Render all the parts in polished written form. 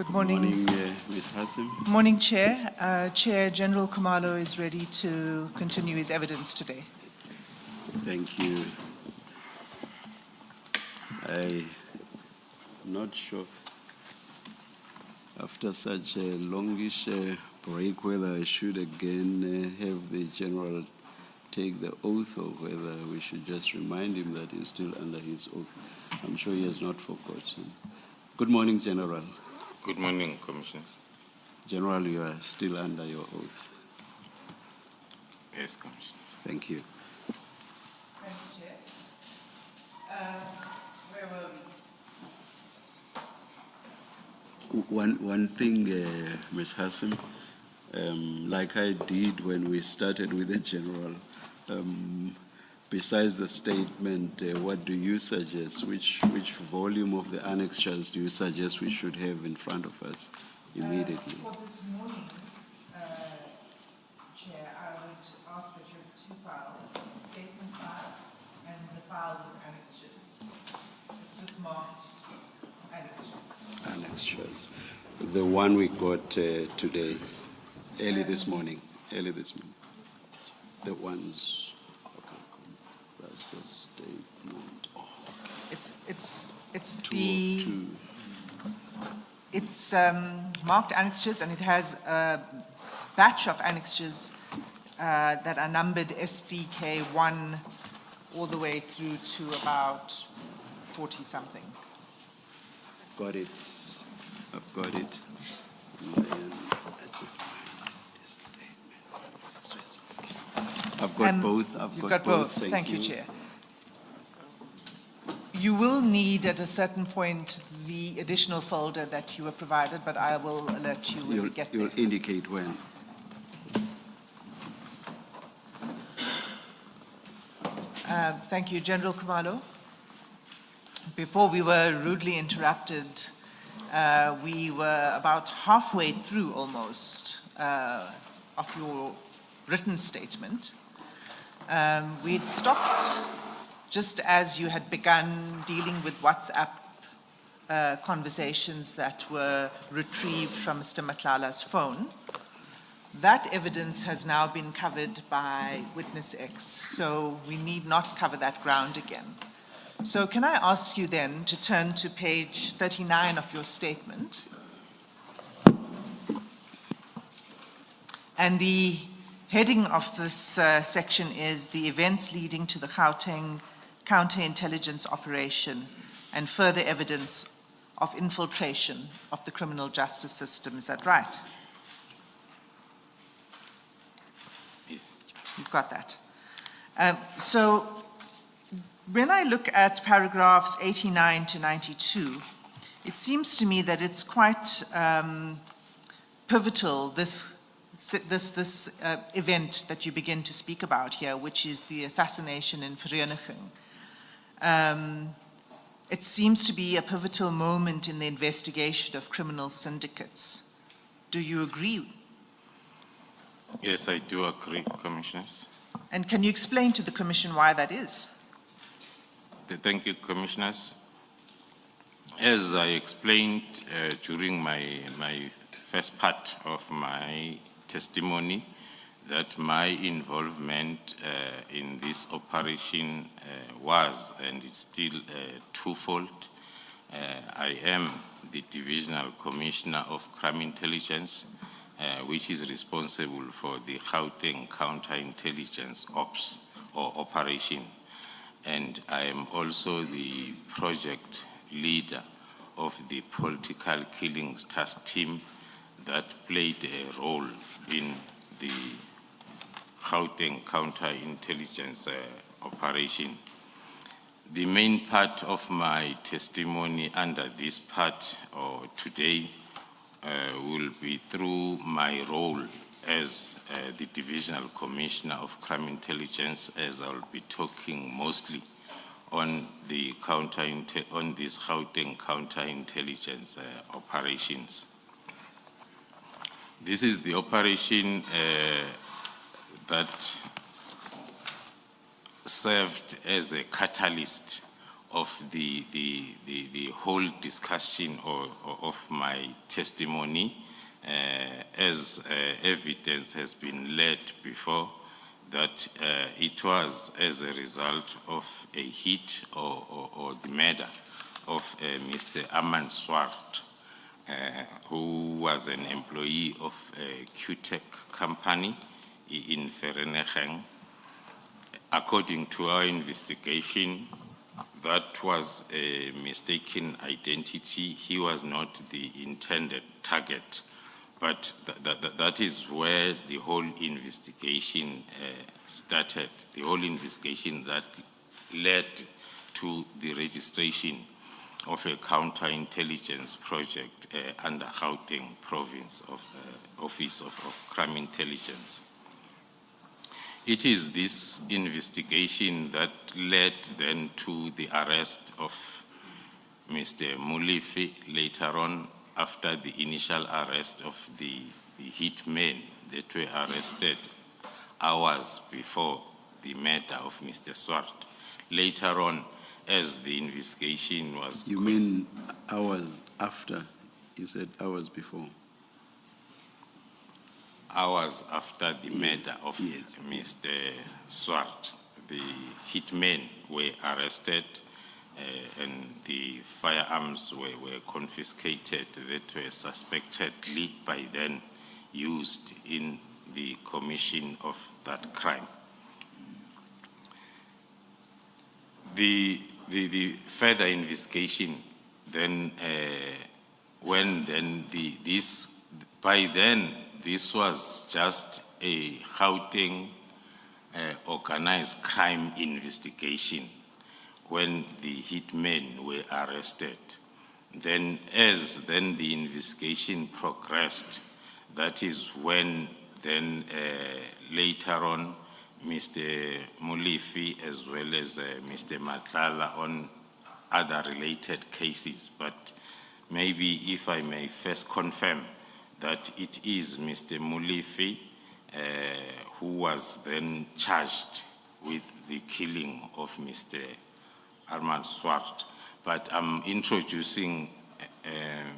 Good morning. Good morning, Ms. Hassim. Morning, Chair. Chair, General Khumalo is ready to continue his evidence today. Thank you. I'm not sure, after such a longish break, whether I should again have the General take the oath or whether we should just remind him that he's still under his oath. I'm sure he has not forgotten. Good morning, General. Good morning, Commissioners. General, you are still under your oath. Yes, Commissioners. Thank you. Thank you, Chair. Where were we? One thing, Ms. Hassim, like I did when we started with the General, besides the statement, what do you suggest? Which volume of the annexures do you suggest we should have in front of us immediately? For this morning, Chair, I would ask that you have two files, the statement file and the file with annexures. It's just marked annexures. Annexures. The one we got today, early this morning. The ones. That's the statement. It's marked annexures, and it has a batch of annexures that are numbered SDK 1 all the way through to about 40 something. Got it. I've got it. I've got both. You've got both. Thank you, Chair. You will need at a certain point the additional folder that you were provided, but I will alert you when we get there. You'll indicate when. Thank you, General Khumalo. Before we were rudely interrupted, we were about halfway through almost of your written statement. We'd stopped just as you had begun dealing with WhatsApp conversations that were retrieved from Mr. Matlala's phone. That evidence has now been covered by Witness X, so we need not cover that ground again. So can I ask you then to turn to page 39 of your statement? And the heading of this section is the events leading to the Gauteng counterintelligence operation and further evidence of infiltration of the criminal justice system. Is that right? Yeah. You've got that. So when I look at paragraphs 89 to 92, it seems to me that it's quite pivotal, this event that you begin to speak about here, which is the assassination in Vereniging. It seems to be a pivotal moment in the investigation of criminal syndicates. Do you agree? Yes, I do agree, Commissioners. And can you explain to the Commission why that is? Thank you, Commissioners. As I explained during my first part of my testimony, that my involvement in this operation was and is still twofold. I am the Divisional Commissioner of Crime Intelligence, which is responsible for the Gauteng counterintelligence ops or operation. And I am also the project leader of the political killings task team that played a role in the Gauteng counterintelligence operation. The main part of my testimony under this part or today will be through my role as the Divisional Commissioner of Crime Intelligence, as I'll be talking mostly on the on these Gauteng counterintelligence operations. This is the operation that served as a catalyst of the whole discussion of my testimony, as evidence has been laid before, that it was as a result of a hit or the murder of Mr. Armand Swart, who was an employee of a Q-Tech company in Vereeniging. According to our investigation, that was a mistaken identity. He was not the intended target, but that is where the whole investigation started, the whole investigation that led to the registration of a counterintelligence project under Gauteng Province of Office of Crime Intelligence. It is this investigation that led then to the arrest of Mr. Molefe later on, after the initial arrest of the hitmen that were arrested hours before the murder of Mr. Swart. Later on, as the investigation was... You mean hours after? You said hours before. Hours after the murder of Mr. Swart, the hitmen were arrested and the firearms were confiscated that were suspectedly by then used in the commission of that crime. The further investigation then, by then, this was just a Gauteng organized crime investigation when the hitmen were arrested. Then as then the investigation progressed, that is when then later on Mr. Molefe as well as Mr. Matlala on other related cases. But maybe if I may first confirm that it is Mr. Molefe who was then charged with the killing of Mr. Armand Swart. But I'm introducing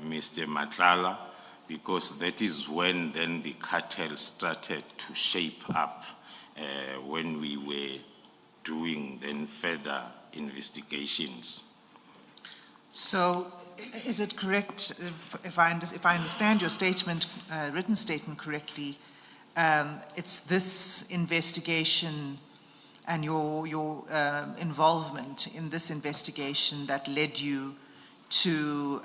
Mr. Matlala because that is when then the cartel started to shape up when we were doing then further investigations. So is it correct, if I understand your statement, written statement correctly, it's this investigation and your involvement in this investigation that led you to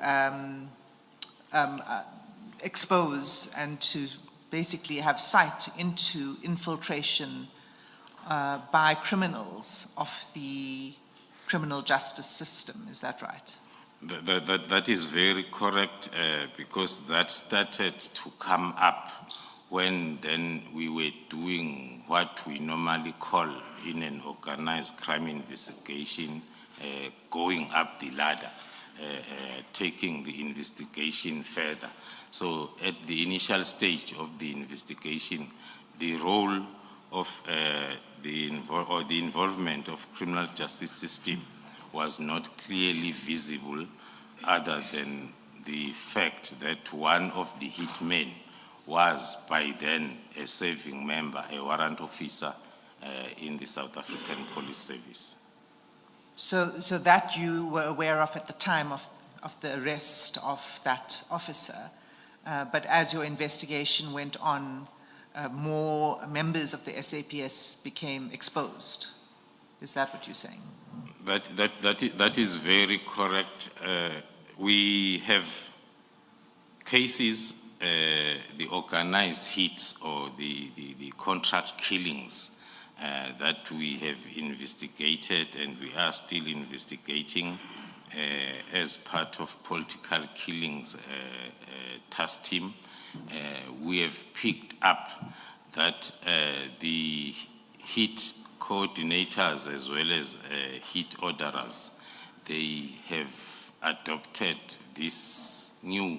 expose and to basically have sight into infiltration by criminals of the criminal justice system, is that right? That is very correct, because that started to come up when then we were doing what we normally call in an organized crime investigation, going up the ladder, taking the investigation further. So at the initial stage of the investigation, the role of the involvement of criminal justice system was not clearly visible, other than the fact that one of the hitmen was by then a serving member, a warrant officer in the South African Police Service. So that you were aware of at the time of the arrest of that officer, but as your investigation went on, more members of the SAPS became exposed. Is that what you're saying? That is very correct. We have cases, the organized hits or the contract killings that we have investigated and we are still investigating as part of political killings task team. We have picked up that the hit coordinators as well as hit orderers, they have adopted this new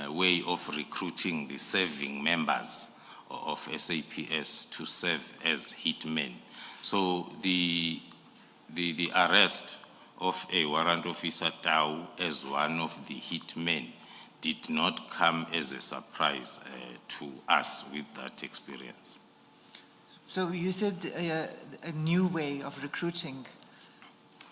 way of recruiting the serving members of SAPS to serve as hitmen. So the arrest of a warrant officer Tau as one of the hitmen did not come as a surprise to us with that experience. So you said a new way of recruiting.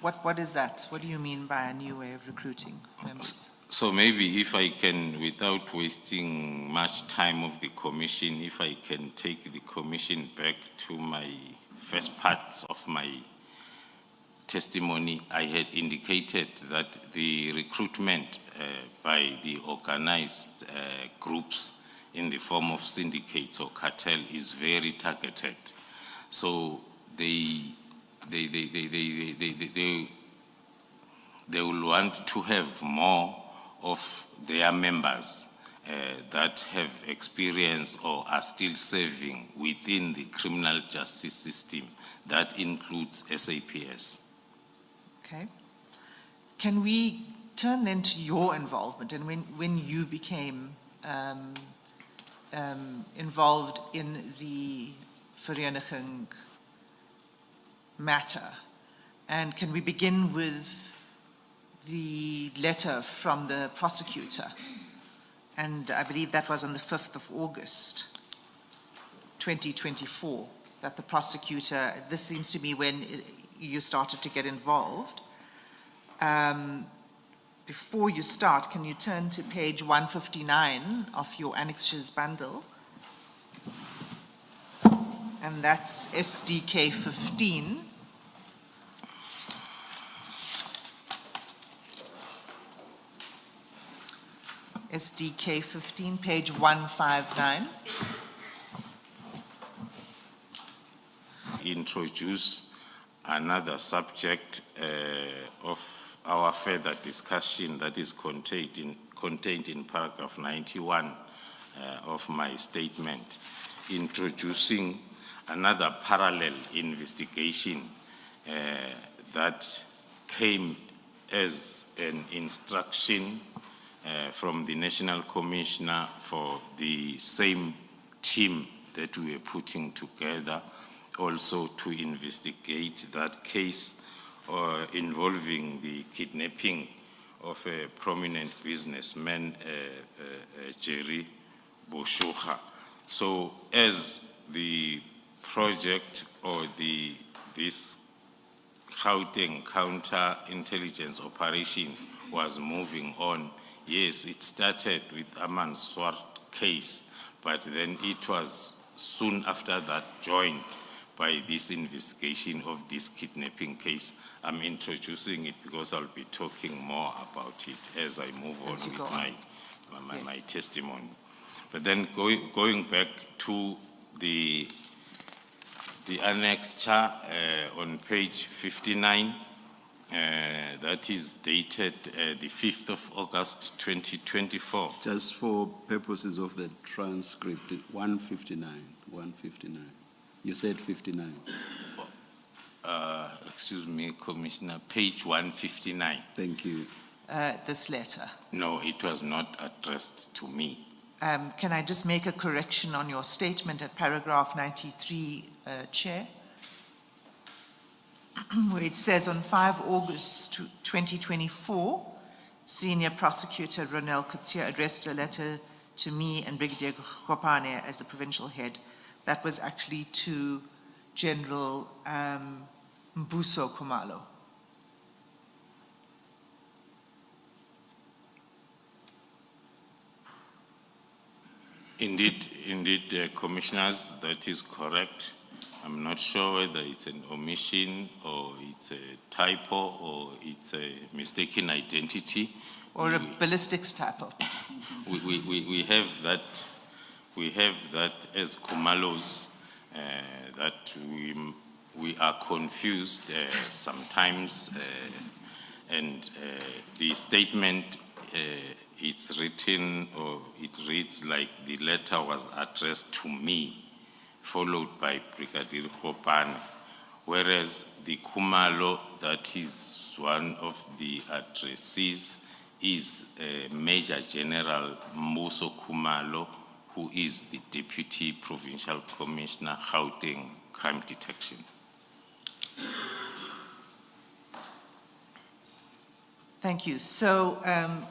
What is that? What do you mean by a new way of recruiting members? So maybe if I can, without wasting much time of the commission, if I can take the commission back to my first parts of my testimony, I had indicated that the recruitment by the organized groups in the form of syndicates or cartel is very targeted. So they will want to have more of their members that have experience or are still serving within the criminal justice system. That includes SAPS. Okay. Can we turn then to your involvement and when you became involved in the Vereniging matter? And can we begin with the letter from the prosecutor? And I believe that was on the 5th of August, 2024, that the prosecutor, this seems to be when you started to get involved. Before you start, can you turn to page 159 of your annexures bundle? And that's SDK 15. SDK 15, page 159. Introduce another subject of our further discussion that is contained in paragraph 91 of my statement, introducing another parallel investigation that came as an instruction from the National Commissioner for the same team that we were putting together, also to investigate that case involving the kidnapping of a prominent businessman, Jerry Boshoga. So as the project or this Gauteng counter-intelligence operation was moving on, yes, it started with Aman Swart case, but then it was soon after that joined by this investigation of this kidnapping case. I'm introducing it because I'll be talking more about it as I move on with my testimony. But then going back to the annexure on page 59, that is dated the 5th of August, 2024. Just for purposes of the transcript, 159. You said 59. Excuse me, Commissioner, page 159. Thank you. This letter. No, it was not addressed to me. Can I just make a correction on your statement at paragraph 93, Chair? Where it says on 5 August 2024, Senior Prosecutor Ronel Kutsia addressed a letter to me and Brigadier Khopane as the provincial head. That was actually to General Khumalo. Indeed, Commissioners, that is correct. I'm not sure whether it's an omission or it's a typo or it's a mistaken identity. Or a ballistics typo. We have that as Khumalo's, that we are confused sometimes, and the statement it's written, or it reads like the letter was addressed to me, followed by Brigadier Khopane, whereas the Khumalo, that is one of the addressees, is Major General Mpofu-Walsh, who is the Deputy Provincial Commissioner, Gauteng Crime Detection. Thank you. So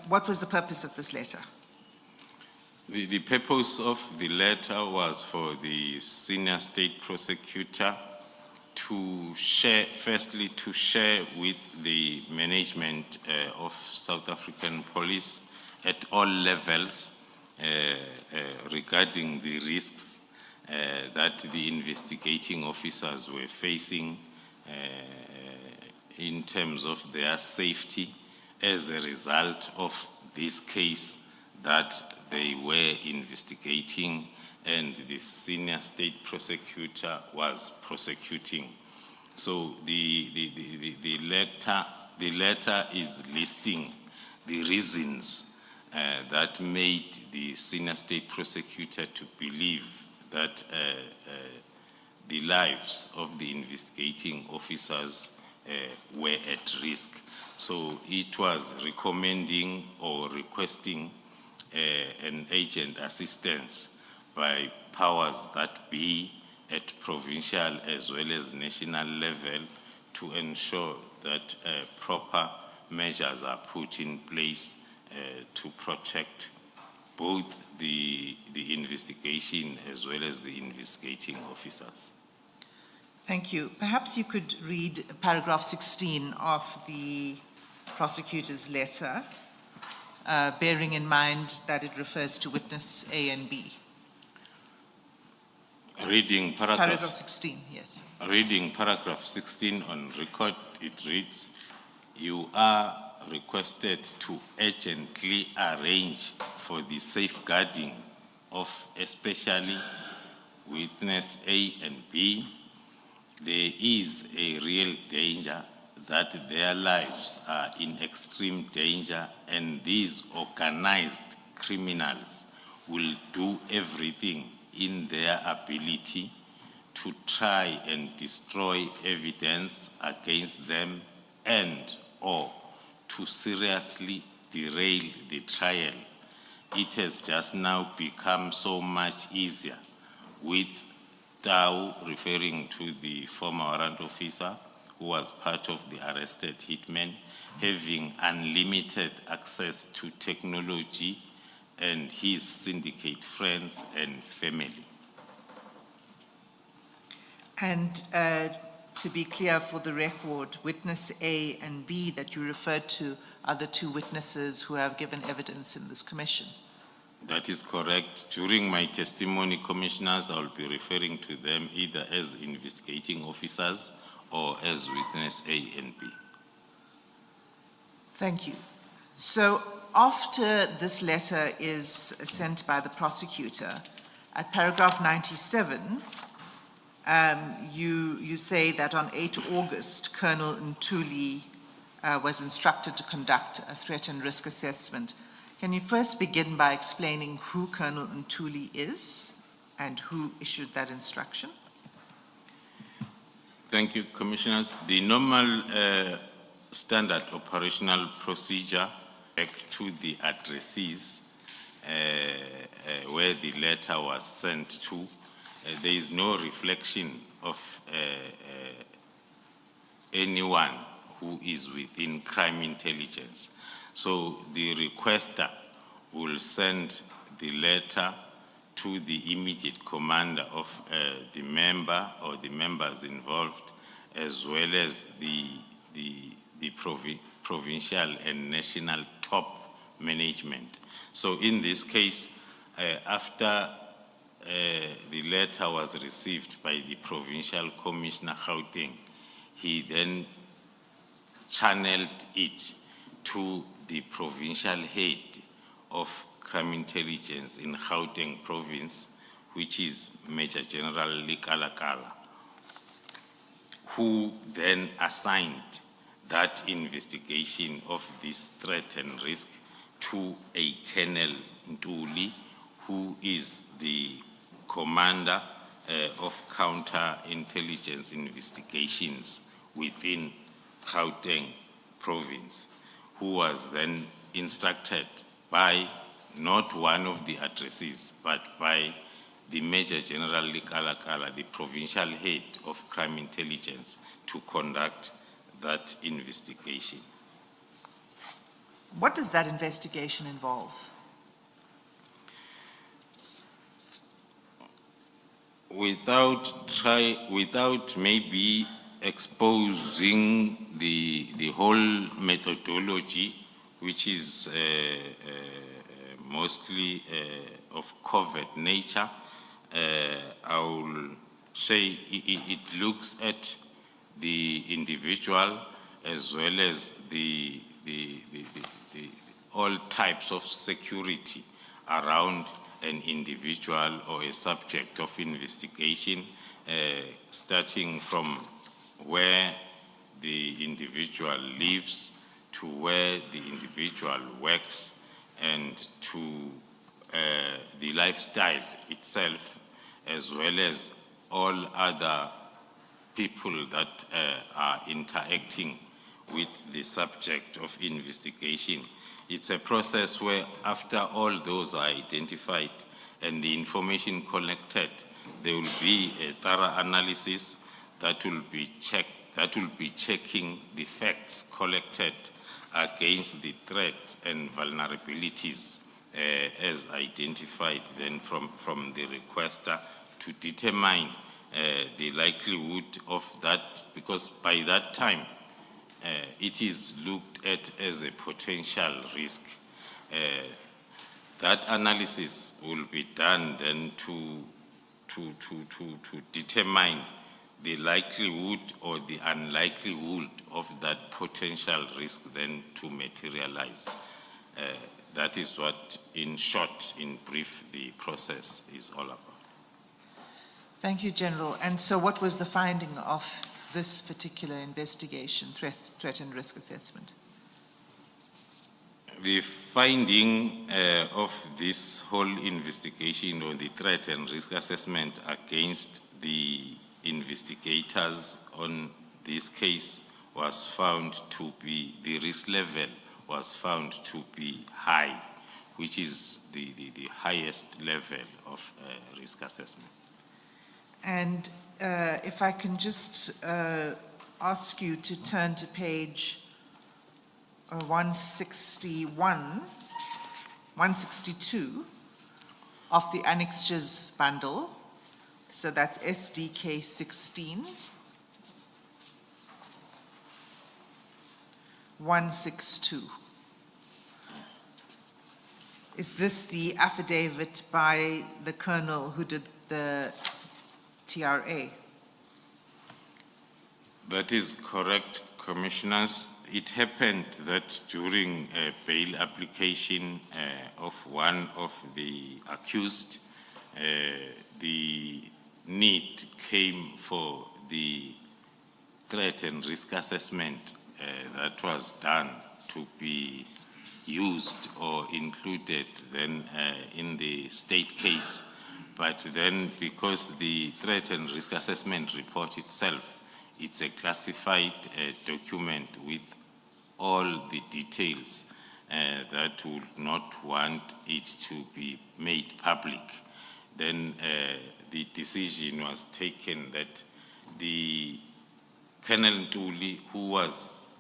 what was the purpose of this letter? The purpose of the letter was for the senior state prosecutor to share, firstly, to share with the management of South African police at all levels regarding the risks that the investigating officers were facing in terms of their safety as a result of this case that they were investigating and the senior state prosecutor was prosecuting. So the letter is listing the reasons that made the senior state prosecutor to believe that the lives of the investigating officers were at risk. So it was recommending or requesting an agent assistance by powers that be at provincial as well as national level to ensure that proper measures are put in place to protect both the investigation as well as the investigating officers. Thank you. Perhaps you could read paragraph 16 of the prosecutor's letter, bearing in mind that it refers to witness A and B. Reading Paragraph 16, yes. Reading paragraph 16 on record, it reads, you are requested to urgently arrange for the safeguarding of especially witness A and B. There is a real danger that their lives are in extreme danger, and these organized criminals will do everything in their ability to try and destroy evidence against them and or to seriously derail the trial. It has just now become so much easier with Tau, referring to the former warrant officer who was part of the arrested hitmen, having unlimited access to technology and his syndicate friends and family. And to be clear for the record, witness A and B that you referred to are the two witnesses who have given evidence in this commission. That is correct. During my testimony, commissioners, I will be referring to them either as investigating officers or as witness A and B. Thank you. So after this letter is sent by the prosecutor, at paragraph 97, you say that on 8 August, Colonel Ntuli was instructed to conduct a threat and risk assessment. Can you first begin by explaining who Colonel Ntuli is and who issued that instruction? Thank you, Commissioners. The normal standard operational procedure back to the addressees where the letter was sent to, there is no reflection of anyone who is within crime intelligence. So the requester will send the letter to the immediate commander of the member or the members involved, as well as the provincial and national top management. So in this case, after the letter was received by the provincial commissioner Gauteng, he then channeled it to the provincial head of crime intelligence in Gauteng province, which is Major General Likalakala, who then assigned that investigation of this threat and risk to a Colonel Ntuli, who is the commander of counterintelligence investigations within Gauteng province, who was then instructed by not one of the addressees, but by the Major General Likalakala, the provincial head of crime intelligence, to conduct that investigation. What does that investigation involve? Without maybe exposing the whole methodology, which is mostly of covert nature, I will say it looks at the individual as well as the all types of security around an individual or a subject of investigation, starting from where the individual lives to where the individual works and to the lifestyle itself, as well as all other people that are interacting with the subject of investigation. It's a process where after all those are identified and the information collected, there will be a thorough analysis that will be checking the facts collected against the threats and vulnerabilities as identified then from the requester to determine the likelihood of that, because by that time it is looked at as a potential risk. That analysis will be done then to determine the likelihood or the unlikelihood of that potential risk then to materialize. That is what, in short, in brief, the process is all about. Thank you, General. And so what was the finding of this particular investigation, threat and risk assessment? The finding of this whole investigation on the threat and risk assessment against the investigators on this case was found to be, the risk level was found to be high, which is the highest level of risk assessment. And if I can just ask you to turn to page 162 of the annexures bundle. So that's SDK 16. 162. Is this the affidavit by the colonel who did the TRA? That is correct, Commissioners. It happened that during a bail application of one of the accused, the need came for the threat and risk assessment that was done to be used or included then in the state case. But then because the threat and risk assessment report itself, it's a classified document with all the details that would not want it to be made public, then the decision was taken that the Colonel Ntuli, who was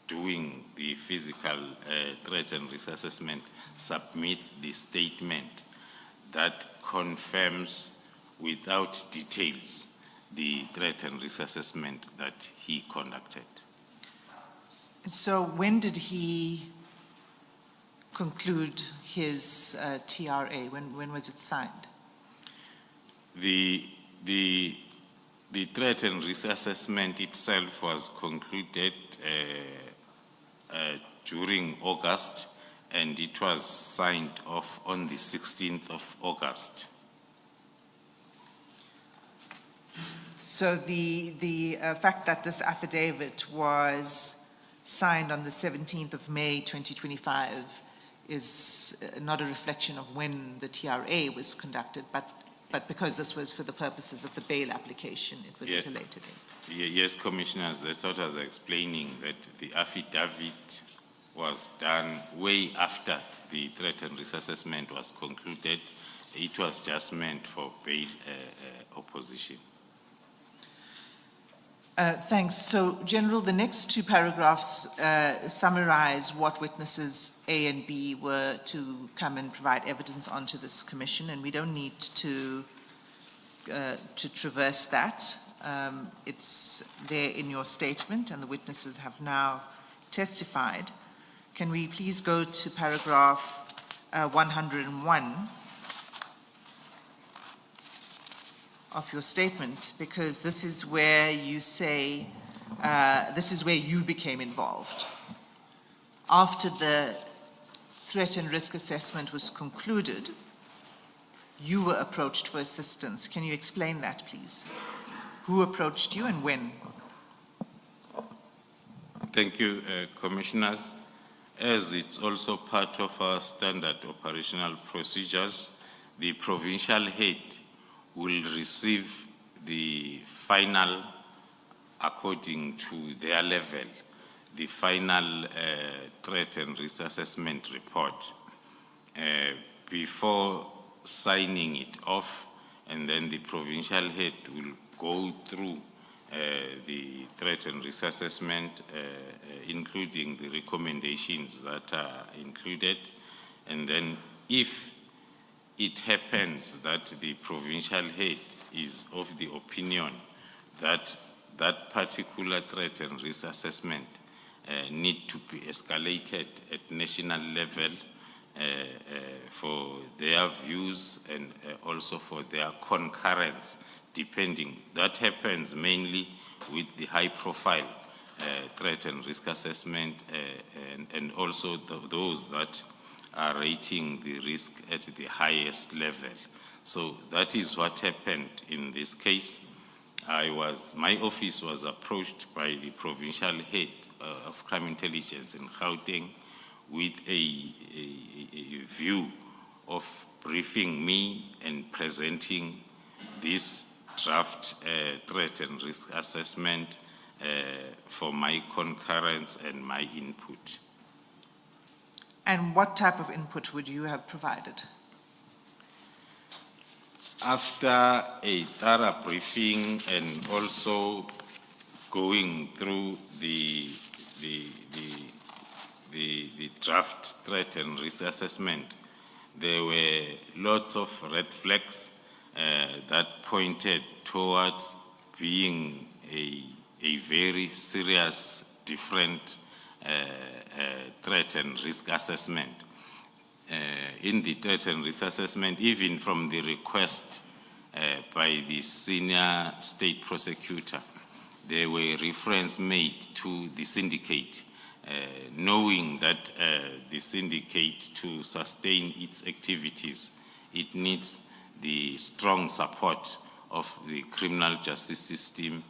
doing the physical threat and risk assessment, submits the statement that confirms without details the threat and risk assessment that he conducted. So when did he conclude his TRA? When was it signed? The threat and risk assessment itself was concluded during August, and it was signed off on the 16th of August. So the fact that this affidavit was signed on the 17th of May 2025 is not a reflection of when the TRA was conducted, but because this was for the purposes of the bail application, it was at a later date. Yes, Commissioners, that's what I was explaining, that the affidavit was done way after the threat and risk assessment was concluded. It was just meant for bail opposition. Thanks. So, General, the next two paragraphs summarize what witnesses A and B were to come and provide evidence onto this commission, and we don't need to traverse that. It's there in your statement, and the witnesses have now testified. Can we please go to paragraph 101 of your statement, because this is where you say, this is where you became involved. After the threat and risk assessment was concluded, you were approached for assistance. Can you explain that, please? Who approached you and when? Thank you, Commissioners. As it's also part of our standard operational procedures, the provincial head will receive the final, according to their level, the final threat and risk assessment report before signing it off, and then the provincial head will go through the threat and risk assessment, including the recommendations that are included, and then if it happens that the provincial head is of the opinion that that particular threat and risk assessment need to be escalated at national level for their views and also for their concurrence, depending. That happens mainly with the high profile threat and risk assessment and also those that are rating the risk at the highest level. So that is what happened in this case. My office was approached by the provincial head of crime intelligence in Gauteng with a view of briefing me and presenting this draft threat and risk assessment for my concurrence and my input. And what type of input would you have provided? After a thorough briefing and also going through the draft threat and risk assessment, there were lots of red flags that pointed towards being a very serious, different threat and risk assessment. In the threat and risk assessment, even from the request by the senior state prosecutor, there were reference made to the syndicate, knowing that the syndicate, to sustain its activities, it needs the strong support of the criminal justice system,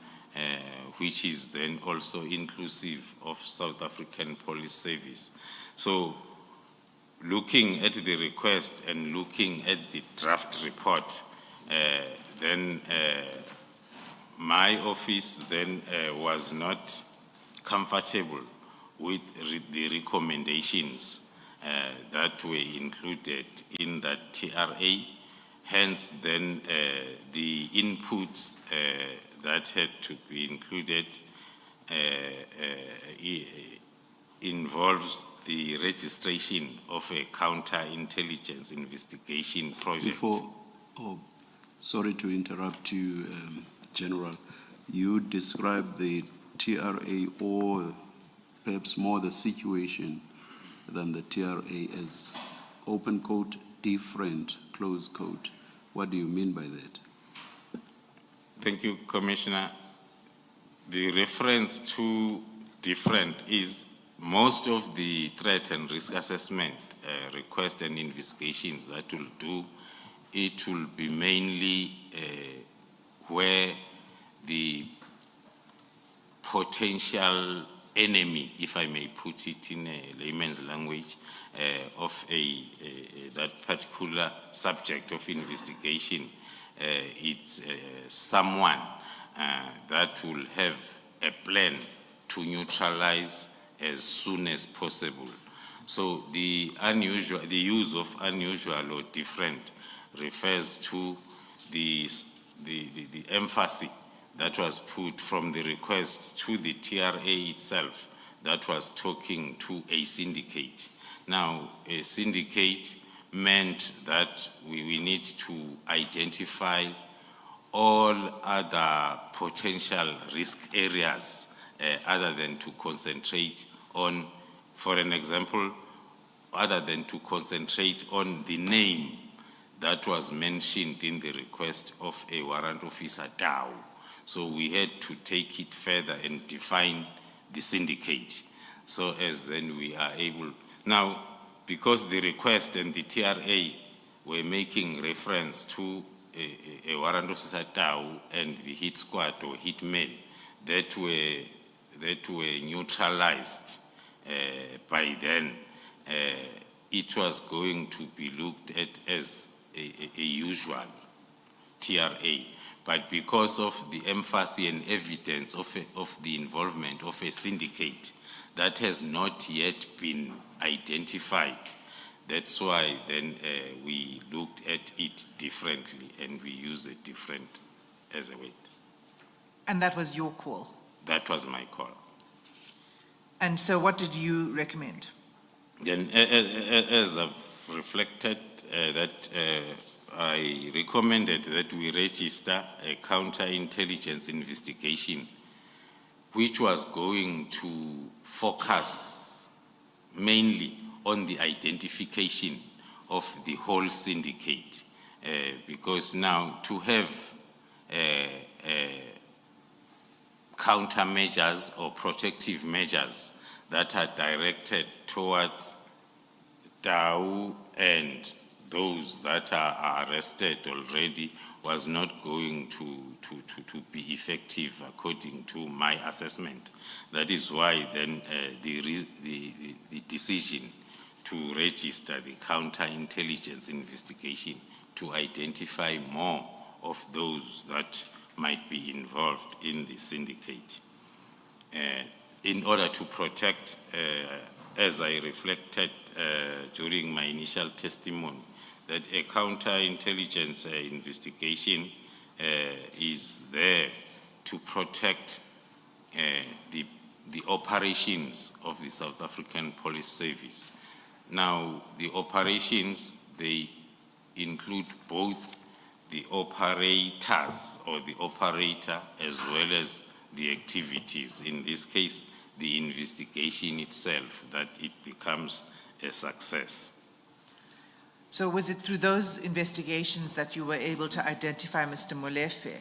which is then also inclusive of South African Police Service. So, looking at the request and looking at the draft report, then my office then was not comfortable with the recommendations that were included in that TRA. Hence, then the inputs that had to be included involves the registration of a counterintelligence investigation project. Sorry to interrupt you, General. You described the TRA, or perhaps more the situation than the TRA, as open quote, different, close quote. What do you mean by that? Thank you, Commissioner. The reference to different is most of the threat and risk assessment requests and investigations that will do, it will be mainly where the potential enemy, if I may put it in a layman's language, of that particular subject of investigation, it's someone that will have a plan to neutralize as soon as possible. So the use of unusual or different refers to the emphasis that was put from the request to the TRA itself that was talking to a syndicate. Now, a syndicate meant that we need to identify all other potential risk areas other than to concentrate on, for an example, other than to concentrate on the name that was mentioned in the request of a warrant officer, Dow. So we had to take it further and define the syndicate. So as then we are able, now, because the request and the TRA were making reference to a warrant officer Dow and the hit squad or hit men that were neutralized by then, it was going to be looked at as a usual TRA. But because of the emphasis and evidence of the involvement of a syndicate that has not yet been identified, that's why then we looked at it differently and we use a different as a weight. And that was your call? That was my call. And so what did you recommend? Then, as I've reflected, that I recommended that we register a counterintelligence investigation, which was going to focus mainly on the identification of the whole syndicate, because now to have countermeasures or protective measures that are directed towards Dow and those that are arrested already was not going to be effective according to my assessment. That is why then the decision to register the counterintelligence investigation to identify more of those that might be involved in the syndicate. In order to protect, as I reflected during my initial testimony, that a counterintelligence investigation is there to protect the operations of the South African Police Service. Now, the operations, they include both the operators or the operator as well as the activities. In this case, the investigation itself, that it becomes a success. So was it through those investigations that you were able to identify Mr. Molefe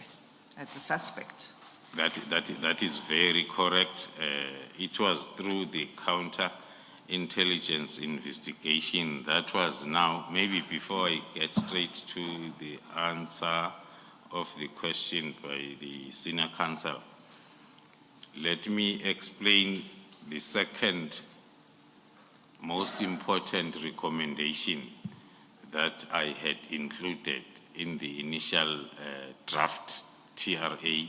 as a suspect? That is very correct. It was through the counterintelligence investigation that was now, maybe before I get straight to the answer of the question by the senior counsel, let me explain the second most important recommendation that I had included in the initial draft TRA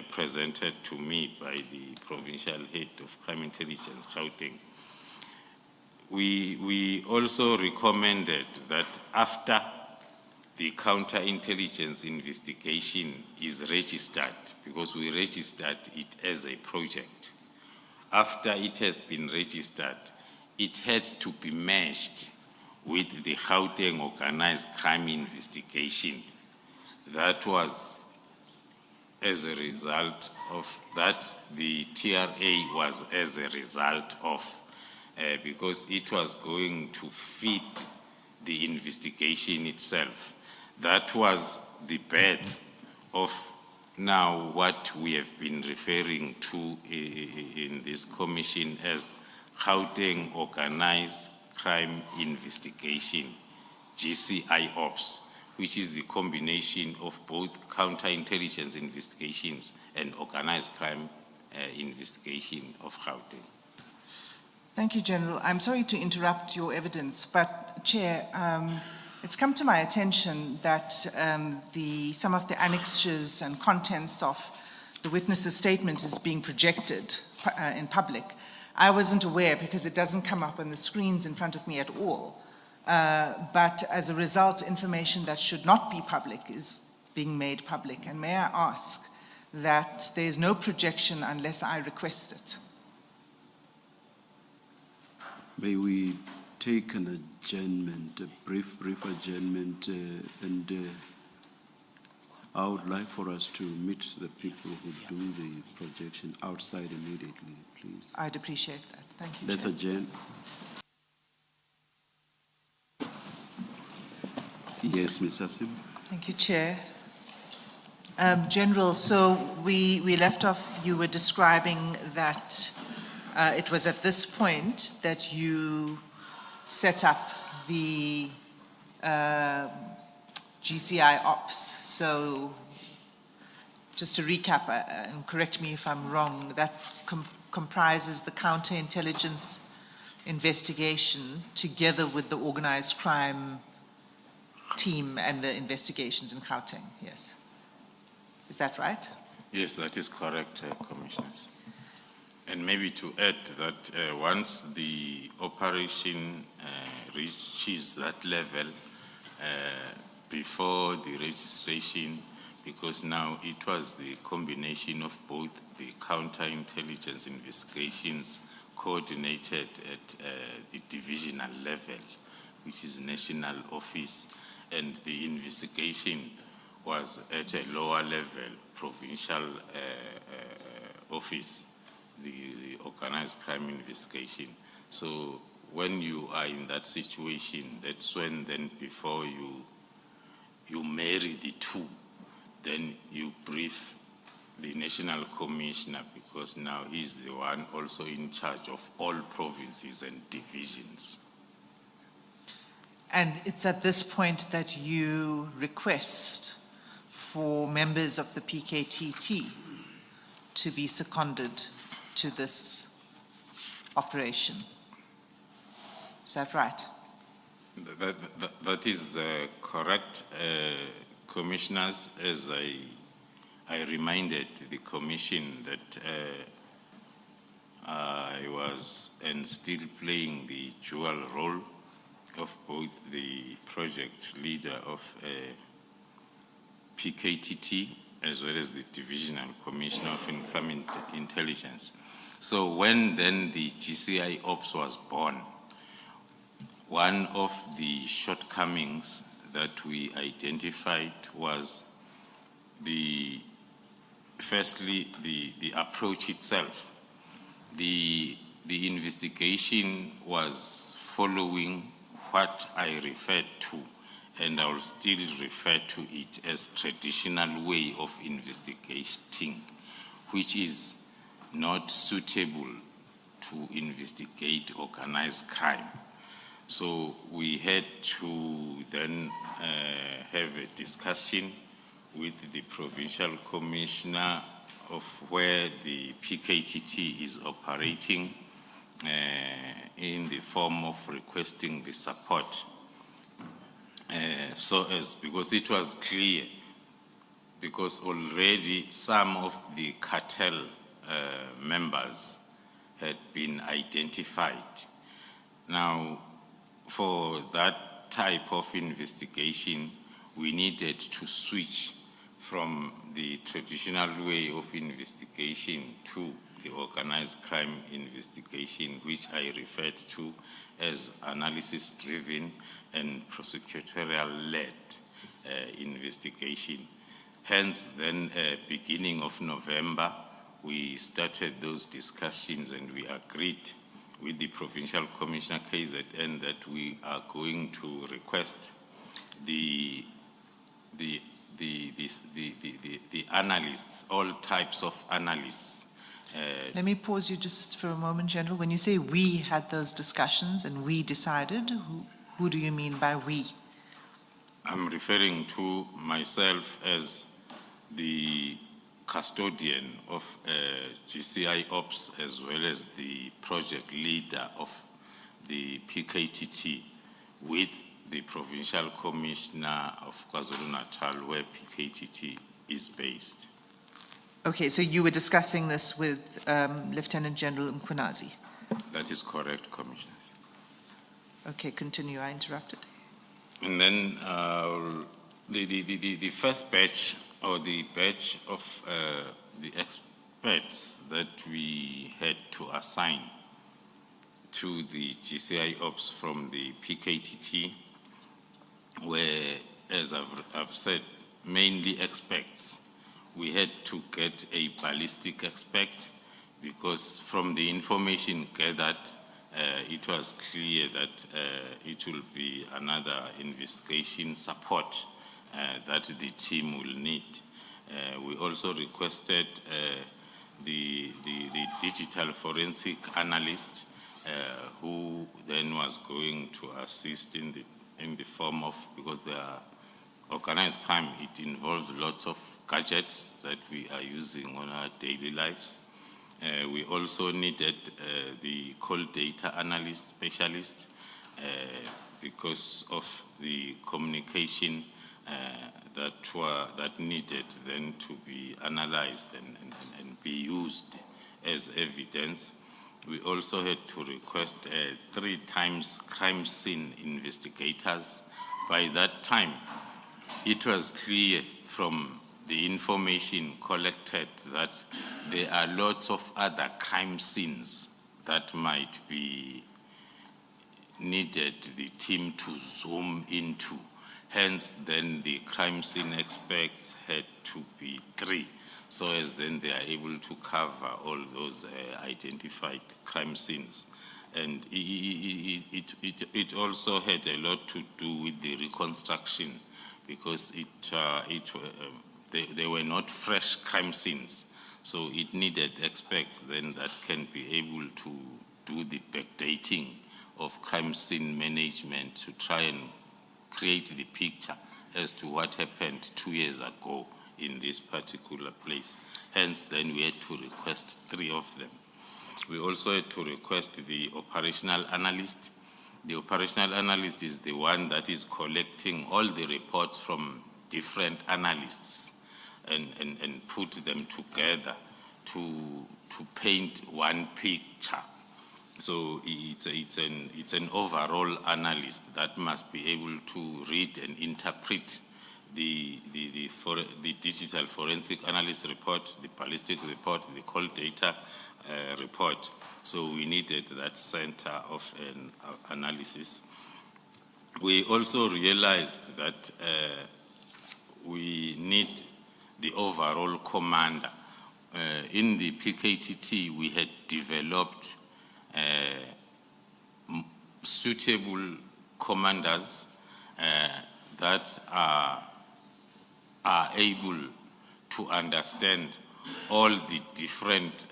presented to me by the provincial head of crime intelligence, Gauteng. We also recommended that after the counterintelligence investigation is registered, because we registered it as a project, after it has been registered, it had to be meshed with the Gauteng organized crime investigation. That was as a result of that, the TRA was as a result of, because it was going to feed the investigation itself. That was the birth of now what we have been referring to in this commission as Gauteng Organized Crime Investigation, GCI Ops, which is the combination of both counterintelligence investigations and organized crime investigation of Gauteng. Thank you, General. I'm sorry to interrupt your evidence, but Chair, it's come to my attention that some of the annexures and contents of the witness's statement is being projected in public. I wasn't aware because it doesn't come up on the screens in front of me at all. But as a result, information that should not be public is being made public. And may I ask that there's no projection unless I request it. May we take an adjournment, a brief adjournment, and I would like for us to meet the people who do the projection outside immediately, please. I'd appreciate that. Thank you, Let's Chair. adjourn. Yes, Ms. Hassim. Thank you, Chair. General, so we left off, you were describing that it was at this point that you set up the GCI ops. So just to recap, and correct me if I'm wrong, that comprises the counterintelligence investigation together with the organized crime team and the investigations in Gauteng, yes. Is that right? Yes, that is correct, Commissioners. And maybe to add that once the operation reaches that level, before the registration, because now it was the combination of both the counterintelligence investigations coordinated at the divisional level, which is national office, and the investigation was at a lower level, provincial office, the organized crime investigation. So when you are in that situation, that's when then before you marry the two, then you brief the National Commissioner, because now he's the one also in charge of all provinces and divisions. And it's at this point that you request for members of the PKTT to be seconded to this operation. Is that right? That is correct, Commissioners. As I reminded the Commission that I was and still playing the dual role of both the project leader of PKTT as well as the Divisional Commissioner of Income Intelligence. So when then the GCI Ops was born, one of the shortcomings that we identified was firstly the approach itself. The investigation was following what I referred to, and I will still refer to it as traditional way of investigating, which is not suitable to investigate organized crime. So we had to then have a discussion with the provincial commissioner of where the PKTT is operating in the form of requesting the support. Because it was clear, because already some of the cartel members had been identified. Now, for that type of investigation, we needed to switch from the traditional way of investigation to the organized crime investigation, which I referred to as analysis-driven and prosecutorial-led investigation. Hence, then, beginning of November, we started those discussions and we agreed with the Provincial Commissioner KZN that we are going to request the analysts, all types of analysts. Let me pause you just for a moment, General. When you say we had those discussions and we decided, who do you mean by we? I'm referring to myself as the custodian of GCI Ops as well as the project leader of the PKTT with the Provincial Commissioner of KwaZulu-Natal where PKTT is based. Okay, so you were discussing this with Lieutenant General Mkhwanazi? That is correct, Commissioners. Okay, continue, I interrupted. And then the first batch, or the batch of the experts that we had to assign to the GCI Ops from the PKTT were, as I've said, mainly experts. We had to get a ballistic expert because from the information gathered, it was clear that it will be another investigation support that the team will need. We also requested the digital forensic analyst who then was going to assist in the form of, because the organized crime, it involves lots of gadgets that we are using on our daily lives. We also needed the call data analyst specialist because of the communication that needed then to be analyzed and be used as evidence. We also had to request 3 times crime scene investigators. By that time, it was clear from the information collected that there are lots of other crime scenes that might be needed the team to zoom into. Hence, then the crime scene experts had to be 3, so as then they are able to cover all those identified crime scenes. And it also had a lot to do with the reconstruction, because they were not fresh crime scenes. So it needed experts then that can be able to do the backdating of crime scene management to try and create the picture as to what happened 2 years ago in this particular place. Hence, then we had to request 3 of them. We also had to request the operational analyst. The operational analyst is the one that is collecting all the reports from different analysts and put them together to paint one picture. So it's an overall analyst that must be able to read and interpret the digital forensic analyst report, the ballistic report, the call data report. So we needed that center of an analysis. We also realized that we need the overall commander. In the PKTT, we had developed suitable commanders that are able to understand all the different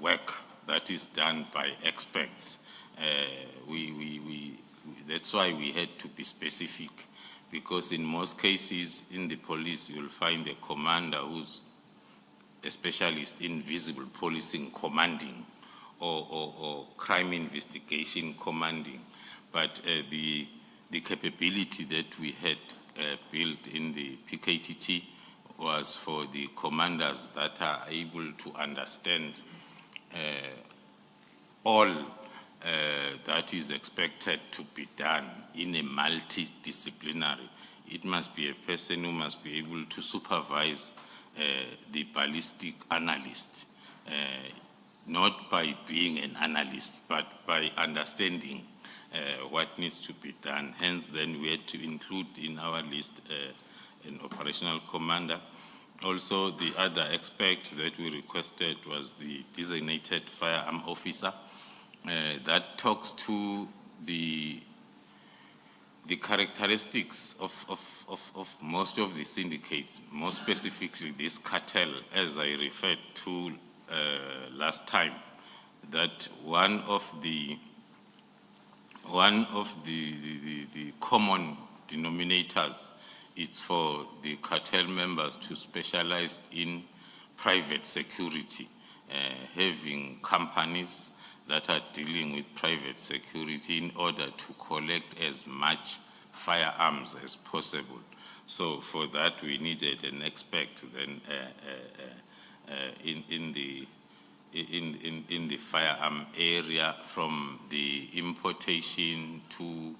work that is done by experts. That's why we had to be specific, because in most cases in the police you'll find a commander who's a specialist in visible policing commanding or crime investigation commanding. But the capability that we had built in the PKTT was for the commanders that are able to understand all that is expected to be done in a multidisciplinary. It must be a person who must be able to supervise the ballistic analyst, not by being an analyst, but by understanding what needs to be done. Hence, then we had to include in our list an operational commander. Also, the other aspect that we requested was the designated firearm officer. That talks to the characteristics of most of the syndicates, more specifically this cartel, as I referred to last time, that one of the common denominators is for the cartel members to specialize in private security, having companies that are dealing with private security in order to collect as much firearms as possible. So for that, we needed an expert then in the firearm area, from the importation to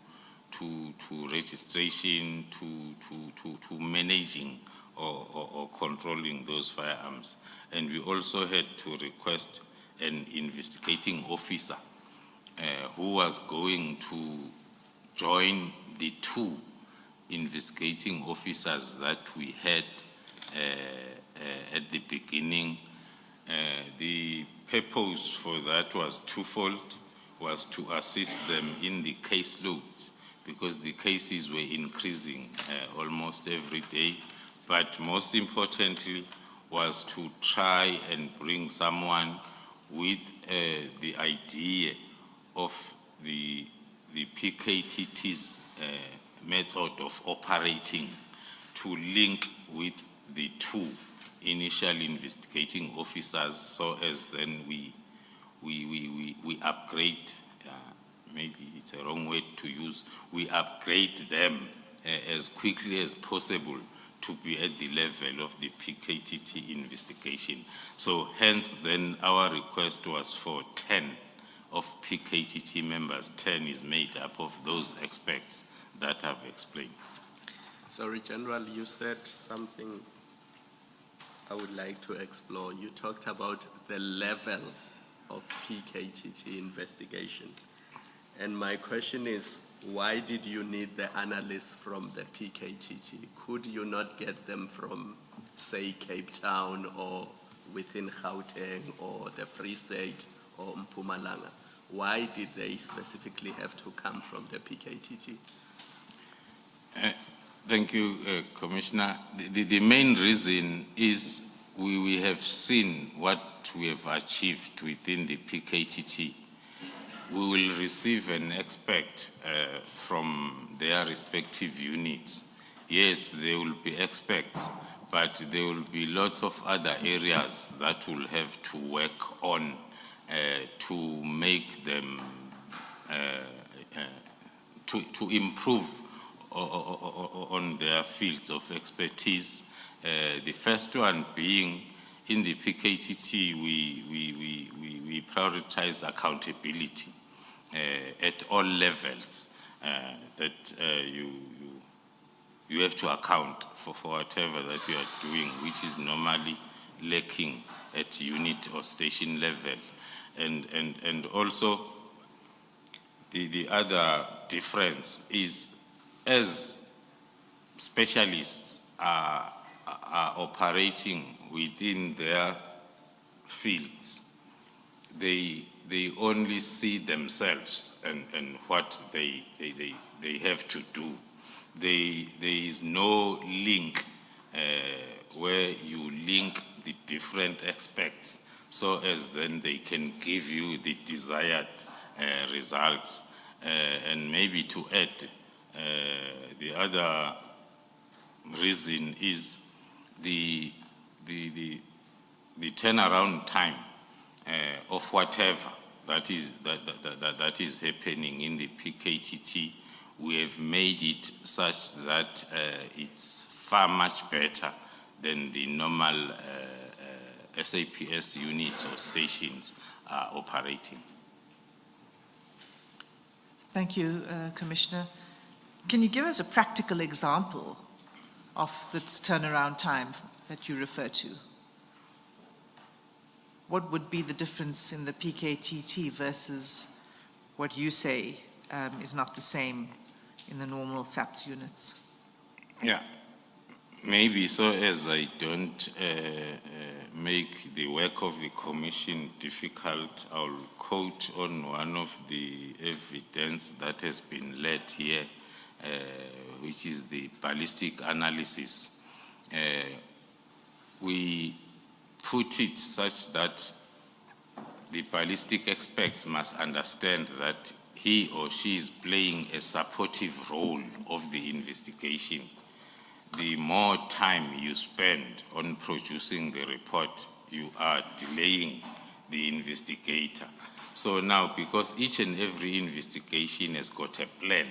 registration to managing or controlling those firearms. And we also had to request an investigating officer who was going to join the two investigating officers that we had at the beginning. The purpose for that was twofold, was to assist them in the caseload, because the cases were increasing almost every day. But most importantly was to try and bring someone with the idea of the PKTT's method of operating to link with the two initial investigating officers, so as then we upgrade, maybe it's a wrong word to use, we upgrade them as quickly as possible to be at the level of the PKTT investigation. So hence then our request was for 10 of PKTT members. 10 is made up of those experts that I've explained. Sorry, General, you said something I would like to explore. You talked about the level of PKTT investigation. And my question is, why did you need the analysts from the PKTT? Could you not get them from, say, Cape Town or within Gauteng or the Free State or Mpumalanga? Why did they specifically have to come from the PKTT? Thank you, Commissioner. The main reason is we have seen what we have achieved within the PKTT. We will receive an expert from their respective units. Yes, there will be experts, but there will be lots of other areas that will have to work on to make them, to improve on their fields of expertise. The first one being, in the PKTT, we prioritize accountability at all levels, that you have to account for whatever that you are doing, which is normally lacking at unit or station level. And also, the other difference is, as specialists are operating within their fields, they only see themselves and what they have to do. There is no link where you link the different aspects, so as then they can give you the desired results. And maybe to add, the other reason is the turnaround time of whatever that is happening in the PKTT. We have made it such that it's far much better than the normal SAPS units or stations are operating. Thank you, Commissioner. Can you give us a practical example of this turnaround time that you refer to? What would be the difference in the PKTT versus what you say is not the same in the normal SAPS units? Yeah, maybe so as I don't make the work of the Commission difficult, I'll quote on one of the evidence that has been led here, which is the ballistic analysis. We put it such that the ballistic experts must understand that he or she is playing a supportive role of the investigation. The more time you spend on producing the report, you are delaying the investigator. So now, because each and every investigation has got a plan,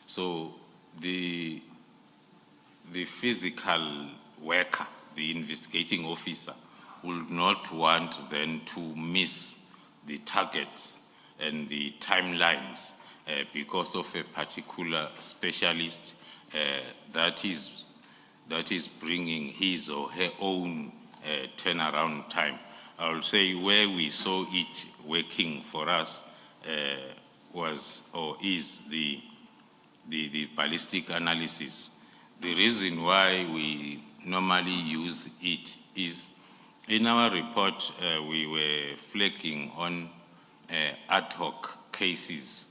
so the physical worker, the investigating officer, would not want then to miss the targets and the timelines because of a particular specialist that is that is bringing his or her own turnaround time. I will say where we saw it working for us was or is the ballistic analysis. The reason why we normally use it is in our report we were flagging on ad hoc cases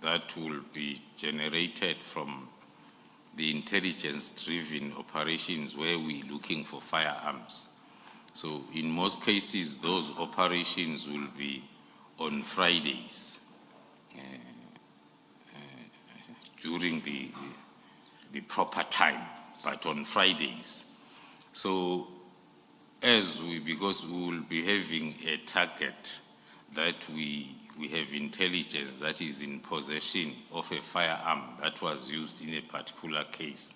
that will be generated from the intelligence-driven operations where we're looking for firearms. So in most cases, those operations will be on Fridays during the proper time, but on Fridays. So because we will be having a target that we have intelligence that is in possession of a firearm that was used in a particular case.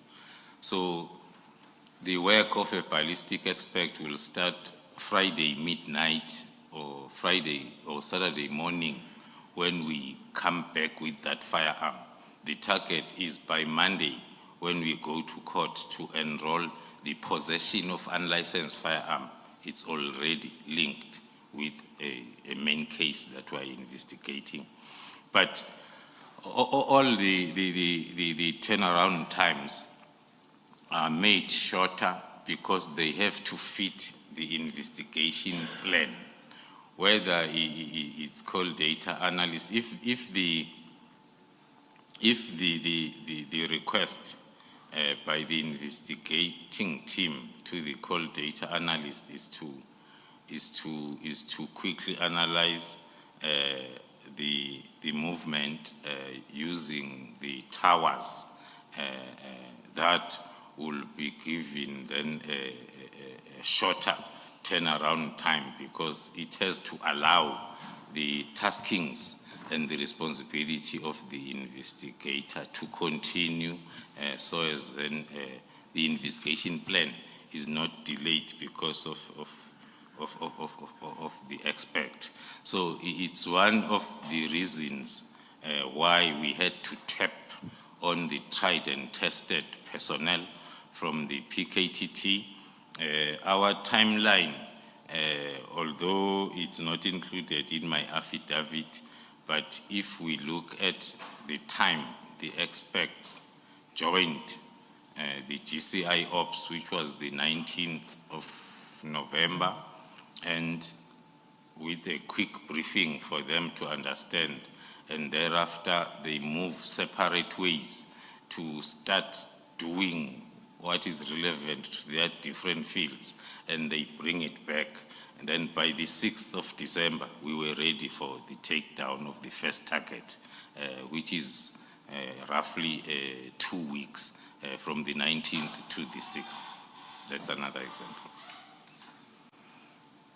So the work of a ballistic expert will start Friday midnight or Friday or Saturday morning when we come back with that firearm. The target is by Monday when we go to court to enroll the possession of unlicensed firearm. It's already linked with a main case that we're investigating. But all the turnaround times are made shorter because they have to fit the investigation plan, whether it's called data analyst. If the request by the investigating team to the call data analyst is to quickly analyze the movement using the towers, that will be given then a shorter turnaround time because it has to allow the taskings and the responsibility of the investigator to continue so as then the investigation plan is not delayed because of the expert. So it's one of the reasons why we had to tap on the tried and tested personnel from the PKTT. Our timeline, although it's not included in my affidavit, but if we look at the time the experts joined the GCI Ops, which was the 19th of November, and with a quick briefing for them to understand, and thereafter they move separate ways to start doing what is relevant to their different fields, and they bring it back. And then by the 6th of December, we were ready for the takedown of the first target, which is roughly 2 weeks from the 19th to the 6th. That's another example.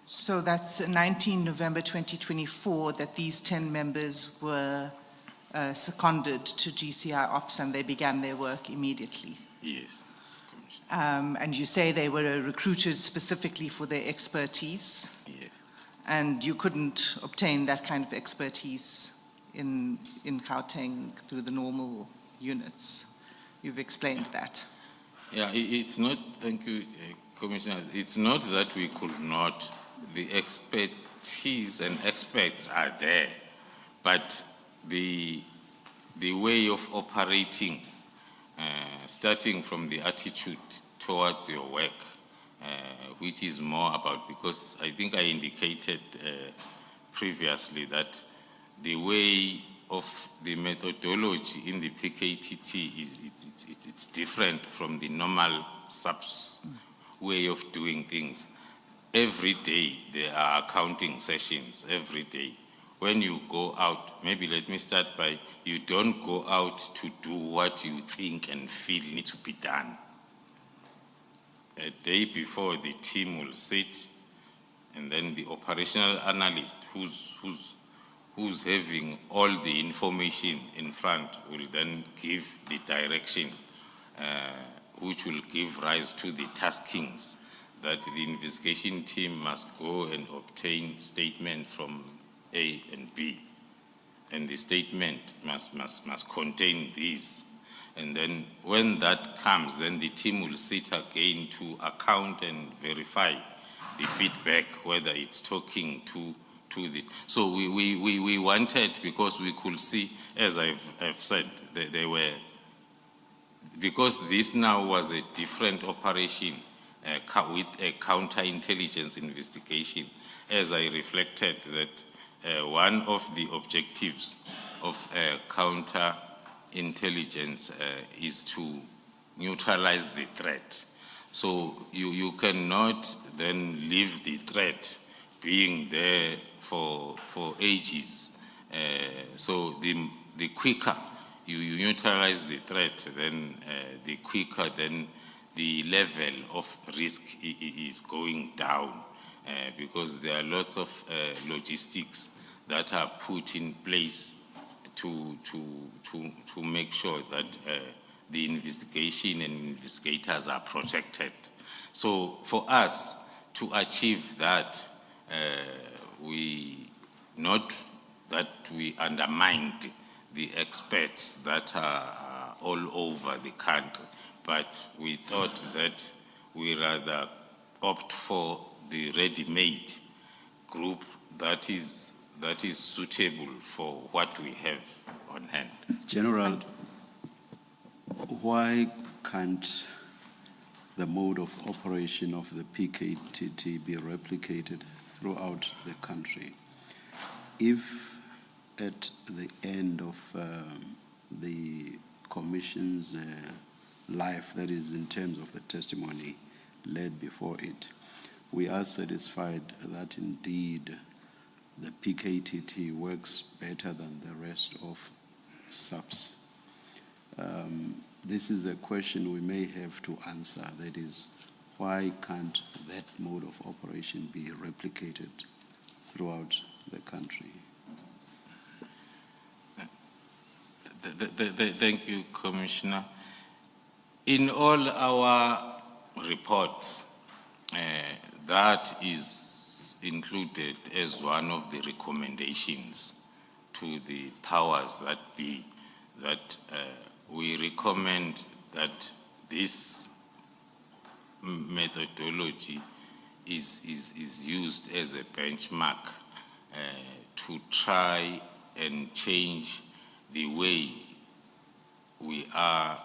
So that's 19 November 2024 that these 10 members were seconded to GCI Ops and they began their work immediately. Yes. And you say they were recruited specifically for their expertise. Yes. And you couldn't obtain that kind of expertise in Gauteng through the normal units. You've explained that. Yeah, it's not, thank you, Commissioner. It's not that we could not. The expertise and experts are there, but the way of operating, starting from the attitude towards your work, which is more about, because I think I indicated previously that the way of the methodology in the PKTT it's different from the normal SAPS way of doing things. Every day there are accounting sessions, every day. When you go out, maybe let me start by, you don't go out to do what you think and feel needs to be done. A day before, the team will sit, and then the operational analyst who's having all the information in front will then give the direction, which will give rise to the taskings that the investigation team must go and obtain statement from A and B. And the statement must contain these. And then when that comes, then the team will sit again to account and verify the feedback, whether it's talking to the. So we wanted, because we could see, as I've said, they were, because this now was a different operation with a counterintelligence investigation, as I reflected that one of the objectives of counterintelligence is to neutralize the threat. So you cannot then leave the threat being there for ages. So the quicker you neutralize the threat, then the quicker then the level of risk is going down, because there are lots of logistics that are put in place to make sure that the investigation and investigators are protected. So for us to achieve that, not that we undermined the experts that are all over the country, but we thought that we rather opt for the ready-made group that is suitable for what we have on hand. General, why can't the mode of operation of the PKTT be replicated throughout the country? If at the end of the Commission's life, that is in terms of the testimony led before it, we are satisfied that indeed the PKTT works better than the rest of SAPS. This is a question we may have to answer. That is, why can't that mode of operation be replicated throughout the country? Thank you, Commissioner. In all our reports, that is included as one of the recommendations to the powers that be, that we recommend that this methodology is used as a benchmark to try and change the way we are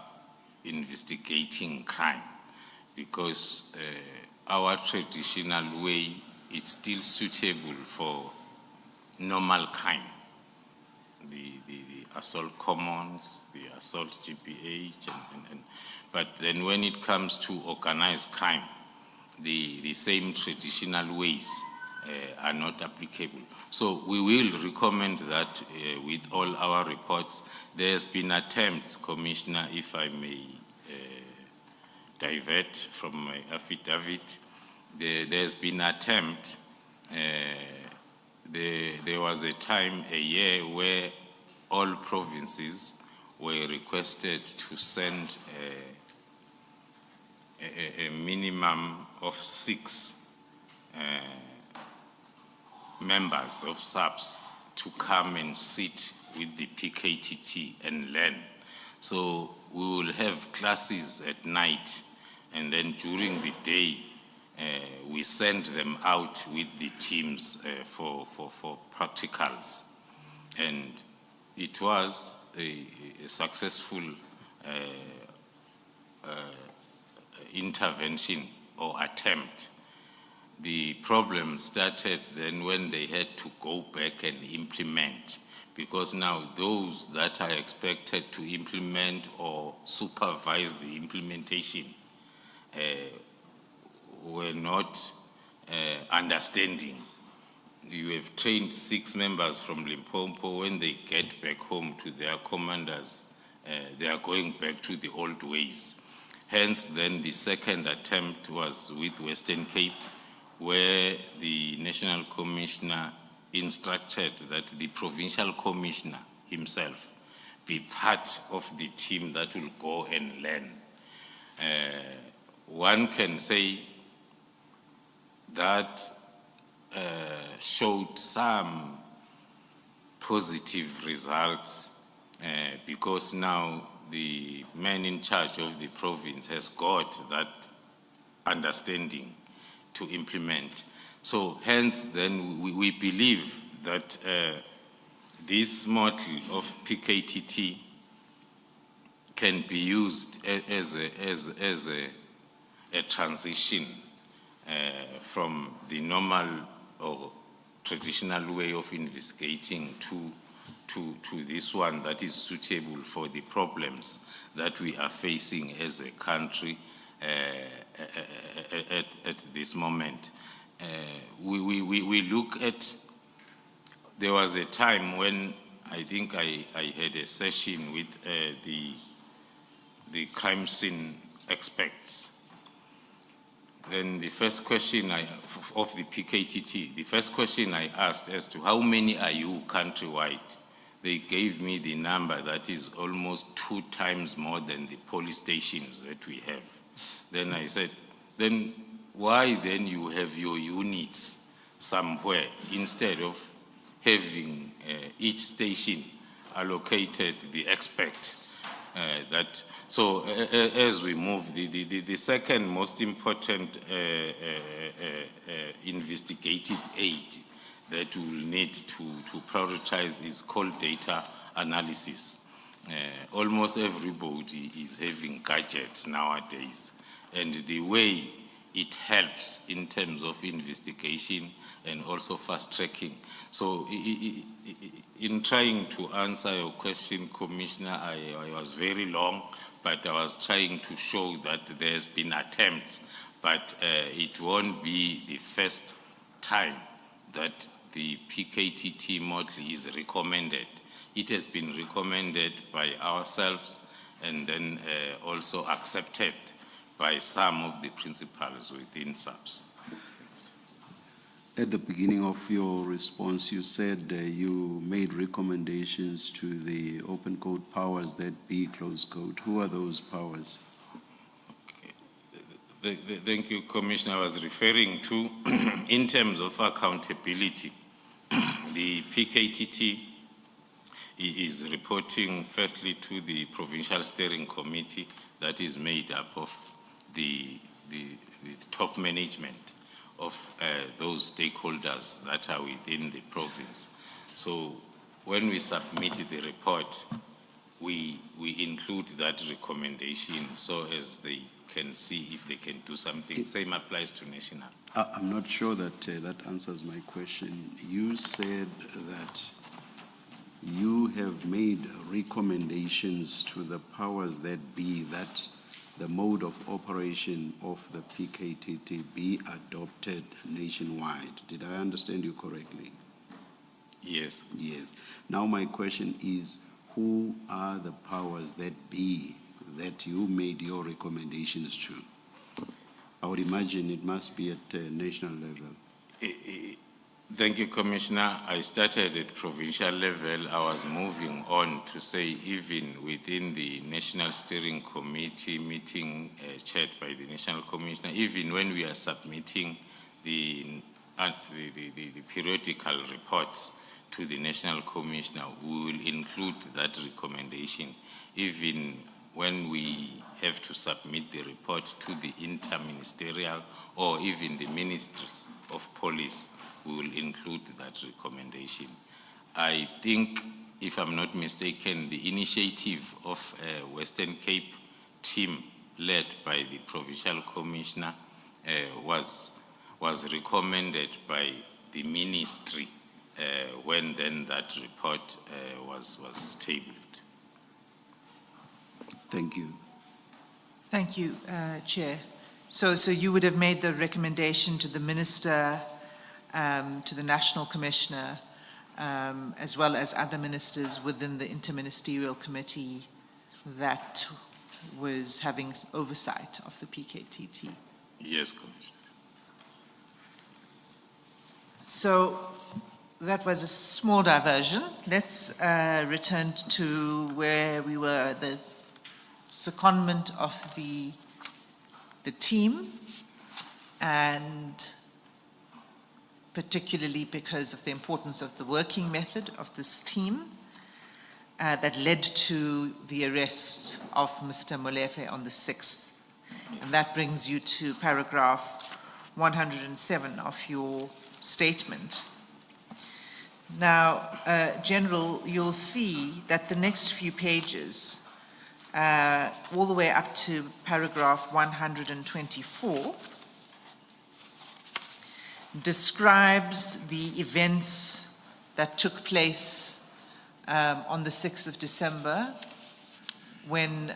investigating crime, because our traditional way, it's still suitable for normal crime. The assault commons, the assault GPH, but then when it comes to organized crime, the same traditional ways are not applicable. So we will recommend that with all our reports. There's been attempts, Commissioner, if I may divert from my affidavit, there's been attempt. There was a time, a year, where all provinces were requested to send a minimum of 6 members of SAPS to come and sit with the PKTT and learn. So we will have classes at night, and then during the day, we send them out with the teams for practicals. And it was a successful intervention or attempt. The problem started then when they had to go back and implement, because now those that are expected to implement or supervise the implementation were not understanding. You have trained 6 members from Limpopo. When they get back home to their commanders, they are going back to the old ways. Hence, then the second attempt was with Western Cape, where the National Commissioner instructed that the Provincial Commissioner himself be part of the team that will go and learn. One can say that showed some positive results because now the man in charge of the province has got that understanding to implement. So hence then we believe that this model of PKTT can be used as a transition from the normal or traditional way of investigating to this one that is suitable for the problems that we are facing as a country at this moment. We look at, there was a time when I think I had a session with the crime scene experts. Then the first question of the PKTT, the first question I asked as to how many are you countrywide? They gave me the number that is almost 2 times more than the police stations that we have. Then I said, then why then you have your units somewhere instead of having each station allocated the expert that. So as we move, the second most important investigative aid that we will need to prioritize is called data analysis. Almost everybody is having gadgets nowadays, and the way it helps in terms of investigation and also fast tracking. So in trying to answer your question, Commissioner, I was very long, but I was trying to show that there's been attempts, but it won't be the first time that the PKTT model is recommended. It has been recommended by ourselves and then also accepted by some of the principals within SAPS. At the beginning of your response, you said you made recommendations to the open code powers that be closed code. Who are those powers? Okay. Thank you, Commissioner. I was referring to, in terms of accountability, the PKTT is reporting firstly to the Provincial Steering Committee that is made up of the top management of those stakeholders that are within the province. So when we submit the report, we include that recommendation so as they can see if they can do something. Same applies to national. I'm not sure that that answers my question. You said that you have made recommendations to the powers that be that the mode of operation of the PKTT be adopted nationwide. Did I understand you correctly? Yes. Yes. Now my question is, who are the powers that be that you made your recommendations to? I would imagine it must be at national level. Thank you, Commissioner. I started at provincial level. I was moving on to say even within the National Steering Committee meeting chaired by the National Commissioner, even when we are submitting the periodical reports to the National Commissioner, we will include that recommendation. Even when we have to submit the report to the interministerial or even the Ministry of Police, we will include that recommendation. I think, if I'm not mistaken, the initiative of Western Cape team led by the Provincial Commissioner was recommended by the Ministry when then that report was tabled. Thank you. Thank you, Chair. So you would have made the recommendation to the Minister, to the National Commissioner, as well as other ministers within the interministerial committee that was having oversight of the PKTT. Yes, Commissioner. So that was a small diversion. Let's return to where we were, the secondment of the team, and particularly because of the importance of the working method of this team. that led to the arrest of Mr. Molefe on the 6th. And that brings you to paragraph 107 of your statement. Now, General, you'll see that the next few pages, all the way up to paragraph 124, describes the events that took place on the 6th of December when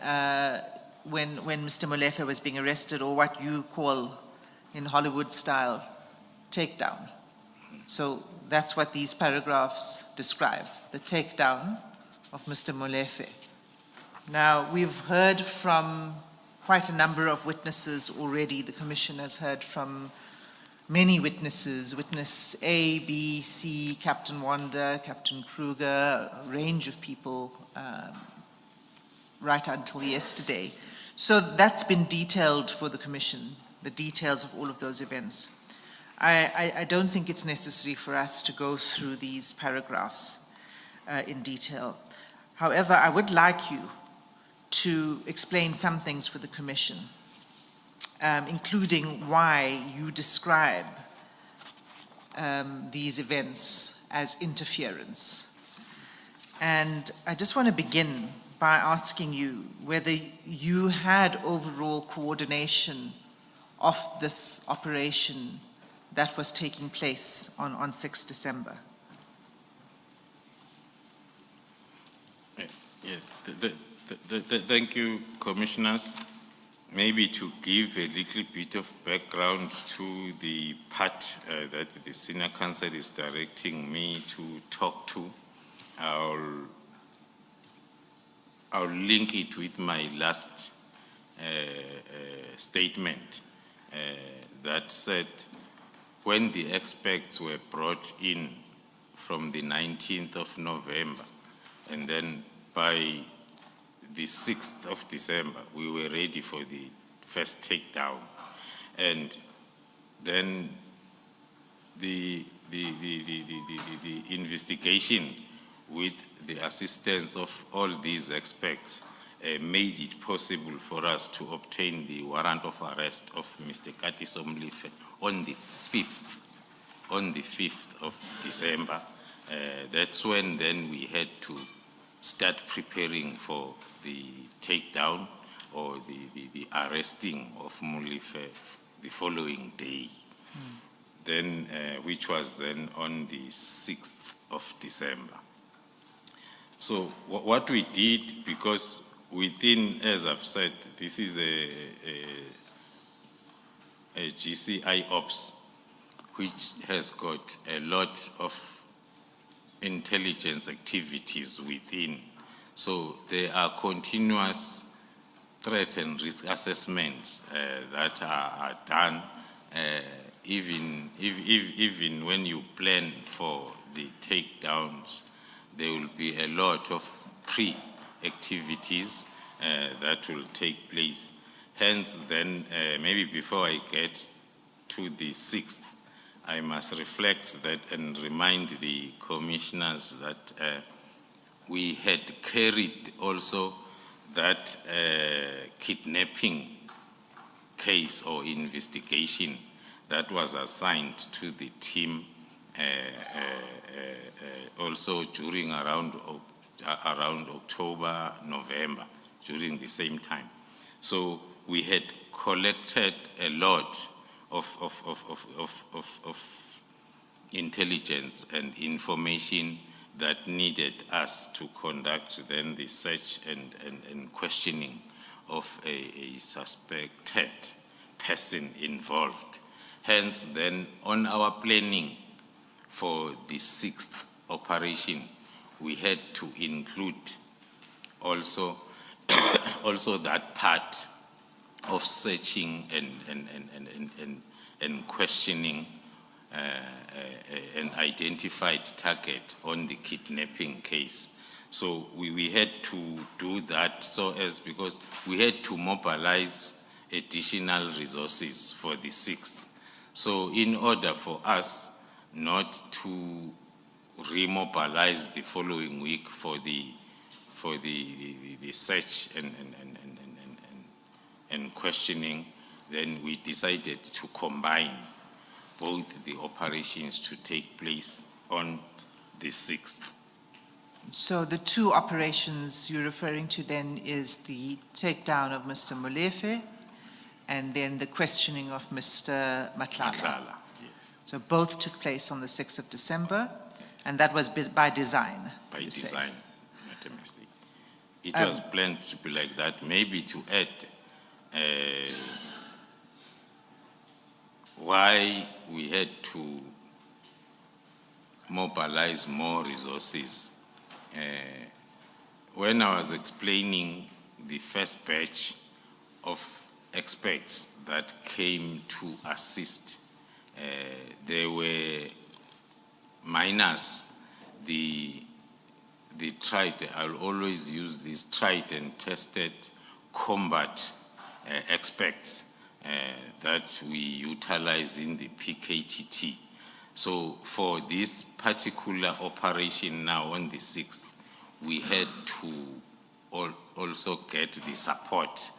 Mr. Molefe was being arrested, or what you call in Hollywood style, takedown. So that's what these paragraphs describe, the takedown of Mr. Molefe. Now, we've heard from quite a number of witnesses already. The Commission has heard from many witnesses, witness A, B, C, Captain Wanda, Captain Kruger, a range of people right until yesterday. So that's been detailed for the Commission, the details of all of those events. I don't think it's necessary for us to go through these paragraphs in detail. However, I would like you to explain some things for the Commission, including why you describe these events as interference. And I just want to begin by asking you whether you had overall coordination of this operation that was taking place on 6 December. Yes, thank you, Commissioners. Maybe to give a little bit of background to the part that the Senior Counsel is directing me to talk to, I'll link it with my last statement that said when the experts were brought in from the 19th of November, and then by the 6th of December, we were ready for the first takedown. And then the investigation with the assistance of all these experts made it possible for us to obtain the warrant of arrest of Mr. Katiso Mlife on the 5th of December. That's when then we had to start preparing for the takedown or the arresting of Molefe the following day. Then, which was then on the 6th of December. So what we did, because within, as I've said, this is a GCI Ops, which has got a lot of intelligence activities within. So there are continuous threat and risk assessments that are done, even when you plan for the takedowns. There will be a lot of pre-activities that will take place. Hence, then, maybe before I get to the 6th, I must reflect that and remind the commissioners that we had carried also that kidnapping case or investigation that was assigned to the team also during around October, November, during the same time. So we had collected a lot of intelligence and information that needed us to conduct then the search and questioning of a suspected person involved. Hence, then, on our planning for the 6th operation, we had to include also that part of searching and questioning an identified target on the kidnapping case. So we had to do that because we had to mobilize additional resources for the 6th. So in order for us not to remobilize the following week for the for the search and questioning, then we decided to combine both the operations to take place on the 6th. So the two operations you're referring to then is the takedown of Mr. Molefe and then the questioning of Mr. Madlanga. Madlanga, yes. So both took place on the 6th of December, and that was by design. By you say. design, not a mistake. It was planned to be like that, maybe to add why we had to mobilize more resources. When I was explaining the first batch of experts that came to assist, they were minus the tried, I'll always use these tried and tested combat experts that we utilize in the PKTT. So for this particular operation now on the 6th, we had to also get the support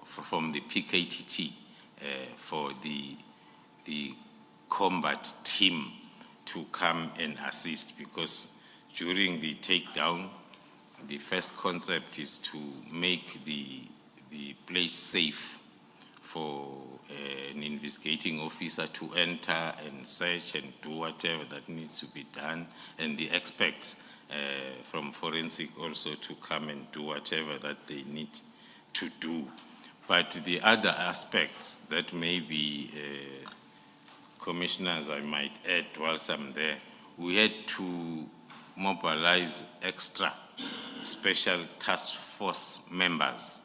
from the PKTT for the combat team to come and assist, because during the takedown, the first concept is to make the place safe for an investigating officer to enter and search and do whatever that needs to be done, and the experts from forensic also to come and do whatever that they need to do. But the other aspects that maybe commissioners I might add whilst I'm there, we had to mobilize extra special task force members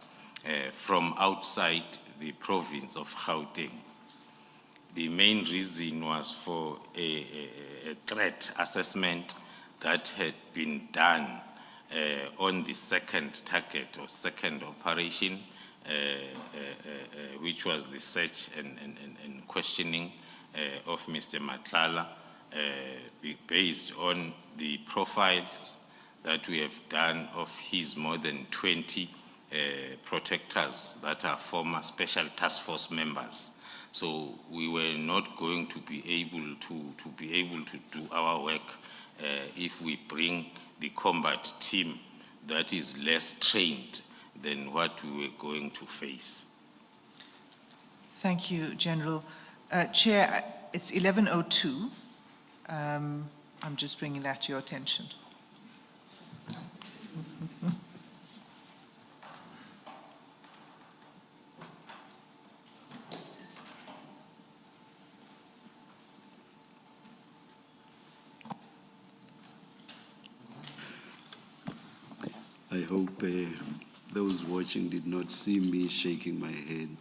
from outside the province of Gauteng. The main reason was for a threat assessment that had been done on the second target or second operation, which was the search and questioning of Mr. Madlanga, based on the profiles that we have done of his more than 20 protectors that are former special task force members. So we were not going to be able to do our work if we bring the combat team that is less trained than what we were going to face. Thank you, General. Chair, it's 11:02. I'm just bringing that to your attention. I hope those watching did not see me shaking my head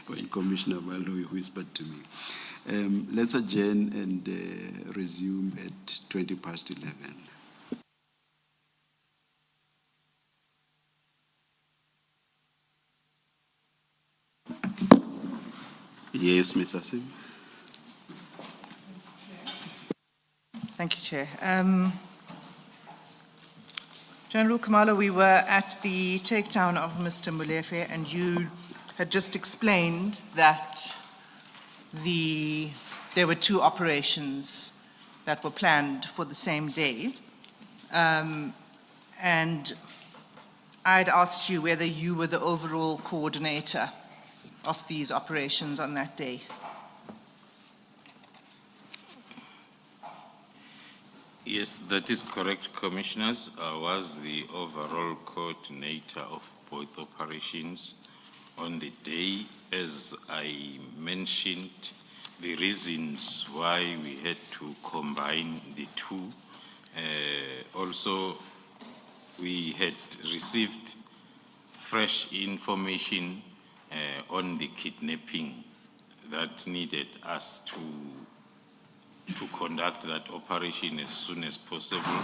when Commissioner Malo whispered to me. Let's adjourn and resume at 11:20. Yes, Mr. Sim. Thank you, Chair. General Khumalo, we were at the takedown of Mr. Molefe, and you had just explained that there were two operations that were planned for the same day. And I'd asked you whether you were the overall coordinator of these operations on that day. Yes, that is correct, Commissioners. I was the overall coordinator of both operations on the day. As I mentioned, the reasons why we had to combine the two. Also, we had received fresh information on the kidnapping that needed us to conduct that operation as soon as possible,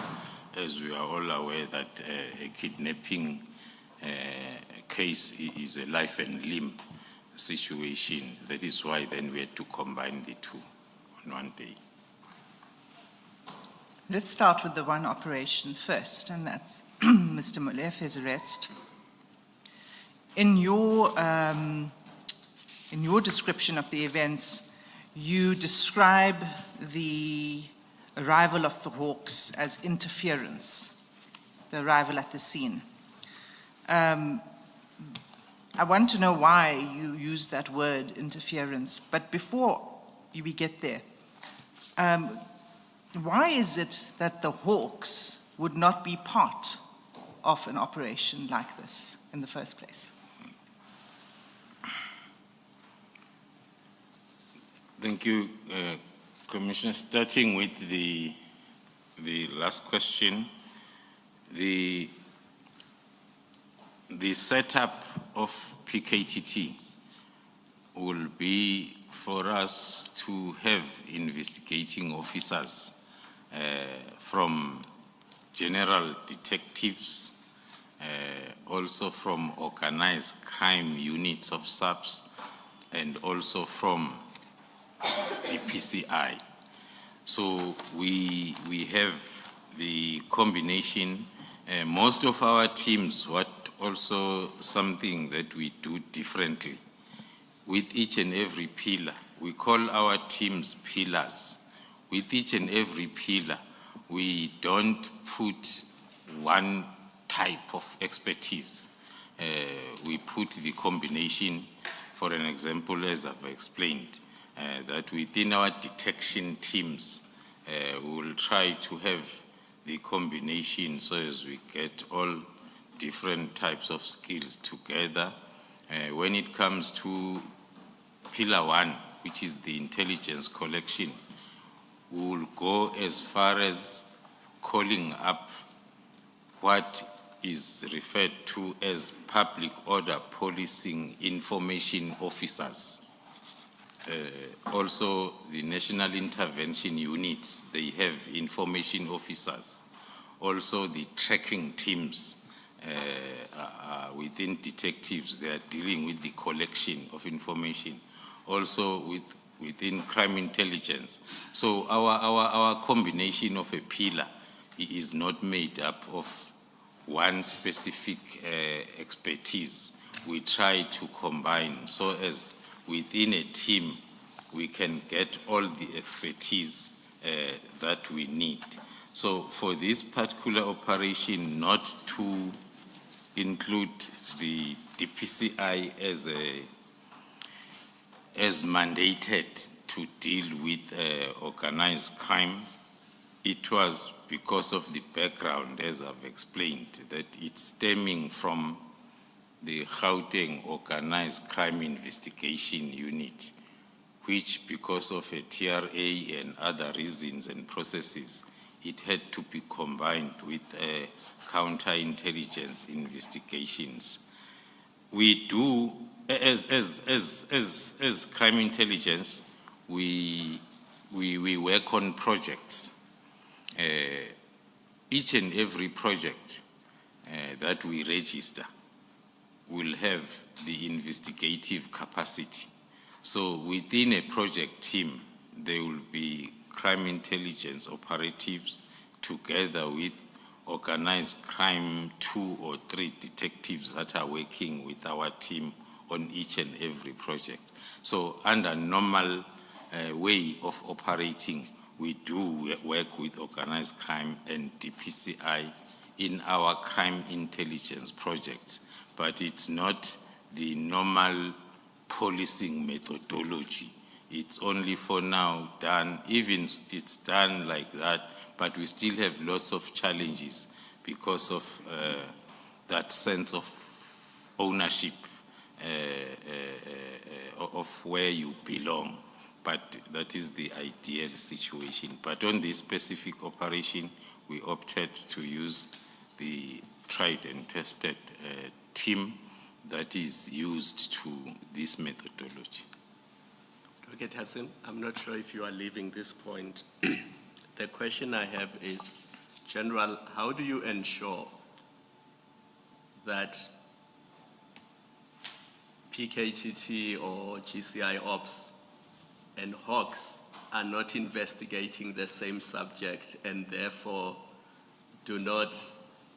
as we are all aware that a kidnapping case is a life and limb situation. That is why then we had to combine the two on one day. Let's start with the one operation first, and that's Mr. Molefe's arrest. In your description of the events, you describe the arrival of the Hawks as interference, the arrival at the scene. I want to know why you use that word, interference, but before we get there, why is it that the Hawks would not be part of an operation like this in the first place? Thank you, Commissioner. Starting with the last question, the setup of PKTT will be for us to have investigating officers from general detectives, also from organized crime units of SAPS, and also from DPCI. So we have the combination. Most of our teams, what also something that we do differently, with each and every pillar, we call our teams pillars. With each and every pillar, we don't put one type of expertise. We put the combination, for an example, as I've explained, that within our detection teams, we will try to have the combination so as we get all different types of skills together. When it comes to pillar one, which is the intelligence collection, we will go as far as calling up what is referred to as public order policing information officers. Also, the national intervention units, they have information officers. Also, the tracking teams within detectives, they are dealing with the collection of information. Also, within crime intelligence. So our combination of a pillar is not made up of one specific expertise. We try to combine so as within a team we can get all the expertise that we need. So for this particular operation, not to include the DPCI as mandated to deal with organized crime, it was because of the background, as I've explained, that it's stemming from the Gauteng Organized Crime Investigation Unit, which because of a TRA and other reasons and processes, it had to be combined with counterintelligence investigations. We do, as crime intelligence, we work on projects. Each and every project that we register will have the investigative capacity. So within a project team, there will be crime intelligence operatives together with organized crime 2 or 3 detectives that are working with our team on each and every project. So under normal way of operating, we do work with organized crime and DPCI in our crime intelligence projects, but it's not the normal policing methodology. It's only for now done, even it's done like that, but we still have lots of challenges because of that sense of ownership of where you belong. But that is the ideal situation. But on this specific operation, we opted to use the tried and tested team that is used to this methodology. Okay, Hassan, I'm not sure if you are leaving this point. The question I have is, General, how do you ensure that PKTT or GCI Ops and Hawks are not investigating the same subject and therefore do not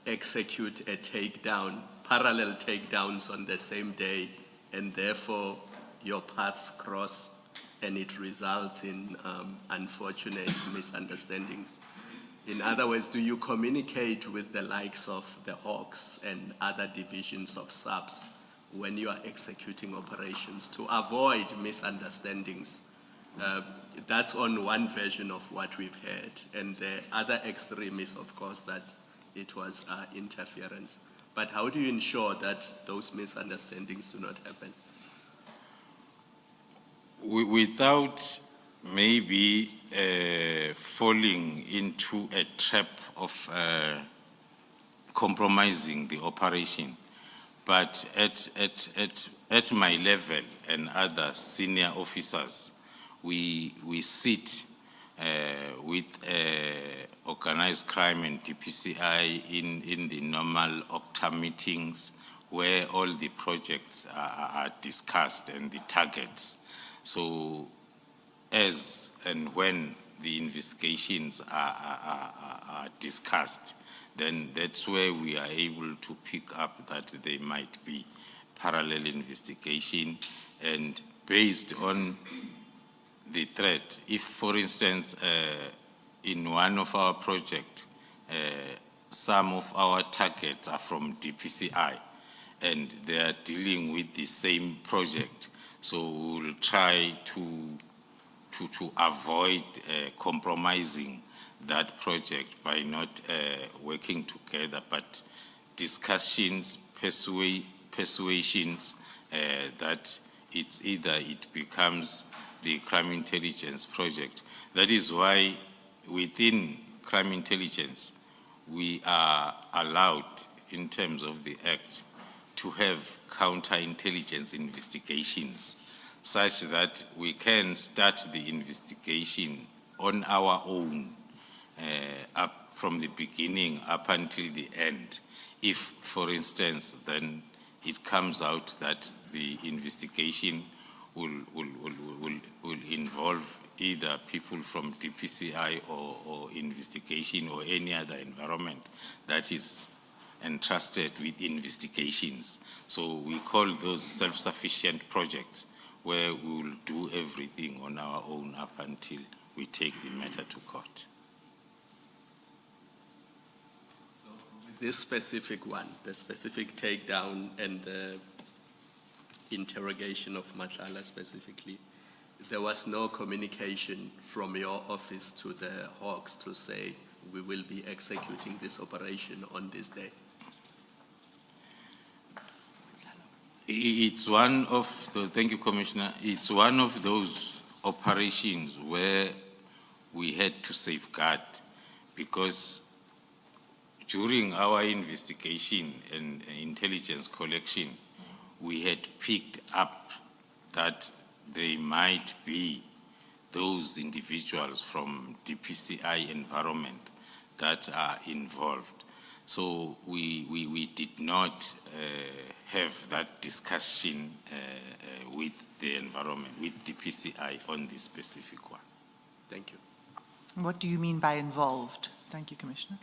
execute a takedown, parallel takedowns on the same day, and therefore your paths cross and it results in unfortunate misunderstandings? In other words, do you communicate with the likes of the Hawks and other divisions of SAPS when you are executing operations to avoid misunderstandings? That's on one version of what we've heard. And the other extreme is, of course, that it was interference. But how do you ensure that those misunderstandings do not happen? Without maybe falling into a trap of compromising the operation, but at my level and other senior officers, we sit with organized crime and DPCI in the normal OCTA meetings where all the projects are discussed and the targets. So as and when the investigations are discussed, then that's where we are able to pick up that there might be parallel investigation, and based on the threat. If, for instance, in one of our projects, some of our targets are from DPCI and they are dealing with the same project, so we'll try to avoid compromising that project by not working together, but discussions, persuasions that it's either it becomes the crime intelligence project. That is why within crime intelligence, we are allowed in terms of the Act to have counterintelligence investigations, such that we can start the investigation on our own up from the beginning up until the end. If, for instance, then it comes out that the investigation will involve either people from DPCI or investigation or any other environment that is entrusted with investigations. So we call those self-sufficient projects, where we will do everything on our own up until we take the matter to court. So with this specific one, the specific takedown and the interrogation of Madlanga specifically, there was no communication from your office to the Hawks to say, we will be executing this operation on this day? It's one of the, thank you, Commissioner. It's one of those operations where we had to safeguard, because during our investigation and intelligence collection, we had picked up that there might be those individuals from DPCI environment that are involved. So we did not have that discussion with the environment, with DPCI on this specific one. Thank you. What do you mean by involved? Thank you, Commissioner.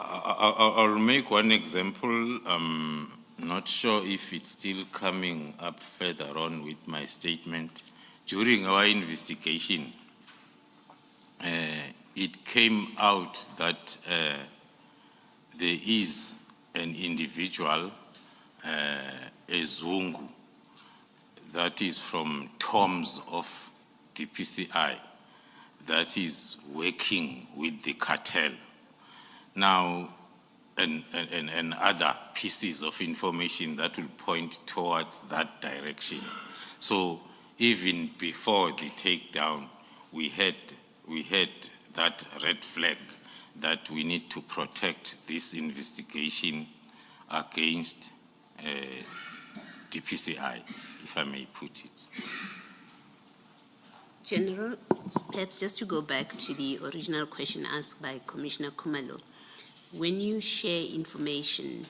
I'll make one example. I'm not sure if it's still coming up further on with my statement. During our investigation, it came out that there is an individual, a Zungu, that is from Toms of DPCI, that is working with the cartel. Now, and other pieces of information that will point towards that direction. So even before the takedown, we had that red flag that we need to protect this investigation against DPCI, if I may put it. General, perhaps just to go back to the original question asked by Commissioner Khumalo, when you share information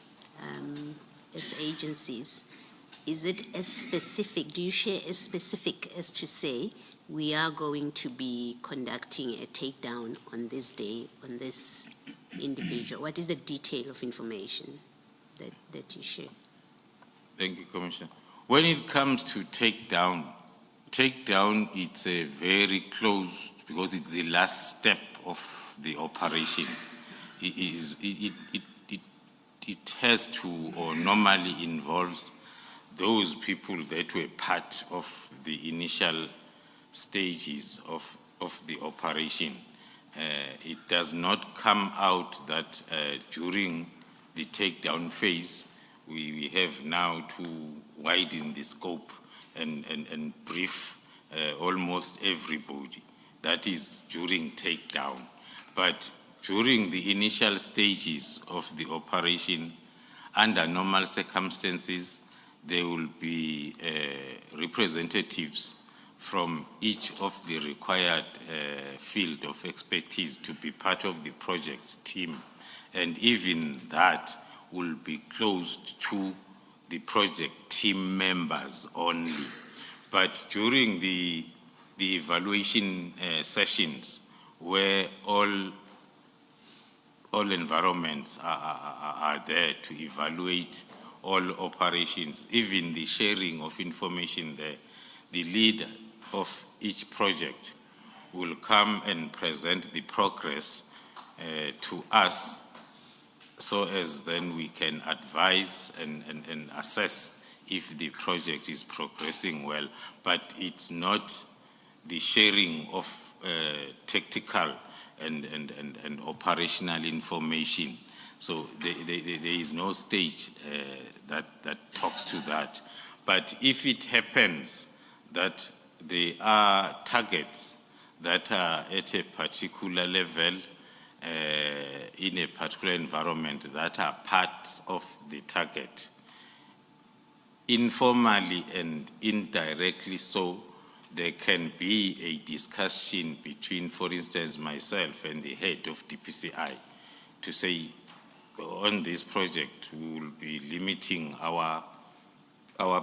as agencies, is it as specific, do you share as specific as to say, we are going to be conducting a takedown on this day, on this individual? What is the detail of information that you share? Thank you, Commissioner. When it comes to takedown, it's a very close, because it's the last step of the operation. It has to, or normally involves, those people that were part of the initial stages of the operation. It does not come out that during the takedown phase, we have now to widen the scope and brief almost everybody. That is during takedown. But during the initial stages of the operation, under normal circumstances, there will be representatives from each of the required field of expertise to be part of the project team. And even that will be closed to the project team members only. But during the evaluation sessions, where all environments are there to evaluate all operations, even the sharing of information there, the leader of each project will come and present the progress to us, so as then we can advise and assess if the project is progressing well. But it's not the sharing of tactical and operational information. So there is no stage that talks to that. But if it happens that there are targets that are at a particular level in a particular environment that are parts of the target, informally and indirectly so, there can be a discussion between, for instance, myself and the head of DPCI to say, on this project, we will be limiting our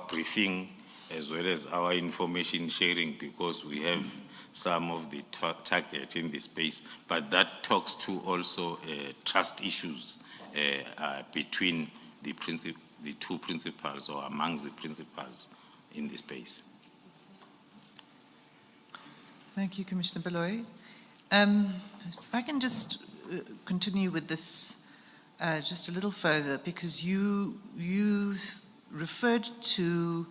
briefing as well as our information sharing, because we have some of the target in the space. But that talks to also trust issues between the two principals, or amongst the principals in the space. Thank you, Commissioner Beloy. If I can just continue with this just a little further, because you referred to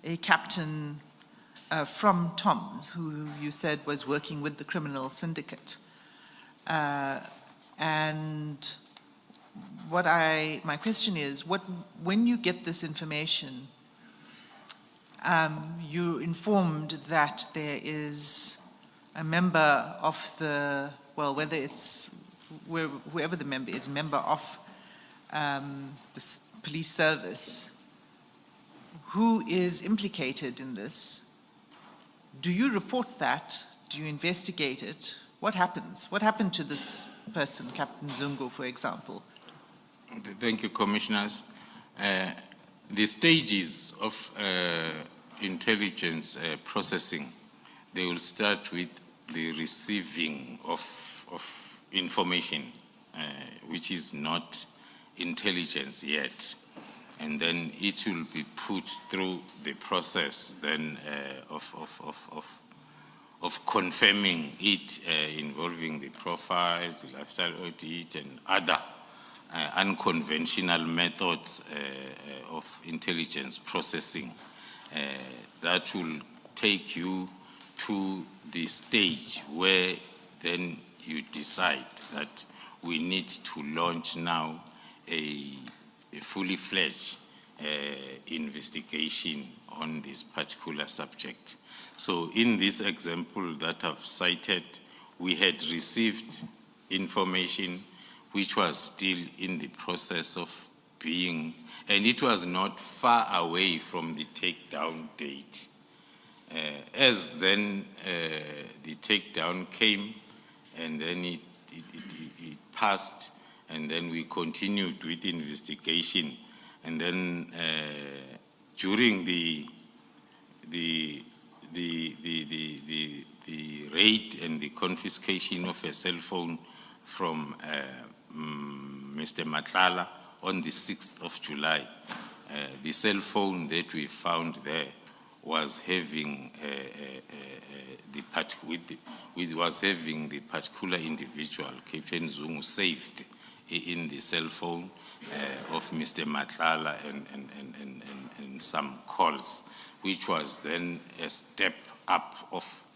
a captain from Tom's, who you said was working with the criminal syndicate. And my question is, when you get this information, you're informed that there is a member of the, well, whether it's whoever the member is, member of this police service, who is implicated in this. Do you report that? Do you investigate it? What happens? What happened to this person, Captain Zungu, for example? Thank you, Commissioners. The stages of intelligence processing, they will start with the receiving of information, which is not intelligence yet. And then it will be put through the process then of confirming it, involving the profiles, the lifestyle audit, and other unconventional methods of intelligence processing. That will take you to the stage where then you decide that we need to launch now a fully fledged investigation on this particular subject. So in this example that I've cited, we had received information which was still in the process of being, and it was not far away from the takedown date. As then the takedown came, and then it passed, and then we continued with investigation. And then during the raid and the confiscation of a cell phone from Mr. Matlala on the 6th of July. The cell phone that we found there was having was having the particular individual, Captain Zungu, saved in the cell phone of Mr. Matlala and some calls, which was then a step up of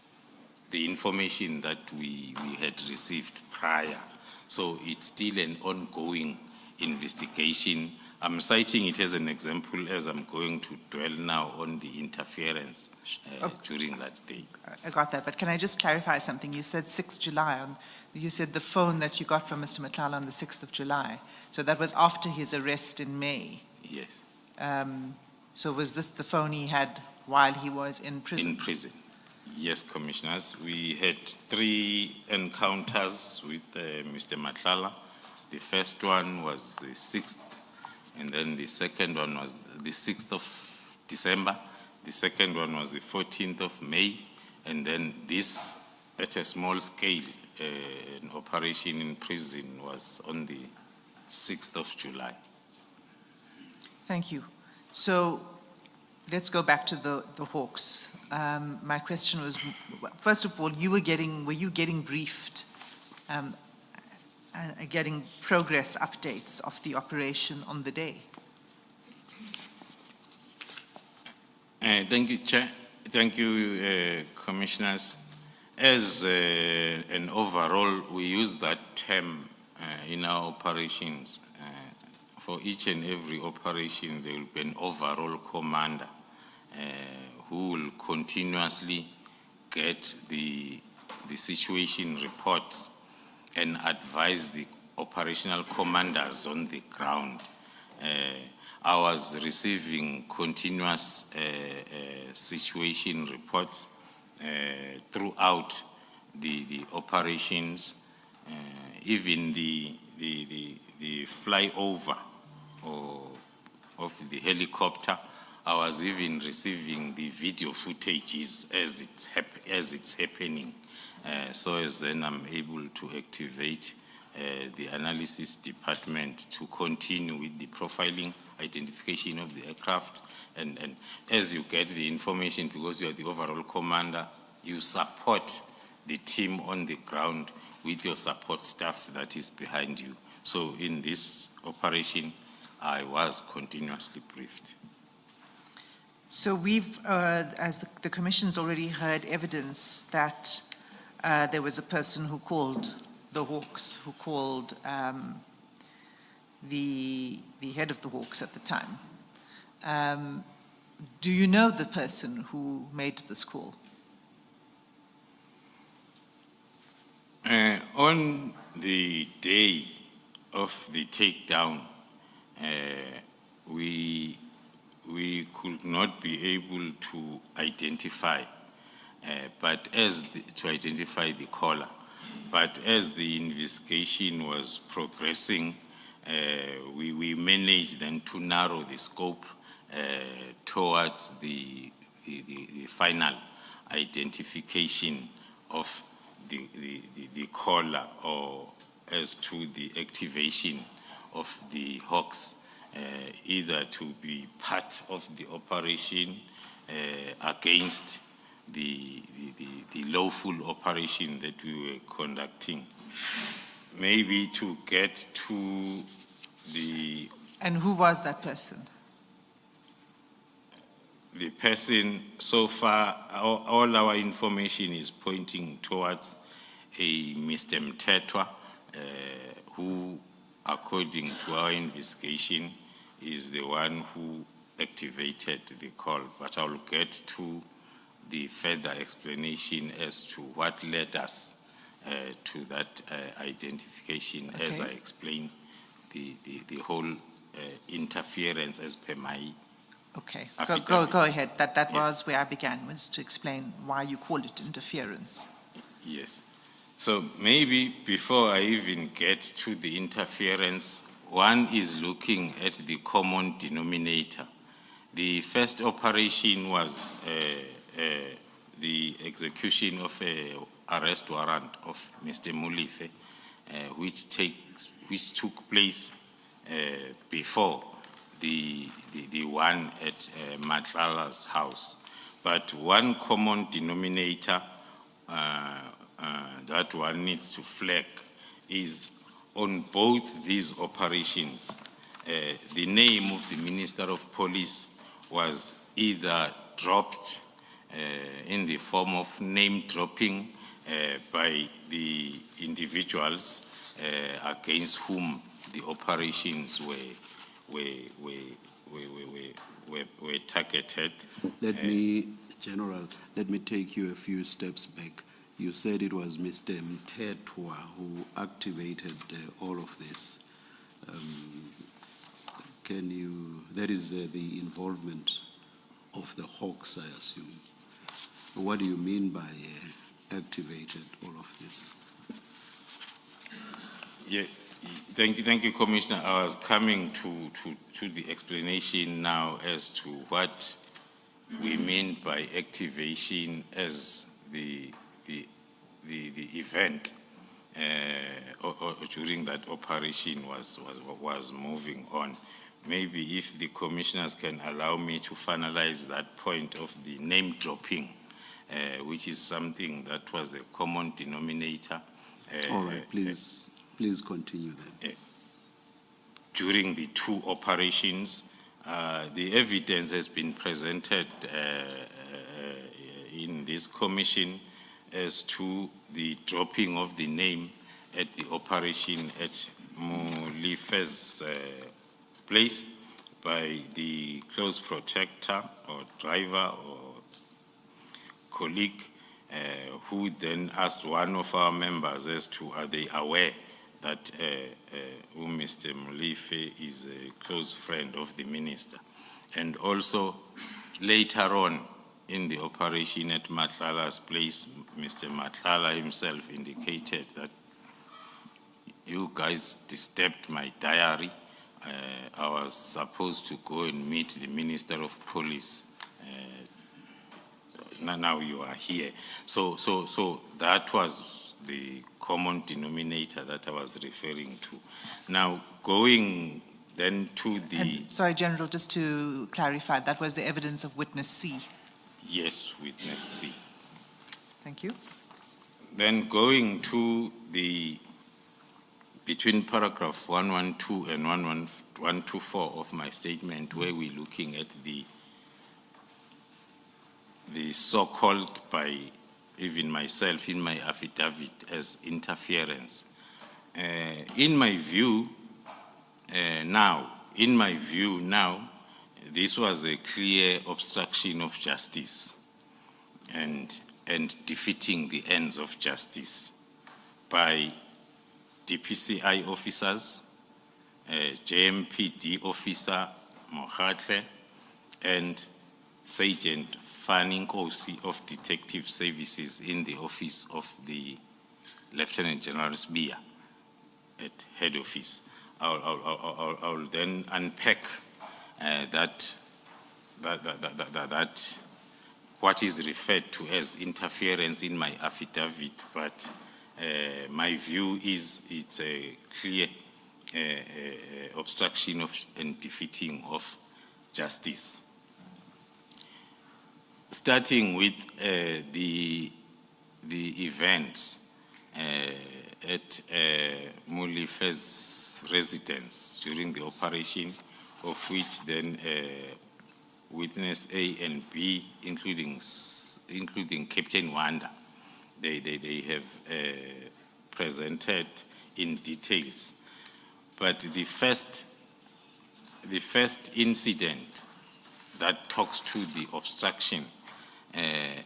the information that we had received prior. So it's still an ongoing investigation. I'm citing it as an example as I'm going to dwell now on the interference during that day. I got that, but can I just clarify something? You said 6th July. You said the phone that you got from Mr. Matlala on the 6th of July. So that was after his arrest in May. Yes. So was this the phone he had while he was in prison? In prison. Yes, Commissioners. We had 3 encounters with Mr. Matlala. The first one was the 6th, and then the second one was the 6th of December. The second one was the 14th of May, and then this, at a small scale, an operation in prison was on the 6th of July. Thank you. So let's go back to the Hawks. My question was, first of all, were you getting briefed, getting progress updates of the operation on the day? Thank you, Chair. Thank you, Commissioners. As an overall, we use that term in our operations. For each and every operation, there will be an overall commander who will continuously get the situation reports and advise the operational commanders on the ground. I was receiving continuous situation reports throughout the operations, even the flyover of the helicopter. I was even receiving the video footages as it's happening. So as then I'm able to activate the analysis department to continue with the profiling, identification of the aircraft, and as you get the information, because you are the overall commander, you support the team on the ground with your support staff that is behind you. So in this operation, I was continuously briefed. So we've, as the Commission's already heard evidence that there was a person who called the Hawks, who called the head of the Hawks at the time. Do you know the person who made this call? On the day of the takedown, we could not be able to identify, to identify the caller. But as the investigation was progressing, we managed then to narrow the scope towards the final identification of the caller, or as to the activation of the Hawks, either to be part of the operation against the lawful operation that we were conducting. Maybe to get to the... And who was that person? The person, so far, all our information is pointing towards a Mr. Mtetwa, who, according to our investigation, is the one who activated the call. But I'll get to the further explanation as to what led us to that identification, okay, as I explained the whole interference as per my... Okay, go ahead. That yes, was where I began, was to explain why you call it interference. Yes. So maybe before I even get to the interference, one is looking at the common denominator. The first operation was the execution of an arrest warrant of Mr. Molefe, which took place before the one at Matlala's house. But one common denominator that one needs to flag is on both these operations, the name of the Minister of Police was either dropped in the form of name dropping by the individuals against whom the operations were targeted. General, let me take you a few steps back. You said it was Mr. Mtetwa who activated all of this. That is the involvement of the Hawks, I assume. What do you mean by activated all of this? Yeah, thank you, Commissioner. I was coming to the explanation now as to what we mean by activation as the event or during that operation was moving on. Maybe if the commissioners can allow me to finalize that point of the name dropping, which is something that was a common denominator. All right, please continue then. During the two operations, the evidence has been presented in this commission as to the dropping of the name at the operation at Molefe's place by the close protector or driver or colleague who then asked one of our members as to are they aware that Mr. Molefe is a close friend of the minister. And also later on in the operation at Matlala's place, Mr. Matlala himself indicated that you guys disturbed my diary. I was supposed to go and meet the Minister of Police. Now you are here. So that was the common denominator that I was referring to. Now going then to the... And, sorry, General, just to clarify, that was the evidence of witness C. Yes, witness C. Thank you. Then going to the, between paragraph 112 and 124 of my statement, where we're looking at the so-called by even myself in my affidavit as interference. In my view now, this was a clear obstruction of justice and defeating the ends of justice by DPCI officers, JMPD officer Mohatle, and Sergeant Fanning Kosi of Detective Services in the office of the Lieutenant General Sbia at head office. I'll then unpack that what is referred to as interference in my affidavit, but my view is it's a clear obstruction of and defeating of justice. Starting with the events at Molefe's residence during the operation, of which then witness A and B, including Captain Wanda, they have presented in details. But the first incident that talks to the obstruction,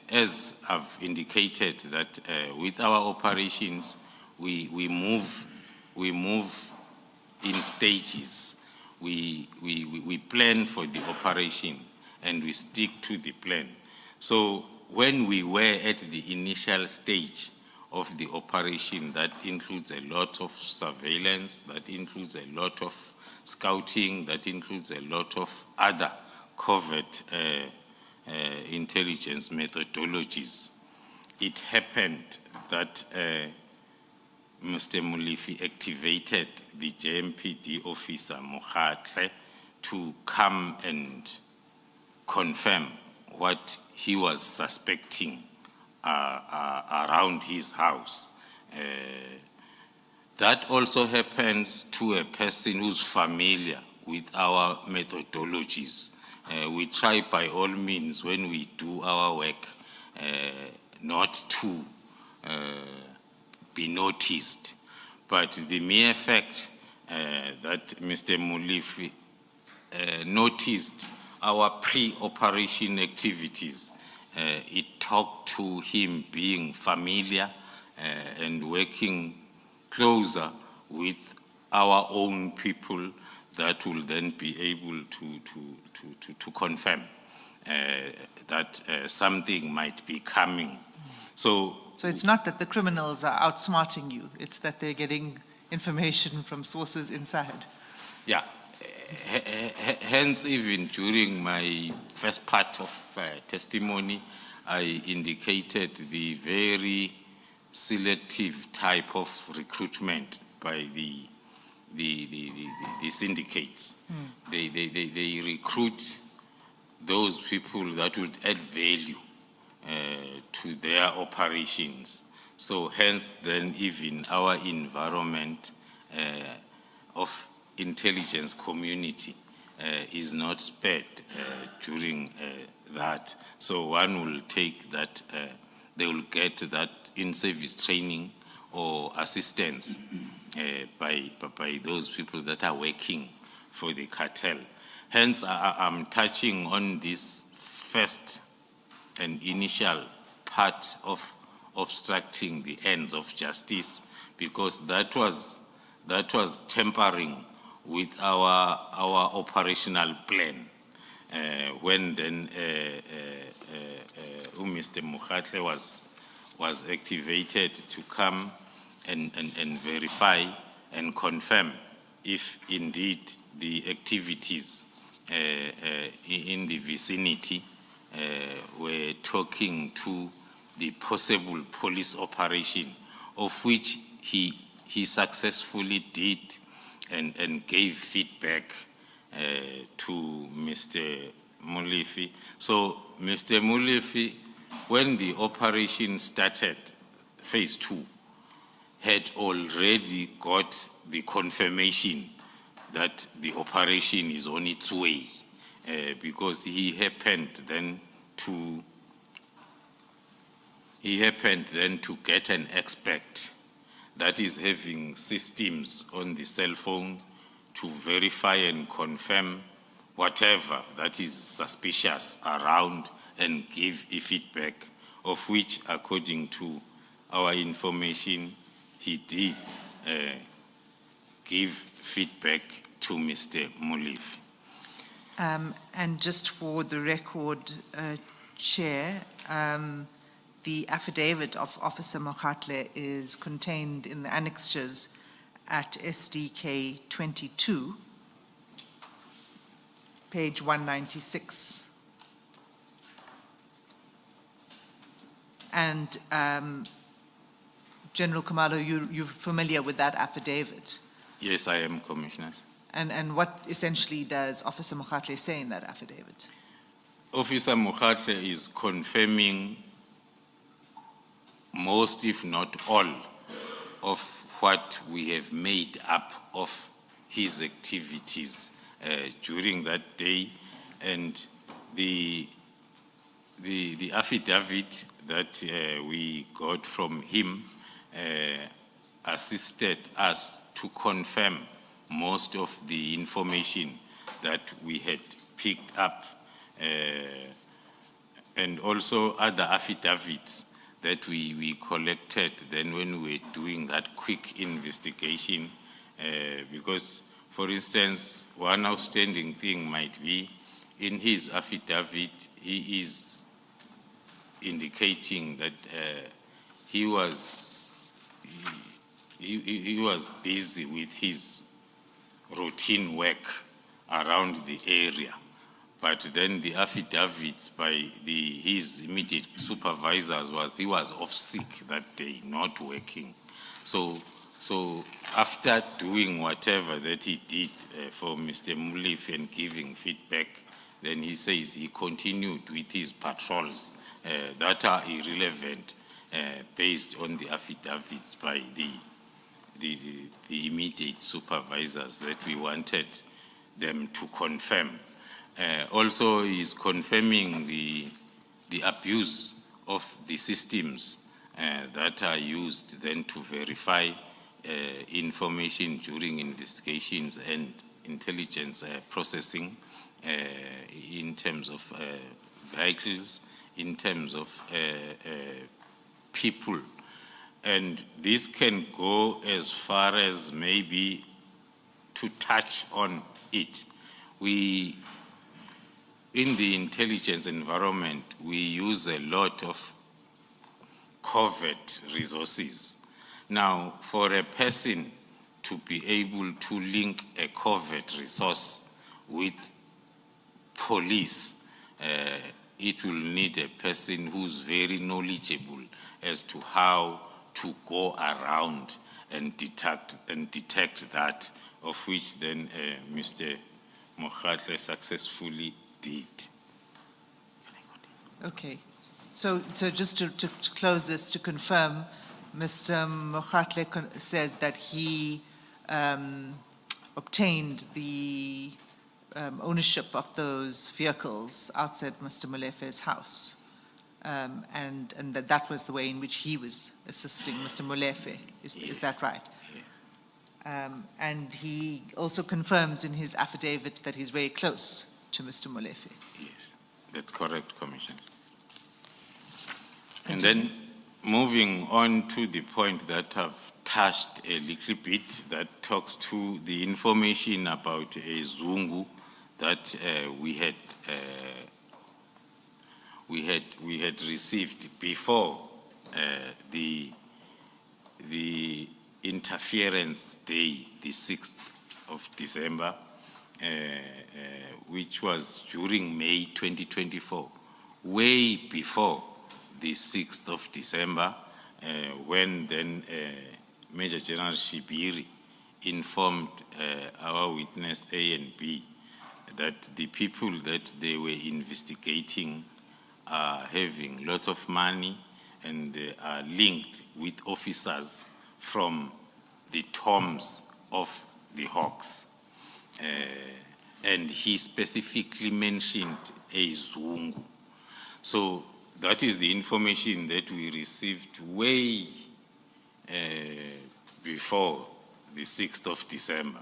as I've indicated that with our operations, we move in stages. We plan for the operation and we stick to the plan. So when we were at the initial stage of the operation, that includes a lot of surveillance, that includes a lot of scouting, that includes a lot of other covert intelligence methodologies. It happened that Mr. Molefe activated the JMPD officer, Mokhatle, to come and confirm what he was suspecting around his house. That also happens to a person who's familiar with our methodologies. We try by all means when we do our work not to be noticed. But the mere fact that Mr. Molefe noticed our pre-operation activities, it talked to him being familiar and working closer with our own people that will then be able to confirm that something might be coming. So it's not that the criminals are outsmarting you, it's that they're getting information from sources inside. Yeah, hence even during my first part of testimony, I indicated the very selective type of recruitment by the syndicates. They recruit those people that would add value to their operations. So hence then even our environment of intelligence community is not spared during that. So one will take that, they will get that in-service training or assistance by those people that are working for the cartel. Hence, I'm touching on this first and initial part of obstructing the ends of justice, because that was tampering with our operational plan. When then Mr. Mokhatle was activated to come and verify and confirm if indeed the activities in the vicinity were talking to the possible police operation, of which he successfully did and gave feedback to Mr. Molefe. So Mr. Molefe, when the operation started, phase 2, had already got the confirmation that the operation is on its way, because he happened then to get an expert that is having systems on the cell phone to verify and confirm whatever that is suspicious around and give a feedback, of which, according to our information, he did give feedback to Mr. Molefe. And just for the record, Chair, the affidavit of Officer Mokhatle is contained in the annexures at SDK 22, page 196. And General Khumalo, you're familiar with that affidavit? Yes, I am, Commissioners. And what essentially does Officer Mokhatle say in that affidavit? Officer Mokhatle is confirming most, if not all, of what we have made up of his activities during that day, and the affidavit that we got from him assisted us to confirm most of the information that we had picked up, and also other affidavits that we collected then when we were doing that quick investigation, because, for instance, one outstanding thing might be in his affidavit, he is indicating that he was busy with his routine work around the area, but then the affidavits by his immediate supervisors he was off sick that day, not working. So after doing whatever that he did for Mr. Molefe and giving feedback, then he says he continued with his patrols that are irrelevant based on the affidavits by the immediate supervisors that we wanted them to confirm. Also, he's confirming the abuse of the systems that are used then to verify information during investigations and intelligence processing in terms of vehicles, in terms of people. And this can go as far as maybe to touch on it. In the intelligence environment, we use a lot of covert resources. Now, for a person to be able to link a covert resource with police, it will need a person who's very knowledgeable as to how to go around and detect that, of which then Mr. Mokhatle successfully did. Okay, so just to close this, to confirm, Mr. Mokhatle said that he obtained the ownership of those vehicles outside Mr. Molefe's house, and that was the way in which he was assisting Mr. Molefe. Is that right? Yes. And he also confirms in his affidavit that he's very close to Mr. Molefe. Yes, that's correct, Commissioner. And then moving on to the point that I've touched a little bit, that talks to the information about a Zungu that we had received before the interference day, the 6th of December, which was during May 2024, way before the 6th of December, when then Major General Shibiri informed our witness A and B that the people that they were investigating are having lots of money and they are linked with officers from the tombs of the Hawks. And he specifically mentioned a Zungu. So that is the information that we received way before the 6th of December.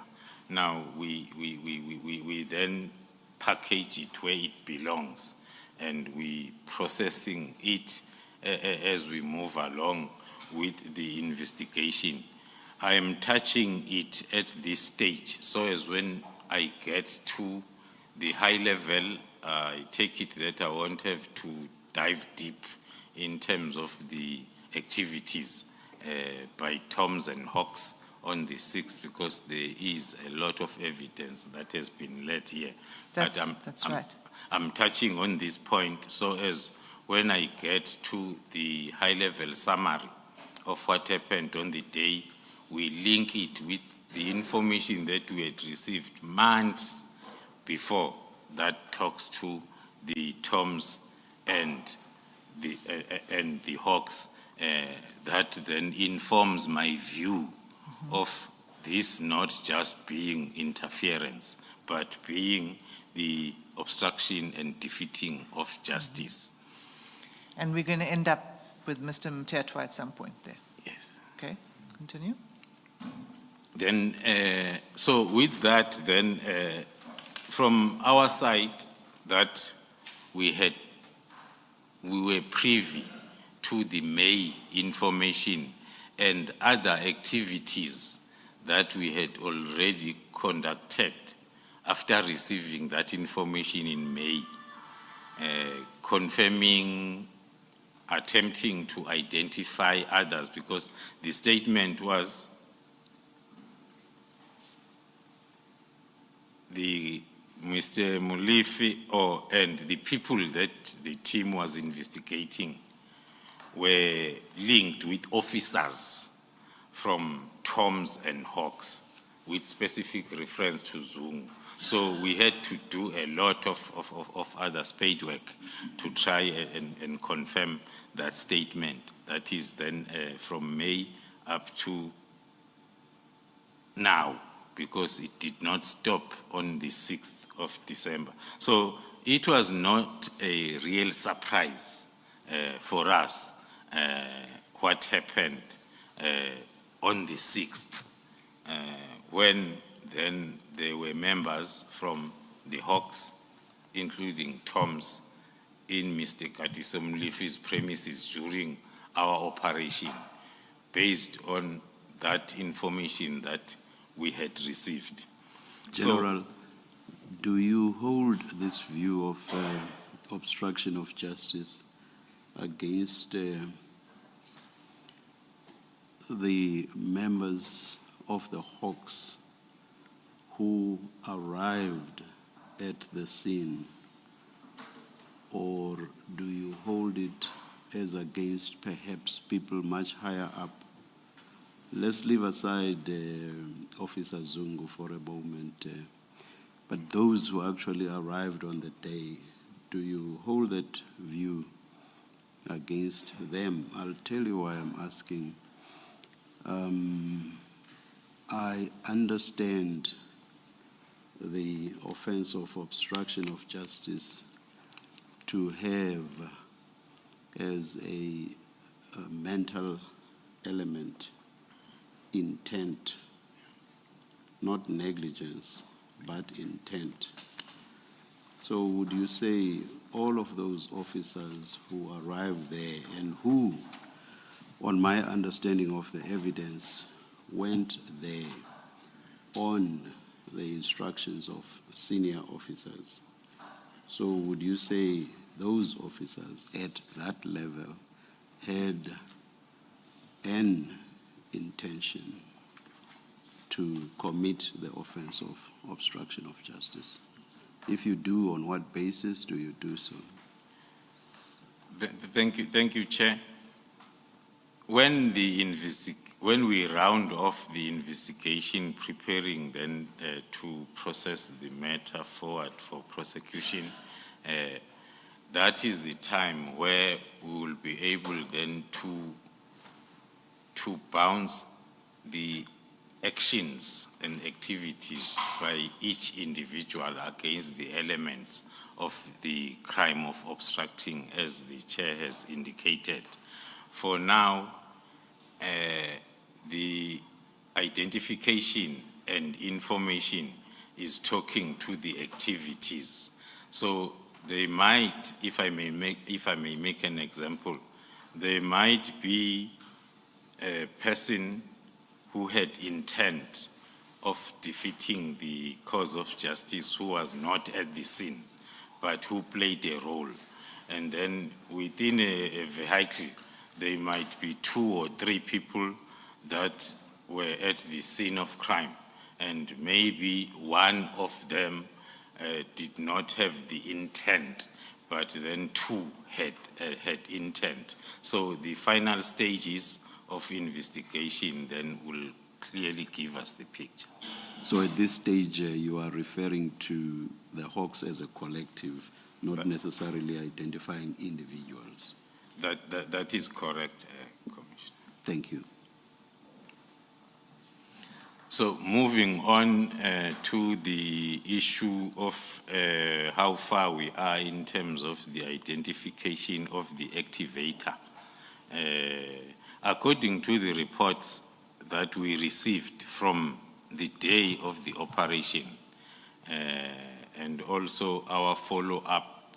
Now we then package it where it belongs, and we processing it as we move along with the investigation. I am touching it at this stage, so as when I get to the high level, I take it that I won't have to dive deep in terms of the activities by Toms and Hawks on the 6th, because there is a lot of evidence that has been led here. That's right. I'm touching on this point, so as when I get to the high-level summary of what happened on the day, we link it with the information that we had received months before that talks to the Toms and the Hawks, that then informs my view of this not just being interference, but being the obstruction and defeating of justice. And we're going to end up with Mr. Mtetwa at some point there. Yes. Okay, continue. Then, so with that, then, from our side, that we were privy to the May information and other activities that we had already conducted after receiving that information in May, confirming, attempting to identify others, because the statement was the Mr. Molefe and the people that the team was investigating were linked with officers from Toms and Hawks with specific reference to Zungu. So we had to do a lot of other spade work to try and confirm that statement. That is then from May up to now, because it did not stop on the 6th of December. So it was not a real surprise for us what happened on the 6th, when then there were members from the Hawks, including Toms, in Mr. Katisa Molefe's premises during our operation, based on that information that we had received. General, do you hold this view of obstruction of justice against the members of the Hawks who arrived at the scene, or do you hold it as against perhaps people much higher up? Let's leave aside Officer Zungu for a moment, but those who actually arrived on the day, do you hold that view against them? I'll tell you why I'm asking. I understand the offense of obstruction of justice to have as a mental element intent, not negligence, but intent. So would you say all of those officers who arrived there and who, on my understanding of the evidence, went there on the instructions of senior officers, so would you say those officers at that level had an intention to commit the offense of obstruction of justice? If you do, on what basis do you do so? Thank you, Chair. When we round off the investigation, preparing then to process the matter forward for prosecution, that is the time where we will be able then to bounce the actions and activities by each individual against the elements of the crime of obstructing, as the Chair has indicated. For now, the identification and information is talking to the activities. So they might, if I may make an example, there might be a person who had intent of defeating the cause of justice who was not at the scene, but who played a role. And then within a vehicle, there might be 2 or 3 people that were at the scene of crime, and maybe one of them did not have the intent, but then 2 had intent. So the final stages of investigation then will clearly give us the picture. So at this stage, you are referring to the Hawks as a collective, not necessarily identifying individuals. That is correct, Commissioner. Thank you. So moving on to the issue of how far we are in terms of the identification of the activator. According to the reports that we received from the day of the operation, and also our follow-up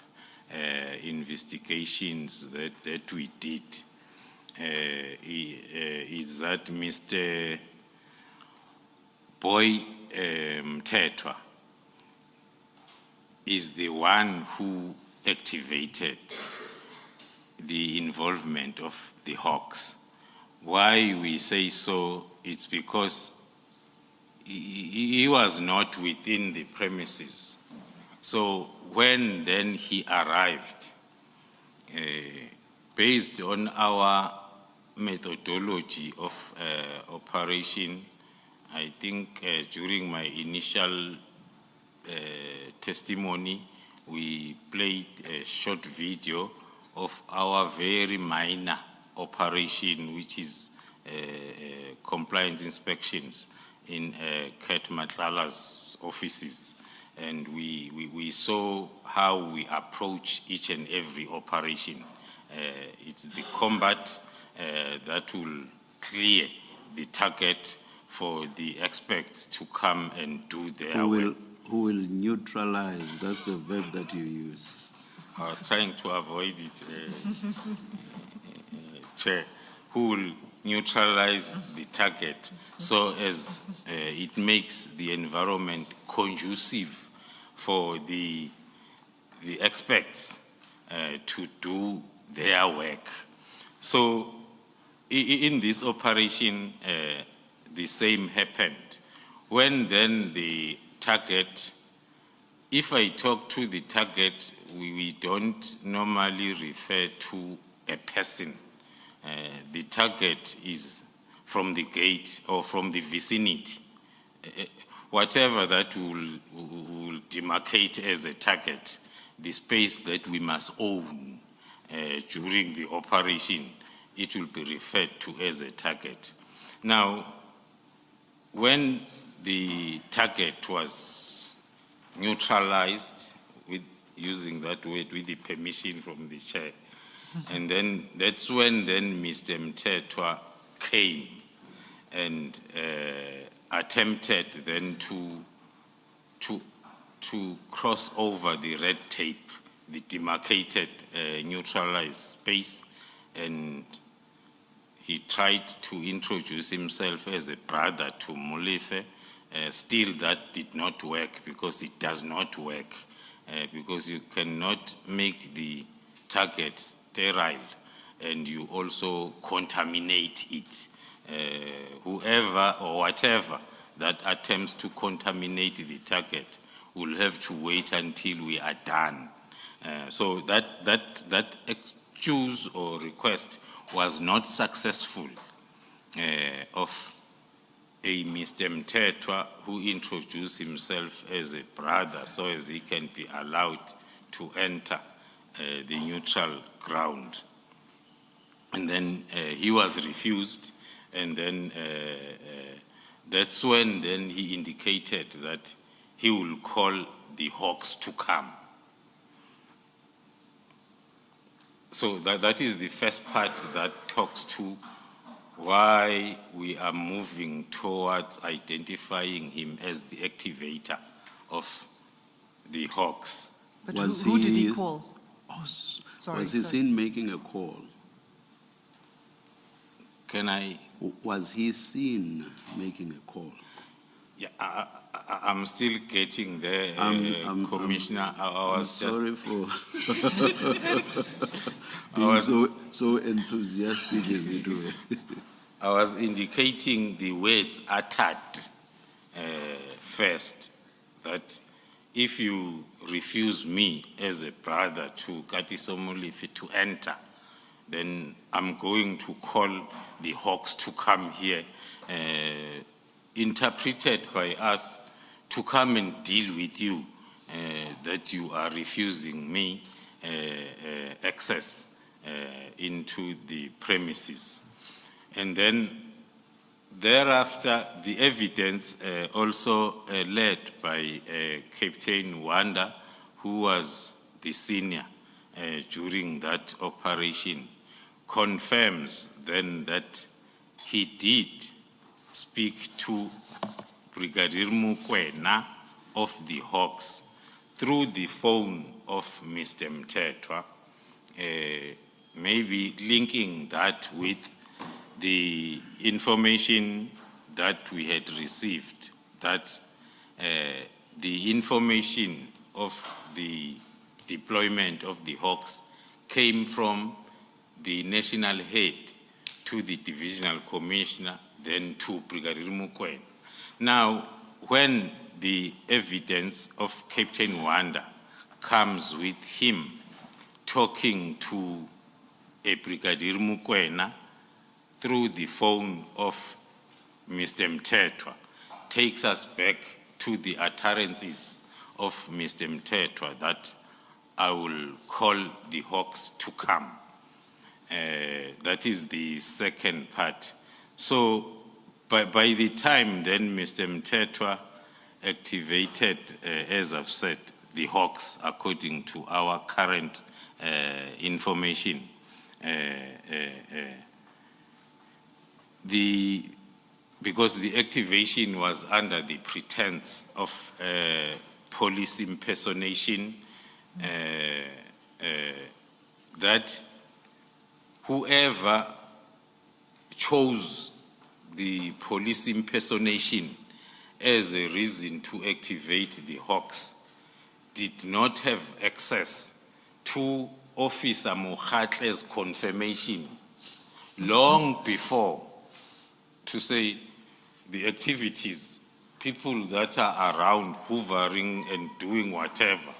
investigations that we did, is that Mr. Boy Mtetwa is the one who activated the involvement of the Hawks. Why we say so, it's because he was not within the premises So when then he arrived, based on our methodology of operation, I think during my initial testimony, we played a short video of our very minor operation, which is compliance inspections in Kat Matlala's offices. And we saw how we approach each and every operation. It's the combat that will clear the target for the experts to come and do their work. Who will neutralize? That's the verb that you use. I was trying to avoid it, Chair. Who will neutralize the target so as it makes the environment conducive for the experts to do their work. So in this operation, the same happened. When then the target, if I talk to the target, we don't normally refer to a person. The target is from the gate or from the vicinity. Whatever that will demarcate as a target, the space that we must own during the operation, it will be referred to as a target. Now, when the target was neutralized, with using that word with the permission from the chair, and then that's when then Mr. Mthethwa came and attempted then to cross over the red tape, the demarcated neutralized space, and he tried to introduce himself as a brother to Molefe. Still, that did not work because it does not work, because you cannot make the target sterile and you also contaminate it. Whoever or whatever that attempts to contaminate the target will have to wait until we are done. So that excuse or request was not successful of a Mr. Mthethwa who introduced himself as a brother so as he can be allowed to enter the neutral ground. And then he was refused, and then that's when then he indicated that he will call the Hawks to come. So that is the first part that talks to why we are moving towards identifying him as the activator of the Hawks. But who did he call? Sorry, Was he seen making a call? Can I? Was he seen making a call? Yeah, I'm still getting there, Commissioner. I was sorry just for being so enthusiastic as you do. I was indicating the words uttered first, that if you refuse me as a brother to Katiso Molefe to enter, then I'm going to call the Hawks to come here, interpreted by us to come and deal with you, that you are refusing me access into the premises. And then thereafter, the evidence also led by Captain Wanda, who was the senior during that operation, confirms then that he did speak to Brigadier Mokoena of the Hawks through the phone of Mr. Mthethwa, maybe linking that with the information that we had received, that the information of the deployment of the Hawks came from the national head to the divisional commissioner, then to Brigadier Mokoena. Now, when the evidence of Captain Wanda comes with him talking to a Brigadier Mukwena through the phone of Mr. Mthethwa, takes us back to the utterances of Mr. Mthethwa that I will call the Hawks to come. That is the second part. So by the time then Mr. Mthethwa activated, as I've said, the Hawks according to our current information, because the activation was under the pretense of police impersonation, that whoever chose the police impersonation as a reason to activate the Hawks did not have access to Officer Mokhatle's confirmation long before, to say the activities, people that are around hoovering and doing whatever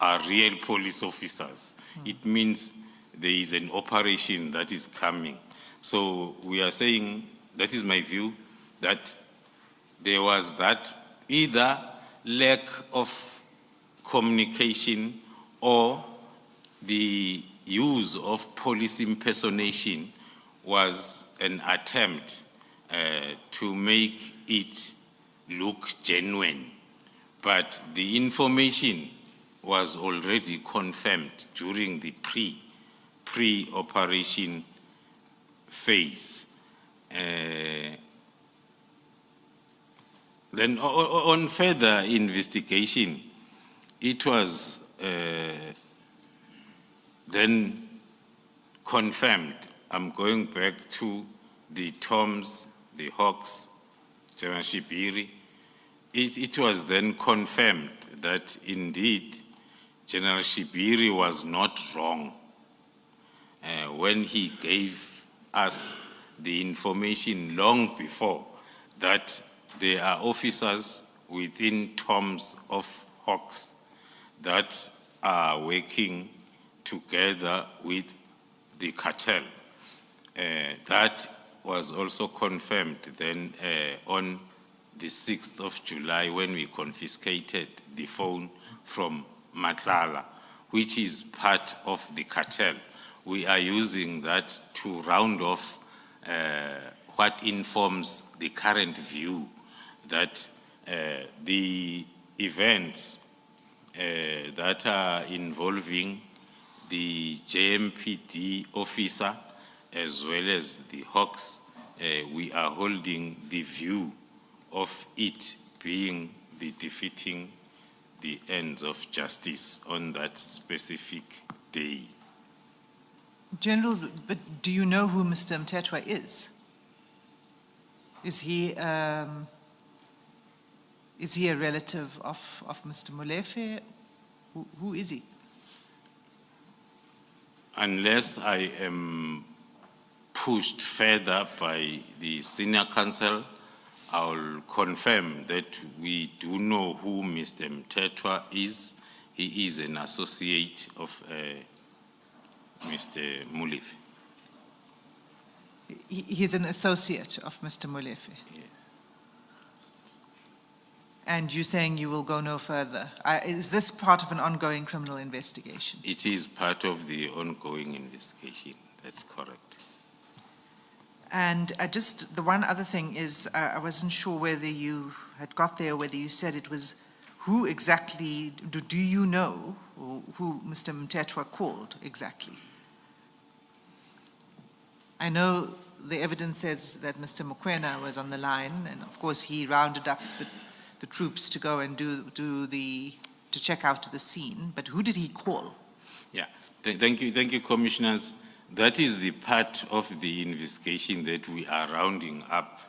are real police officers. It means there is an operation that is coming. So we are saying, that is my view, that there was that either lack of communication or the use of police impersonation was an attempt to make it look genuine. But the information was already confirmed during the pre-operation phase. Then on further investigation, it was then confirmed. I'm going back to the Toms, the Hawks, General Shibiri. It was then confirmed that indeed General Shibiri was not wrong when he gave us the information long before that there are officers within Toms of Hawks that are working together with the cartel. That was also confirmed then on the 6th of July when we confiscated the phone from Madlanga, which is part of the cartel. We are using that to round off what informs the current view that the events that are involving the JMPD officer as well as the Hawks, we are holding the view of it being the defeating the ends of justice on that specific day. General, but do you know who Mr. Mthethwa is? Is he a relative of Mr. Molefe? Who is he? Unless I am pushed further by the senior counsel, I'll confirm that we do know who Mr. Mthethwa is. He is an associate of Mr. Molefe. He's an associate of Mr. Molefe? Yes. And you're saying you will go no further. Is this part of an ongoing criminal investigation? It is part of the ongoing investigation. That's correct. And just the one other thing is, I wasn't sure whether you had got there, or whether you said it was who exactly, do you know who Mr. Mthethwa called exactly? I know the evidence says that Mr. Mukwena was on the line, and of course he rounded up the troops to go and to check out the scene, but who did he call? Yeah, thank you, commissioners. That is the part of the investigation that we are rounding up,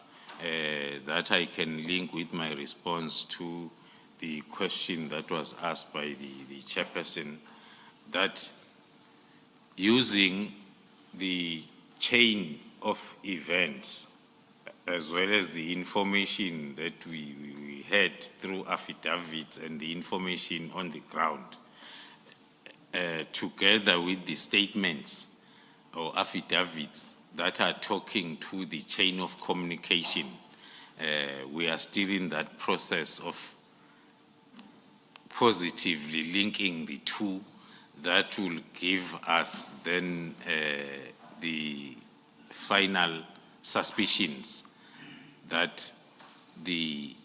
that I can link with my response to the question that was asked by the chairperson, that using the chain of events as well as the information that we had through affidavits and the information on the ground, together with the statements or affidavits that are talking to the chain of communication, we are still in that process of positively linking the two. That will give us then the final suspicions that the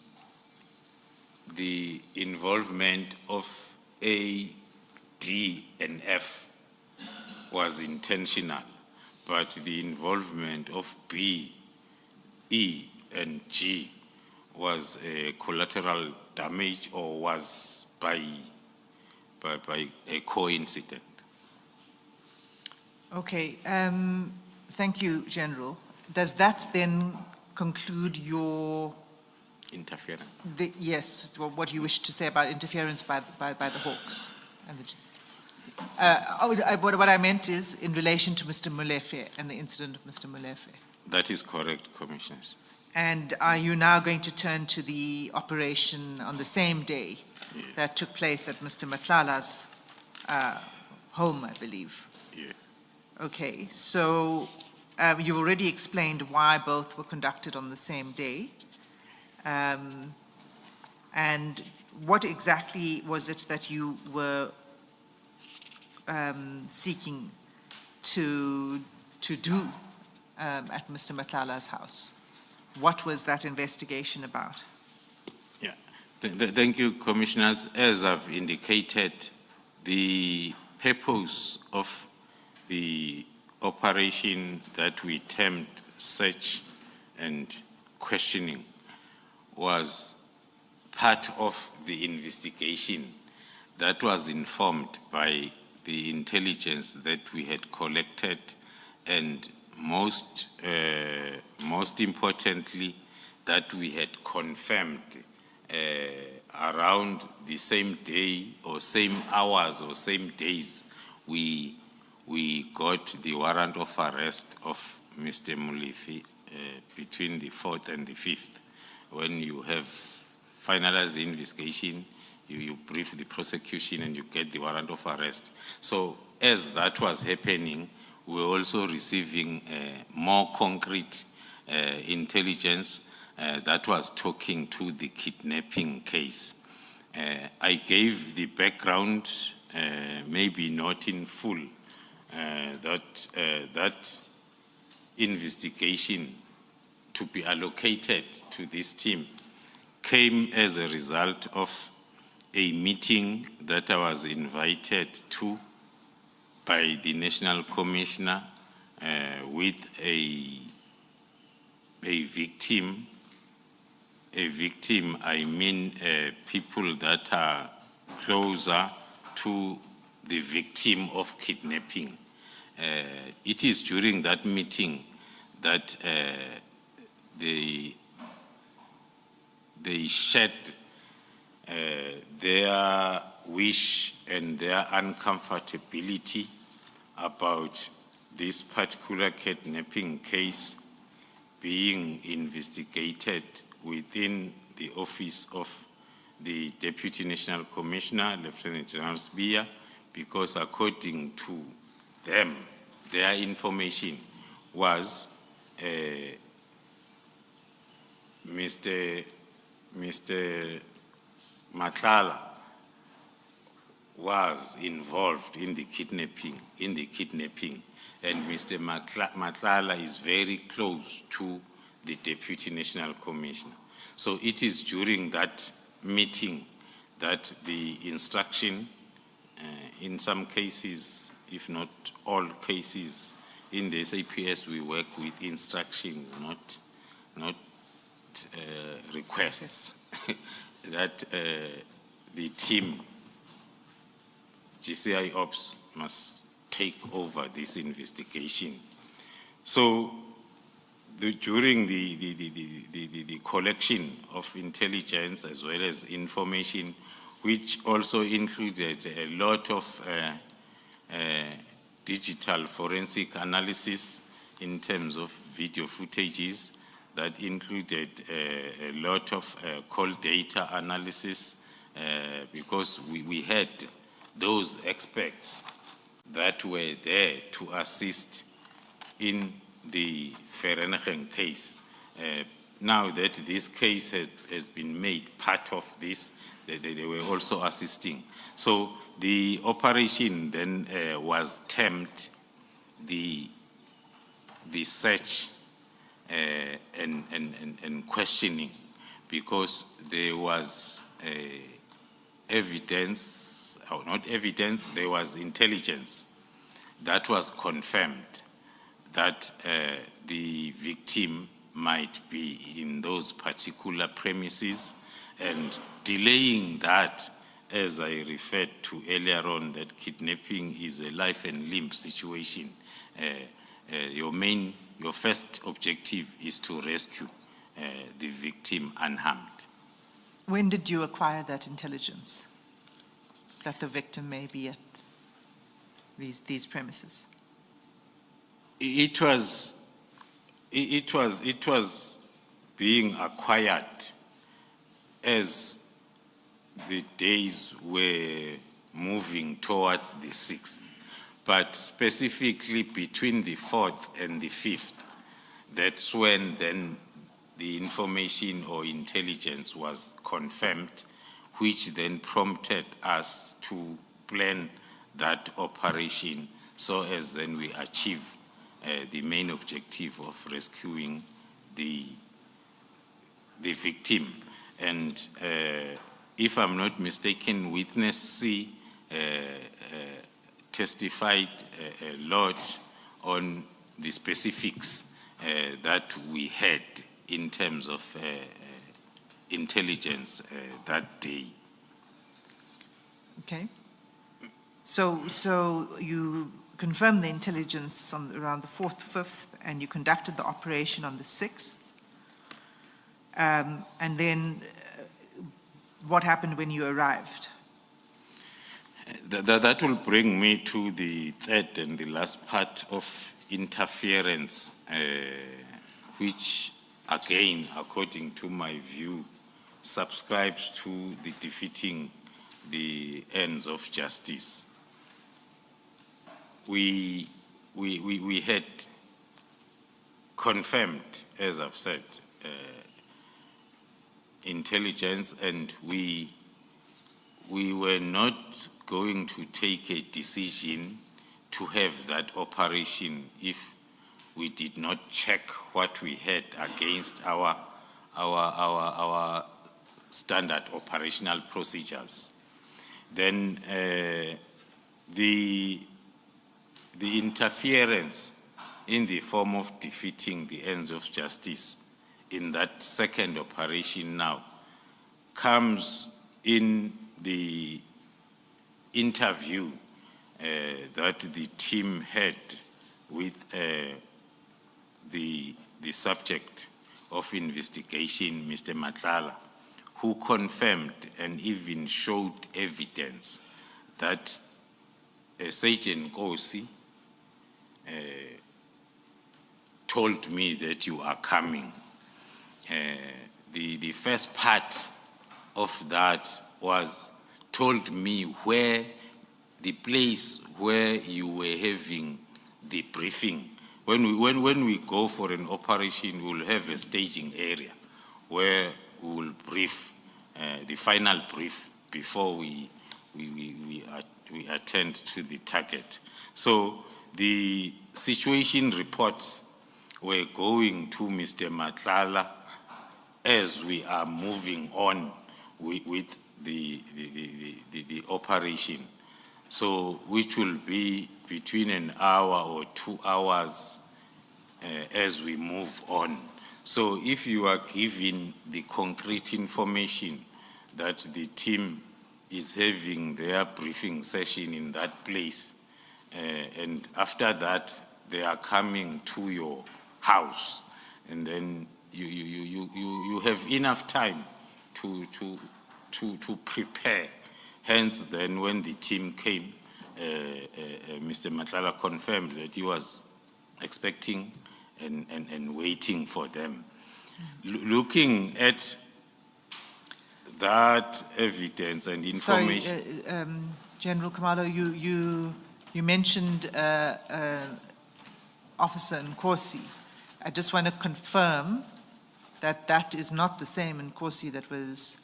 involvement of A, D, and F was intentional, but the involvement of B, E, and G was collateral damage or was by a coincidence. Okay, thank you, General. Does that then conclude your, Interference. yes, what you wish to say about interference by the Hawks? And what I meant is in relation to Mr. Molefe and the incident of Mr. Molefe. That is correct, Commissioners. And are you now going to turn to the operation on the same day that took place at Mr. Matlala's home, I believe? Yes. Okay, so you've already explained why both were conducted on the same day. And what exactly was it that you were seeking to do at Mr. Matlala's house? What was that investigation about? Yeah. Thank you, Commissioners. As I've indicated, the purpose of the operation that we termed search and questioning was part of the investigation that was informed by the intelligence that we had collected, and most importantly, that we had confirmed around the same day or same hours or same days we got the warrant of arrest of Mr. Molefe between the 4th and the 5th. When you have finalized the investigation, you brief the prosecution and you get the warrant of arrest. So as that was happening, we were also receiving more concrete intelligence that was talking to the kidnapping case. I gave the background, maybe not in full, that investigation to be allocated to this team came as a result of a meeting that I was invited to by the National Commissioner with a victim. A victim, I mean people that are closer to the victim of kidnapping. It is during that meeting that they shared their wish and their uncomfortability about this particular kidnapping case being investigated within the office of the Deputy National Commissioner, Lieutenant General Sbiya, because according to them, their information was Mr. Matlala was involved in the kidnapping, and Mr. Matlala is very close to the Deputy National Commissioner. So it is during that meeting that the instruction, in some cases, if not all cases, in the SAPS we work with instructions, not requests, that the team, GCI Ops, must take over this investigation. So during the collection of intelligence as well as information, which also included a lot of digital forensic analysis in terms of video footages, that included a lot of call data analysis, because we had those experts that were there to assist in the Vereeniging case. Now that this case has been made part of this, they were also assisting. So the operation then was termed the search and questioning, because there was evidence, or not evidence, there was intelligence that was confirmed that the victim might be in those particular premises, and delaying that, as I referred to earlier on, that kidnapping is a life and limb situation. Your first objective is to rescue the victim unharmed. When did you acquire that intelligence that the victim may be at these premises? It was being acquired as the days were moving towards the 6th, but specifically between the 4th and the 5th, that's when then the information or intelligence was confirmed, which then prompted us to plan that operation so as then we achieve the main objective of rescuing the victim. And if I'm not mistaken, witness C testified a lot on the specifics that we had in terms of intelligence that day. Okay. So you confirmed the intelligence on around the 4th, 5th, and you conducted the operation on the 6th. And then what happened when you arrived? That will bring me to the third and the last part of interference, which again, according to my view, subscribes to the defeating the ends of justice. We had confirmed, as I've said, intelligence, and we were not going to take a decision to have that operation if we did not check what we had against our standard operational procedures. Then the interference in the form of defeating the ends of justice in that second operation now comes in the interview that the team had with the subject of investigation, Mr. Matlala, who confirmed and even showed evidence that Sergeant Kosi told me that you are coming. The first part of that was told me where the place where you were having the briefing. When we go for an operation, we'll have a staging area where we will brief, the final brief before we attend to the target. So the situation reports were going to Mr. Matlala as we are moving on with the operation. So which will be between an hour or 2 hours as we move on. So if you are given the concrete information that the team is having their briefing session in that place, and after that they are coming to your house, and then you have enough time to prepare. Hence, then when the team came, Mr. Matlala confirmed that he was expecting and waiting for them. Looking at that evidence and information. Sorry, General Khumalo, you mentioned Officer Nkosi. I just want to confirm that that is not the same Nkosi that was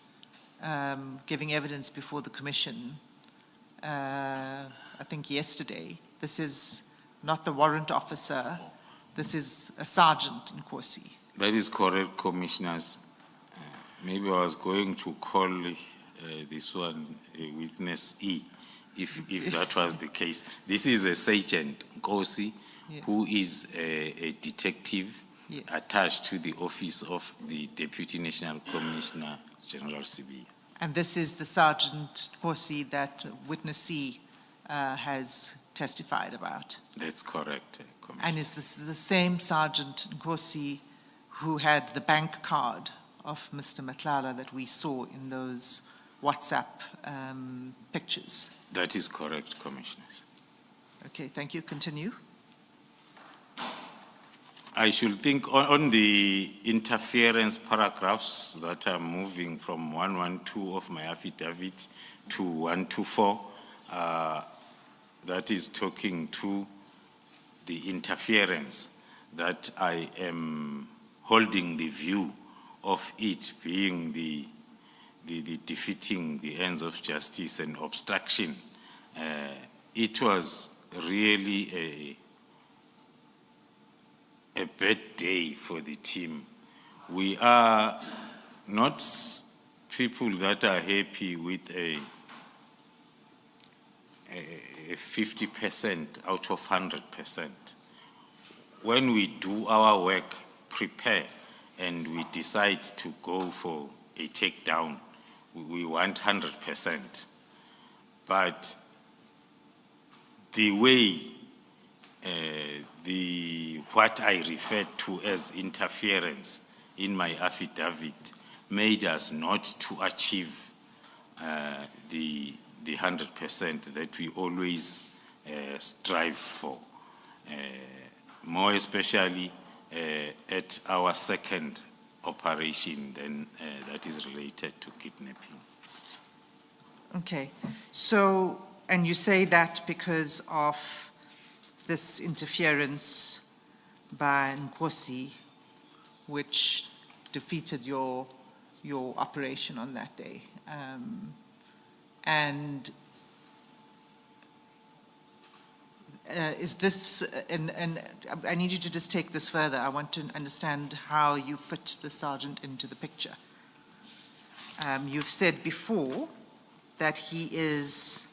giving evidence before the commission, I think yesterday. This is not the warrant officer. This is a Sergeant Nkosi. That is correct, Commissioners. Maybe I was going to call this one witness E, if that was the case. This is a Sergeant Nkosi, Yes. who is a detective Yes. attached to the office of the Deputy National Commissioner, General Sibi. And this is the Sergeant Nkosi that witness C has testified about. That's correct, Commissioner. And is this the same Sergeant Nkosi who had the bank card of Mr. Matlala that we saw in those WhatsApp pictures? That is correct, Commissioners. Okay, thank you. Continue. I should think on the interference paragraphs that are moving from 112 of my affidavit to 124, that is talking to the interference, that I am holding the view of it being the defeating the ends of justice and obstruction. It was really a bad day for the team. We are not people that are happy with a 50% out of 100%. When we do our work, prepare, and we decide to go for a takedown, we want 100%. But the way what I referred to as interference in my affidavit made us not to achieve the 100% that we always strive for, more especially at our second operation then that is related to kidnapping. Okay, so, and you say that because of this interference by Nkosi, which defeated your operation on that day. And is this, and I need you to just take this further. I want to understand how you fit the sergeant into the picture. You've said before that he is,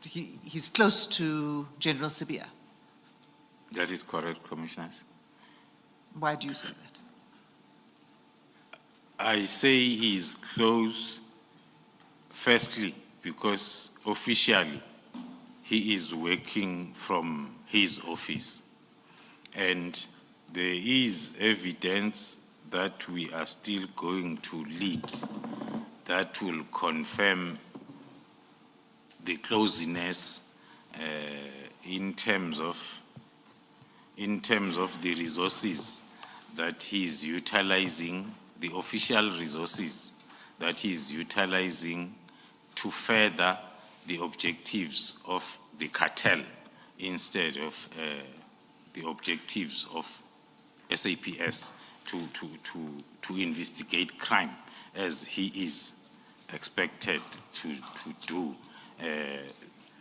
he's close to General Sibia. That is correct, Commissioners. Why do you say that? I say he's close, firstly, because officially he is working from his office. And there is evidence that we are still going to lead that will confirm the closeness in terms of the resources that he is utilizing, the official resources that he is utilizing to further the objectives of the cartel instead of the objectives of SAPS to investigate crime as he is expected to do.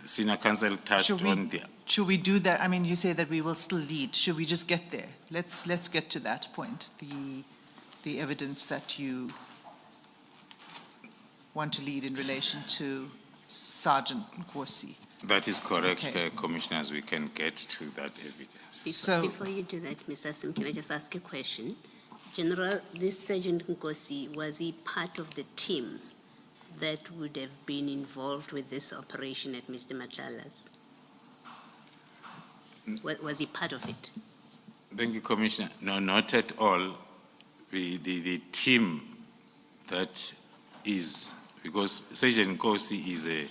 Senior Counsel touched on the... Should we do that? I mean, you say that we will still lead. Should we just get there? Let's get to that point, the evidence that you want to lead in relation to Sergeant Nkosi. That is correct, Okay. Commissioners. We can get to that evidence. Before you do that, Ms. Asim, can I just ask a question? General, this Sergeant Nkosi, was he part of the team that would have been involved with this operation at Mr. Matlala's? Was he part of it? Thank you, Commissioner. No, not at all. The team that is, because Sergeant Nkosi is a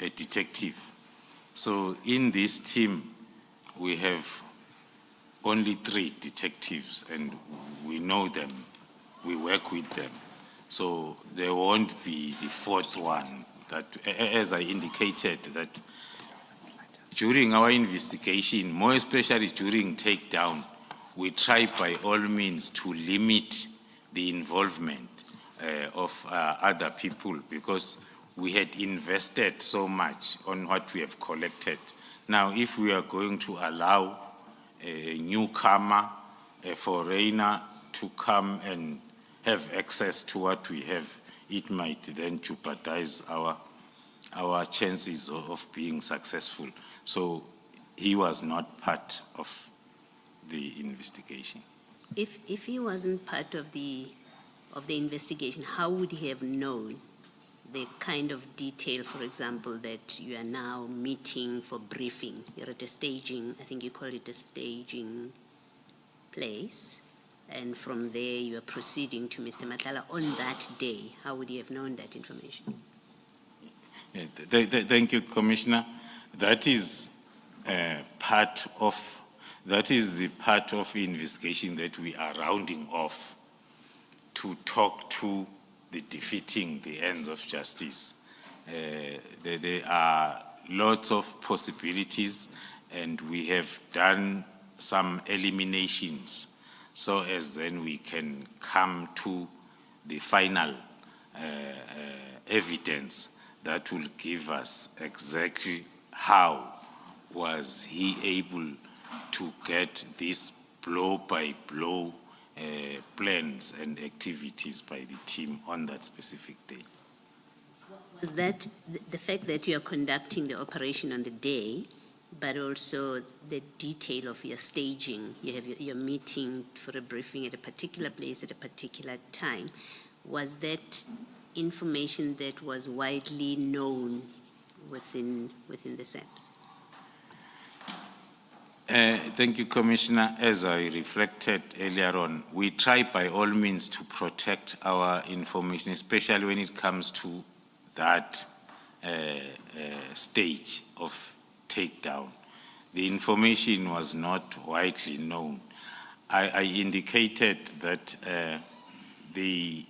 detective. So in this team, we have only 3 detectives, and we know them, we work with them. So there won't be the fourth one. That, as I indicated, that during our investigation, more especially during takedown, we try by all means to limit the involvement of other people, because we had invested so much on what we have collected. Now, if we are going to allow a newcomer, a foreigner, to come and have access to what we have, it might then jeopardize our chances of being successful. So he was not part of the investigation. If he wasn't part of the investigation, how would he have known the kind of detail, for example, that you are now meeting for briefing? You're at a staging, I think you call it a staging place, and from there you are proceeding to Mr. Matlala on that day. How would he have known that information? Thank you, Commissioner. That is the part of the investigation that we are rounding off to talk to the defeating the ends of justice. There are lots of possibilities, and we have done some eliminations so as then we can come to the final evidence that will give us exactly how was he able to get these blow-by-blow plans and activities by the team on that specific day. Was that the fact that you are conducting the operation on the day, but also the detail of your staging? You have your meeting for a briefing at a particular place at a particular time. Was that information that was widely known within the SAPS? Thank you, Commissioner. As I reflected earlier on, we try by all means to protect our information, especially when it comes to that stage of takedown. The information was not widely known. I indicated that the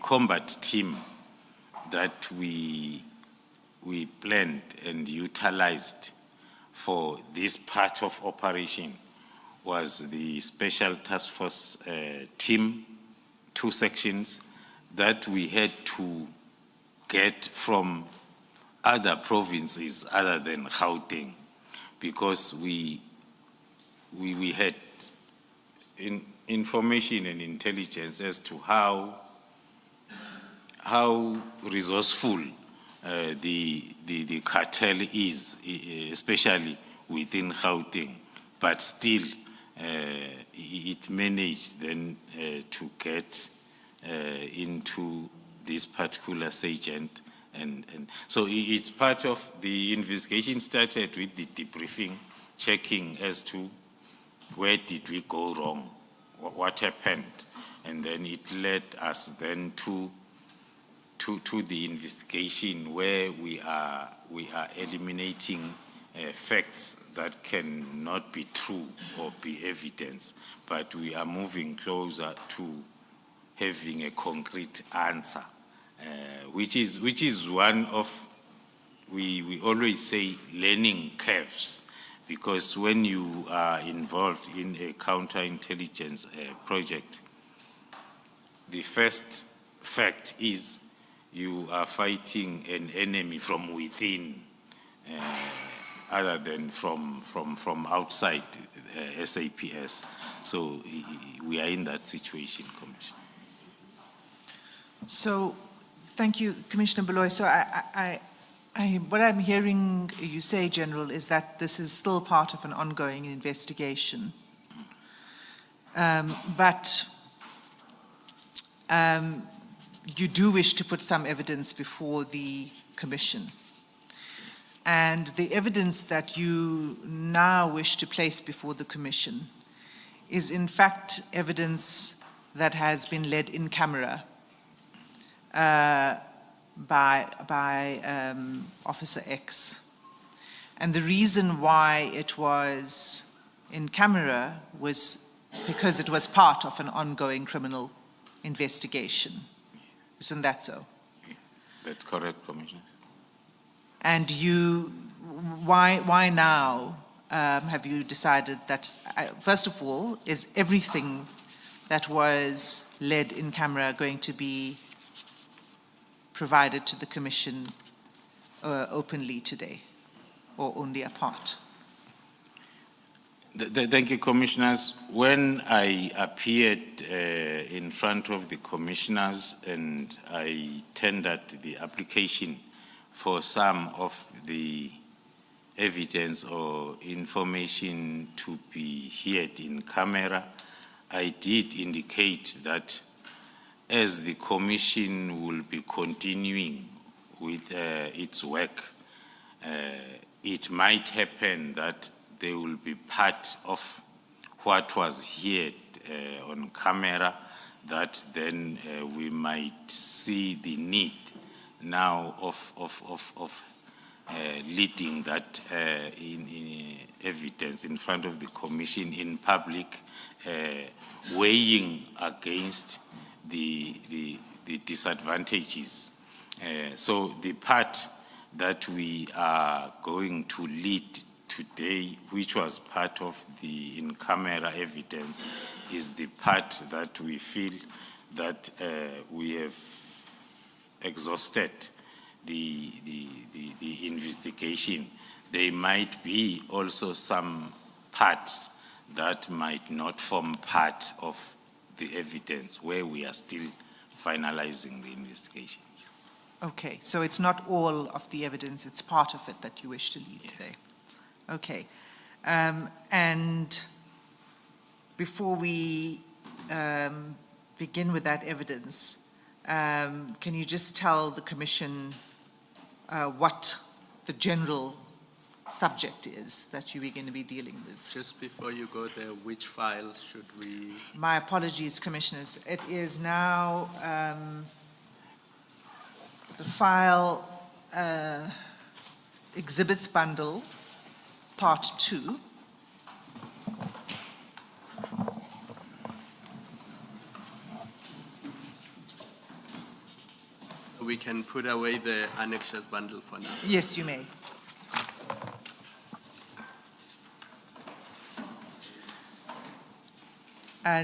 combat team that we planned and utilized for this part of operation was the Special Task Force team, 2 sections that we had to get from other provinces other than Gauteng, because we had information and intelligence as to how resourceful the cartel is, especially within Gauteng, but still it managed then to get into this particular agent, and so it's part of the investigation. Started with the debriefing, checking as to where did we go wrong, what happened, and then it led us then to the investigation where we are eliminating facts that cannot be true or be evidence, but we are moving closer to having a concrete answer, which is one of, we always say, learning curves, because when you are involved in a counterintelligence project, the first fact is you are fighting an enemy from within, other than from outside SAPS. So we are in that situation, Commissioner. So, thank you, Commissioner Baloy. So what I'm hearing you say, General, is that this is still part of an ongoing investigation. But you do wish to put some evidence before the Commission. And the evidence that you now wish to place before the Commission is in fact evidence that has been led in camera by Officer X. And the reason why it was in camera was because it was part of an ongoing criminal investigation. Isn't that so? That's correct, Commissioners. And why now have you decided that, first of all, is everything that was led in camera going to be provided to the Commission openly today, or only a part? Thank you, Commissioners. When I appeared in front of the Commissioners and I tendered the application for some of the evidence or information to be heard in camera, I did indicate that as the Commission will be continuing with its work, it might happen that they will be part of what was heard on camera, that then we might see the need now of leading that in evidence in front of the Commission in public, weighing against the disadvantages. So the part that we are going to lead today, which was part of the in-camera evidence, is the part that we feel that we have exhausted the investigation. There might be also some parts that might not form part of the evidence where we are still finalizing the investigations. Okay, so it's not all of the evidence, it's part of it that you wish to lead today. Okay, and before we begin with that evidence, can you just tell the Commission what the general subject is that you are going to be dealing with? Just before you go there, which file should we? My apologies, Commissioners. It is now the file Exhibits Bundle, Part 2. We can put away the annexures bundle for now. Yes, you may.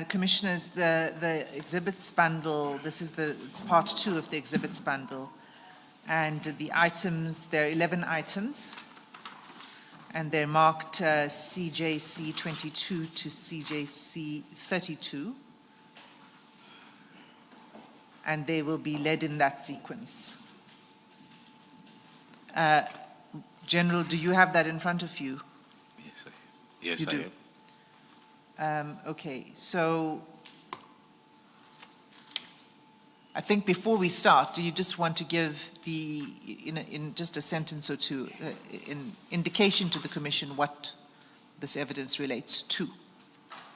Commissioners, the exhibits bundle, this is the part 2 of the exhibits bundle. And the items, there are 11 items. And they're marked CJC 22 to CJC 32. And they will be led in that sequence. General, do you have that in front of you? Yes, yes, You I do. have. Okay, so I think before we start, do you just want to give in just a sentence or two, an indication to the Commission what this evidence relates to?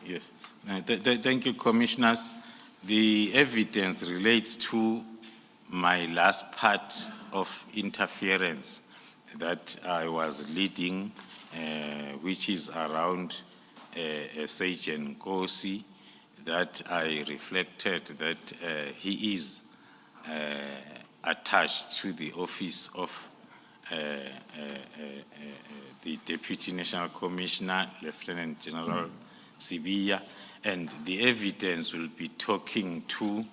Yes. Thank you, Commissioners. The evidence relates to my last part of interference that I was leading, which is around Sergeant Kosi, that I reflected that he is attached to the office of the Deputy National Commissioner, Lieutenant General Sibiya, and the evidence will be talking to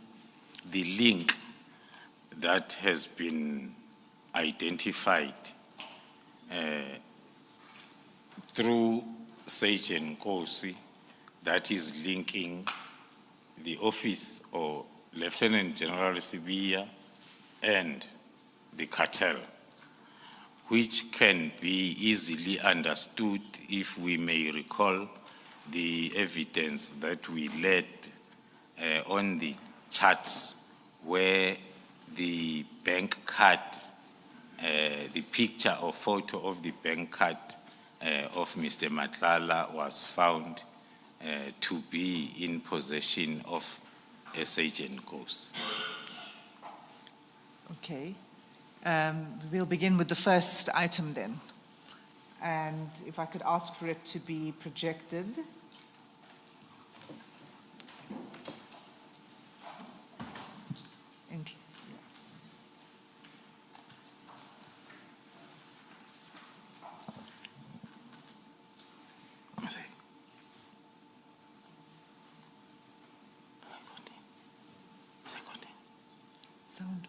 the link that has been identified through Sergeant Kosi, that is linking the office of Lieutenant General Sibiya and the cartel, which can be easily understood if we may recall the evidence that we led on the charts where the bank card, the picture or photo of the bank card of Mr. Matlala was found to be in possession of a Sergeant Kosi. Okay. We'll begin with the first item then. And if I could ask for it to be projected. Inc- Sound.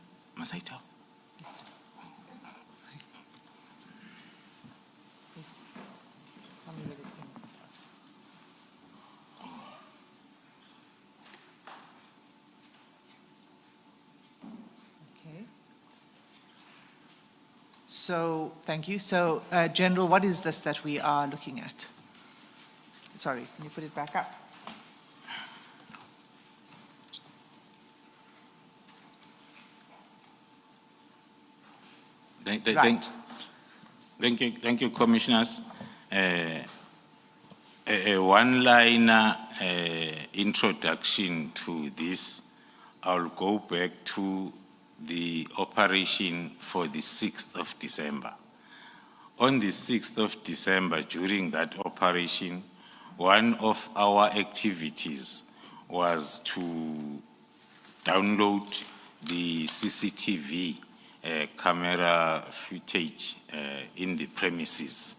Tell me where it ends. Okay. So, thank you. So, General, what is this that we are looking at? Sorry, can you put it back up? Right. Thank you, Commissioners. A one-liner introduction to this. I'll go back to the operation for the 6th of December. On the 6th of December, during that operation, one of our activities was to download the CCTV camera footage in the premises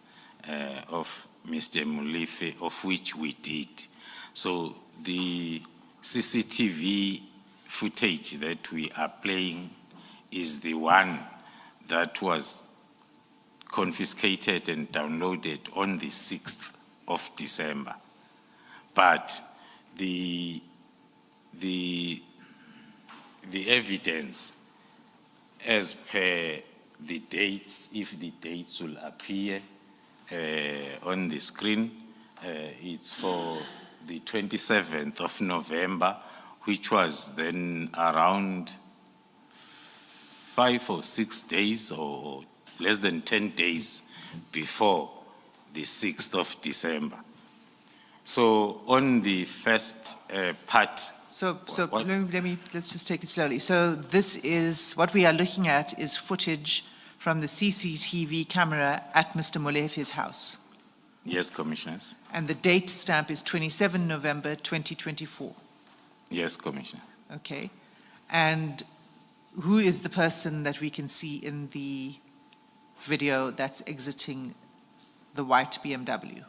of Mr. Molefe, of which we did. So the CCTV footage that we are playing is the one that was confiscated and downloaded on the 6th of December. But the evidence, as per the dates, if the dates will appear on the screen, it's for the 27th of November, which was then around 5 or 6 days or less than 10 days before the 6th of December. So on the first part. Let's just take it slowly. So this is, what we are looking at is footage from the CCTV camera at Mr. Molefe's house. Yes, Commissioners. And the date stamp is 27 November 2024. Yes, Commissioner. Okay. And who is the person that we can see in the video that's exiting the white BMW?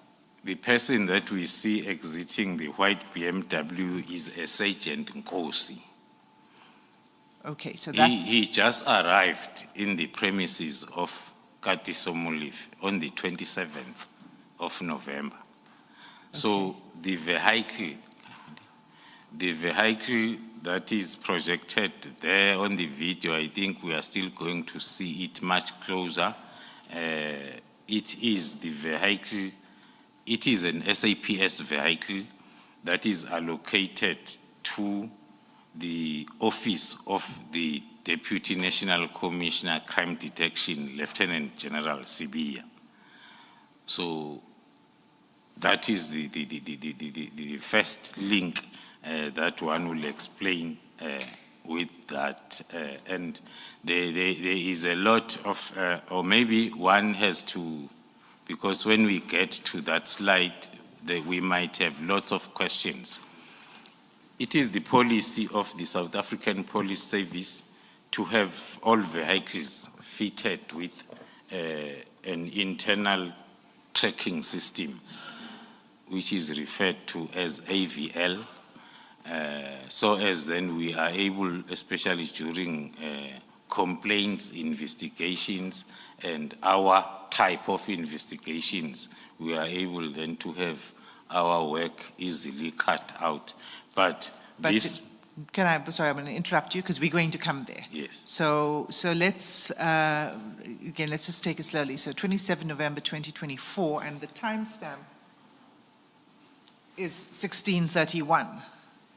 The person that we see exiting the white BMW is a Sergeant Nkosi. Okay, so that's... He just arrived in the premises of Katiso Molefe on the 27th of November. So the vehicle that is projected there on the video, I think we are still going to see it much closer. It is the vehicle, it is an SAPS vehicle that is allocated to the office of the Deputy National Commissioner Crime Detection, Lieutenant General Sibia. So that is the first link that one will explain with that. And there is a lot of, or maybe one has to, because when we get to that slide, we might have lots of questions. It is the policy of the South African Police Service to have all vehicles fitted with an internal tracking system, which is referred to as AVL, so as then we are able, especially during complaints, investigations, and our type of investigations, we are able then to have our work easily cut out. But this... sorry, I'm going to interrupt you because we're going to come there. Yes. So let's, again, let's just take it slowly. So 27 November 2024, and the timestamp is 1631.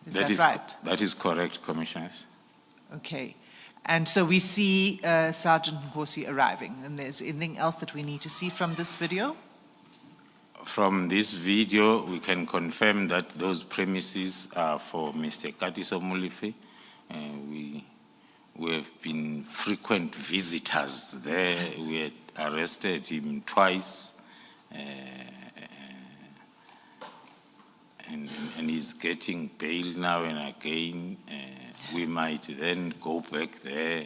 Is that right? That is correct, Commissioners. Okay. And so we see Sergeant Nkosi arriving, and there's anything else that we need to see from this video? From this video, we can confirm that those premises are for Mr. Katiso Molefe. We have been frequent visitors there. We had arrested him twice. and he's getting bail now and again. We might then go back there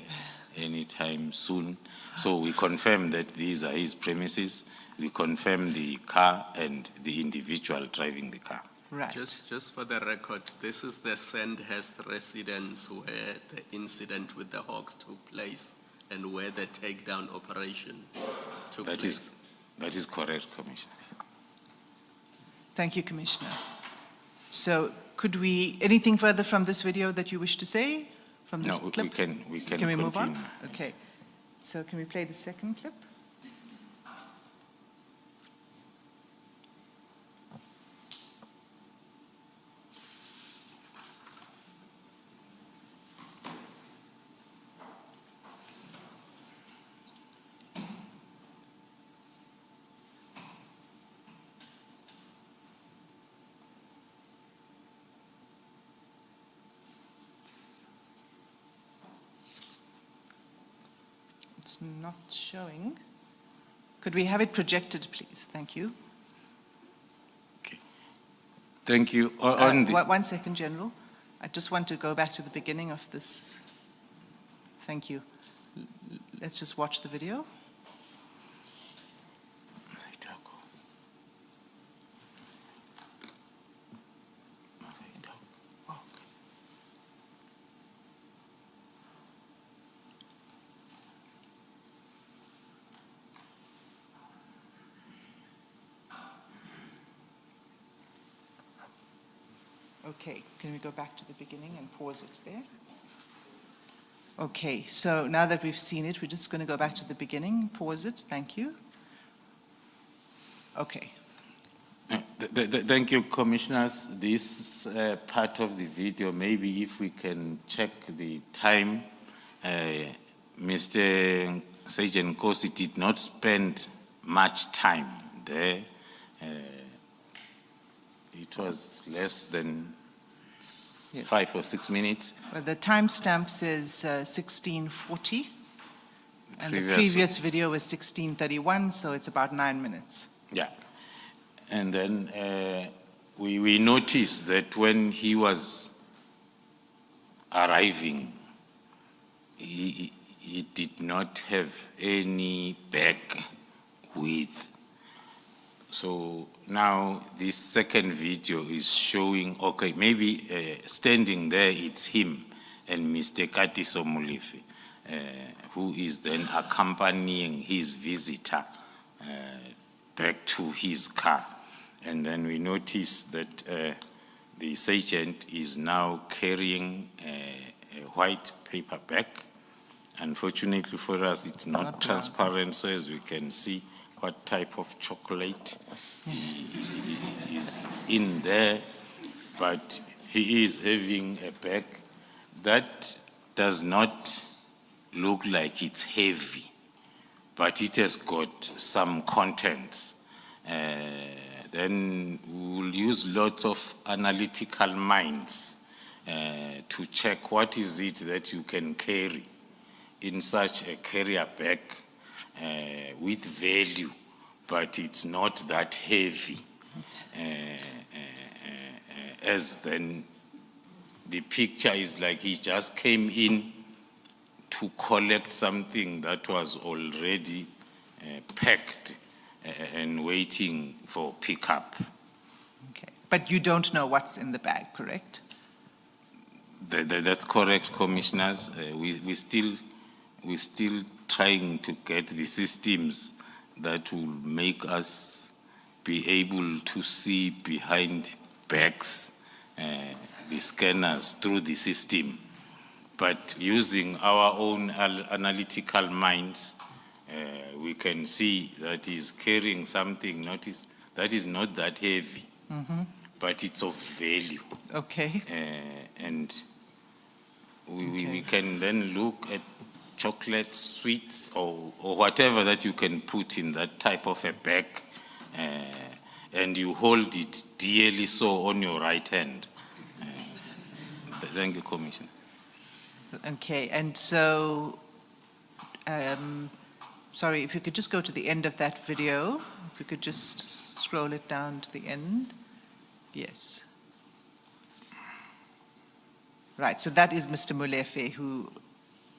anytime soon. So we confirm that these are his premises. We confirm the car and the individual driving the car. Right. Just for the record, this is the Sandhurst residence where the incident with the Hawks took place and where the takedown operation took place. That is correct, Commissioner. Thank you, Commissioner. So could we, anything further from this video that you wish to say from this No, clip? we can Can we move on? continue. Okay. So can we play the second clip? It's not showing. Could we have it projected, please? Thank you. Thank you. On the, 1 second, General. I just want to go back to the beginning of this. Thank you. Let's just watch the video. Okay, can we go back to the beginning and pause it there? Okay, so now that we've seen it, we're just going to go back to the beginning, pause it, thank you. Okay. Thank you, Commissioners. This part of the video, maybe if we can check the time, Mr. Sergeant Nkosi did not spend much time there. It was less than 5 or 6 minutes. Well, the timestamp says 1640, and the Previous- previous video was 1631, so it's about 9 minutes. Yeah. And then we noticed that when he was arriving, he did not have any bag with. So now this second video is showing, okay, maybe standing there, it's him and Mr. Katiso Molefe, who is then accompanying his visitor back to his car. And then we notice that the sergeant is now carrying a white paper bag. Unfortunately for us, it's not transparent, so as we can see what type of chocolate is in there, but he is having a bag that does not look like it's heavy, but it has got some contents. Then we'll use lots of analytical minds to check what is it that you can carry in such a carrier bag with value, but it's not that heavy. As then the picture is like he just came in to collect something that was already packed and waiting for pickup. Okay. But you don't know what's in the bag, correct? That's correct, Commissioners. We're still trying to get the systems that will make us be able to see behind bags, the scanners through the system. But using our own analytical minds, we can see that he's carrying something that is not that heavy, but it's of value. Okay. And we can then look at chocolate, sweets, or whatever that you can put in that type of a bag, and you hold it dearly so on your right hand. Thank you, Commissioner. Okay, and so, sorry, if you could just go to the end of that video, if you could just scroll it down to the end. Yes. Right, so that is Mr. Molefe who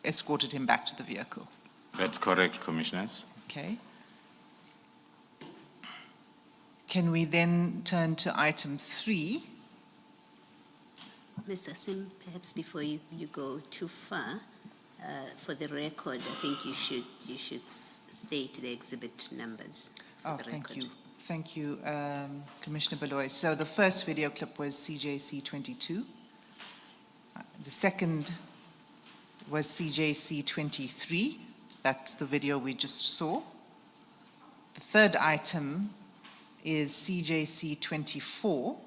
escorted him back to the vehicle. That's correct, Commissioners. Okay. Can we then turn to item 3? Mr. Sim, perhaps before you go too far, for the record, I think you should state the exhibit numbers. Oh, thank you. Thank you, Commissioner Baloy. So the first video clip was CJC 22. The second was CJC 23. That's the video we just saw. The third item is CJC 24.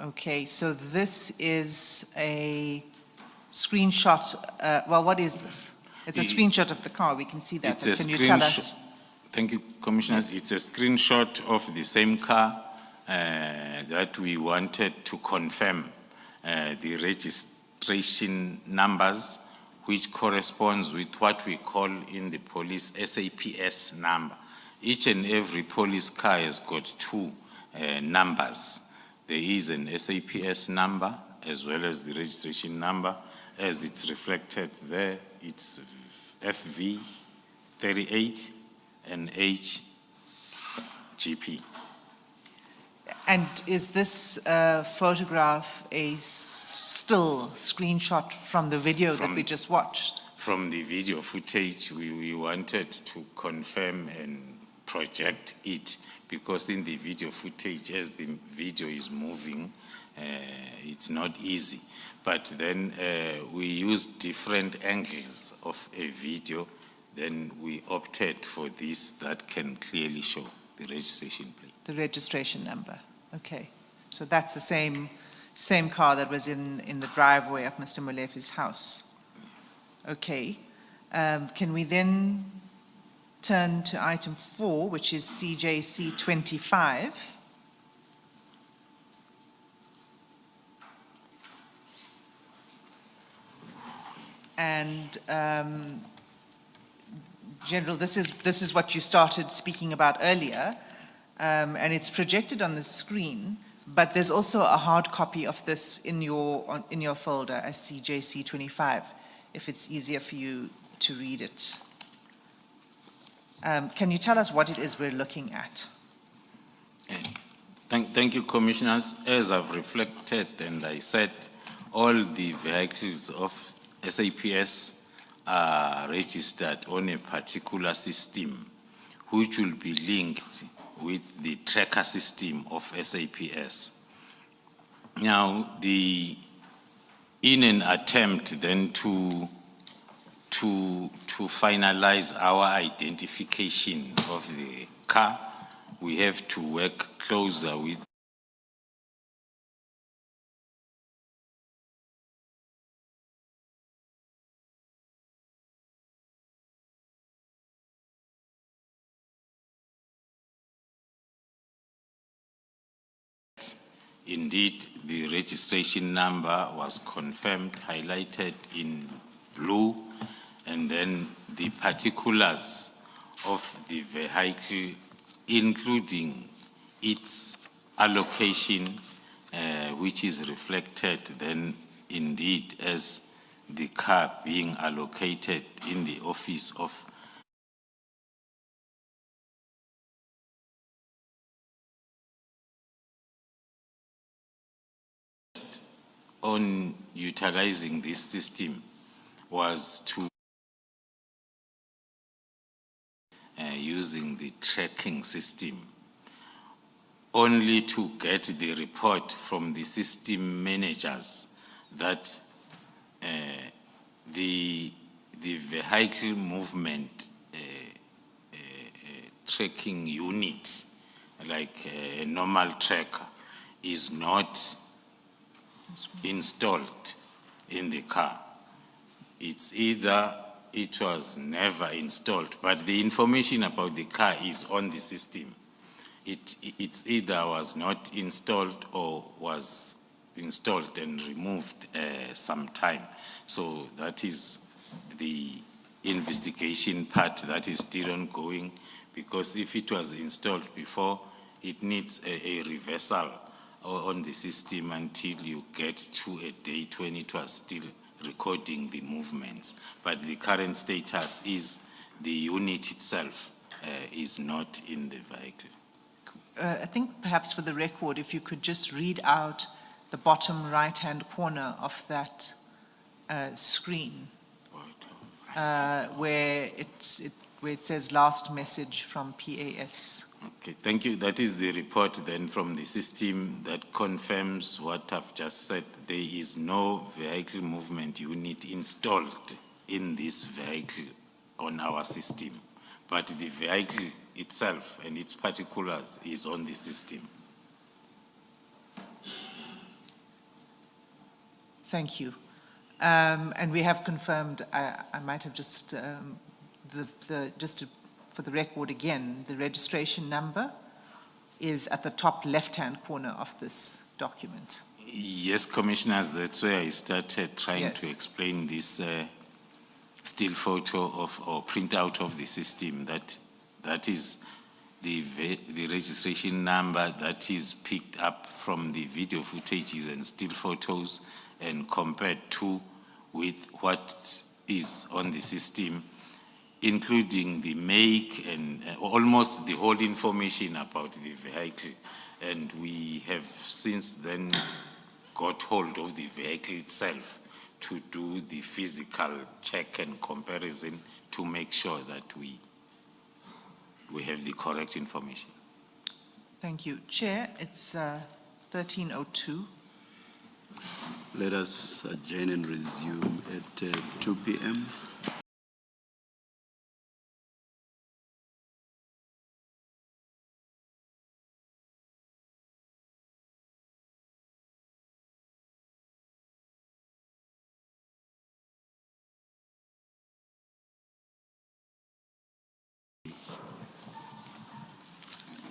Okay, so this is a screenshot. Well, what is this? It's a screenshot of the car. We can see that. But can you tell us? Thank you, Commissioners. It's a screenshot of the same car that we wanted to confirm the registration numbers, which corresponds with what we call in the police SAPS number. Each and every police car has got two numbers. There is an SAPS number as well as the registration number. As it's reflected there, it's FV38 and HGP. And is this photograph a still screenshot from the video that we just watched? From the video footage, we wanted to confirm and project it, because in the video footage, as the video is moving, it's not easy. But then we used different angles of a video. Then we opted for this that can clearly show the registration plate. The registration number. Okay. So that's the same car that was in the driveway of Mr. Molefe's house. Okay. Can we then turn to item 4, which is CJC 25. And General, this is what you started speaking about earlier, and it's projected on the screen, but there's also a hard copy of this in your folder as CJC 25, if it's easier for you to read it. Can you tell us what it is we're looking at? Thank you, Commissioners. As I've reflected and I said, all the vehicles of SAPS are registered on a particular system, which will be linked with the tracker system of SAPS. Now, in an attempt then to finalize our identification of the car, we have to work closer with indeed, the registration number was confirmed, highlighted in blue, and then the particulars of the vehicle, including its allocation, which is reflected then indeed as the car being allocated in the office of on utilizing this system was to using the tracking system, only to get the report from the system managers that the vehicle movement tracking unit, like a normal tracker, is not installed in the car. It's either it was never installed, but the information about the car is on the system. It's either was not installed or was installed and removed some time. So that is the investigation part that is still ongoing, because if it was installed before, it needs a reversal on the system until you get to a date when it was still recording the movements. But the current status is the unit itself is not in the vehicle. I think perhaps for the record, if you could just read out the bottom right-hand corner of that screen, where it says last message from PAS. Okay, thank you. That is the report then from the system that confirms what I've just said. There is no vehicle movement unit installed in this vehicle on our system, but the vehicle itself and its particulars is on the system. Thank you. And we have confirmed, I might have just, for the record again, the registration number is at the top left-hand corner of this document. Yes, Commissioners, that's where I started trying Yes. to explain this still photo of or printout of the system. That is the registration number that is picked up from the video footages and still photos and compared to with what is on the system, including the make and almost the whole information about the vehicle. And we have since then got hold of the vehicle itself to do the physical check and comparison to make sure that we have the correct information. Thank you. Chair, it's 13:02. Let us adjourn and resume at 2 p.m.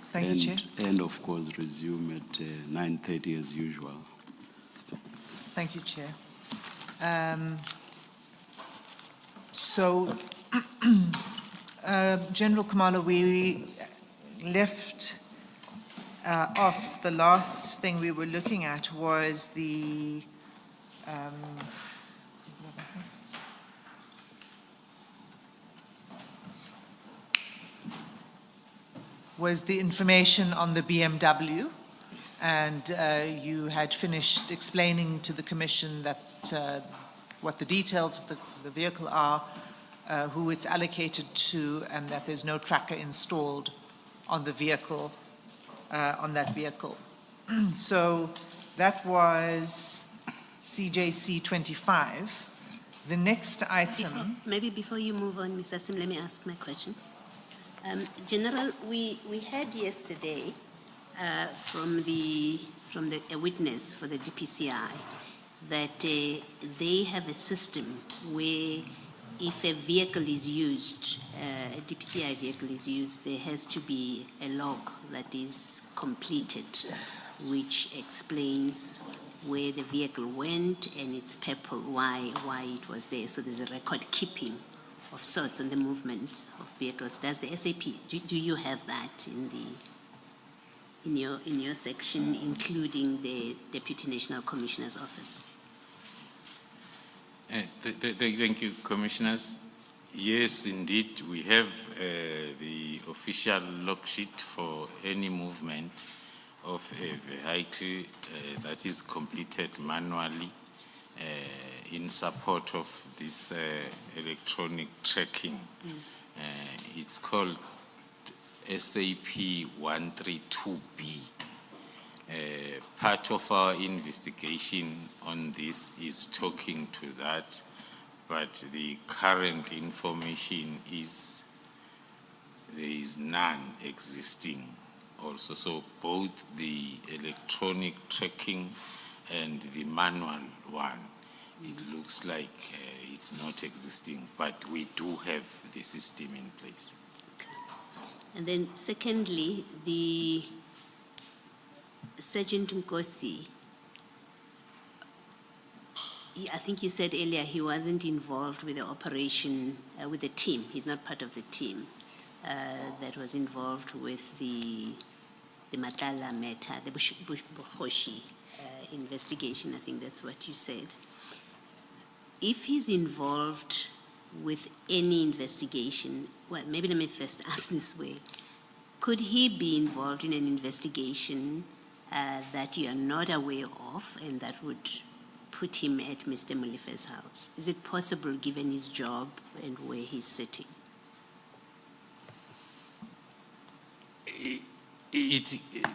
Thank you, Chair. And of course, resume at 9:30 as usual. Thank you, Chair. General Khumalo, we left off, the last thing we were looking at was the information on the BMW. And you had finished explaining to the Commission that what the details of the vehicle are, who it's allocated to, and that there's no tracker installed on the vehicle, on that vehicle. So that was CJC 25. The next item. Maybe before you move on, Ms. Asim, let me ask my question. General, we heard yesterday from a witness for the DPCI that they have a system where if a vehicle is used, a DPCI vehicle is used, there has to be a log that is completed, which explains where the vehicle went and its purpose, why it was there. So there's a record keeping of sorts on the movement of vehicles. Does the SAP, do you have that in your section, including the Deputy National Commissioner's Office? Thank you, Commissioners. Yes, indeed, we have the official log sheet for any movement of a vehicle that is completed manually in support of this electronic tracking. It's called SAP 132B. Part of our investigation on this is talking to that, but the current information is there is none existing also. So both the electronic tracking and the manual one, it looks like it's not existing, but we do have the system in place. And then secondly, the Sergeant Nkosi I think you said earlier he wasn't involved with the operation, with the team. He's not part of the team that was involved with the Matala matter, the Boshoga investigation. I think that's what you said. If he's involved with any investigation, well, maybe let me first ask this way. Could he be involved in an investigation that you are not aware of and that would put him at Mr. Molefe's house? Is it possible given his job and where he's sitting?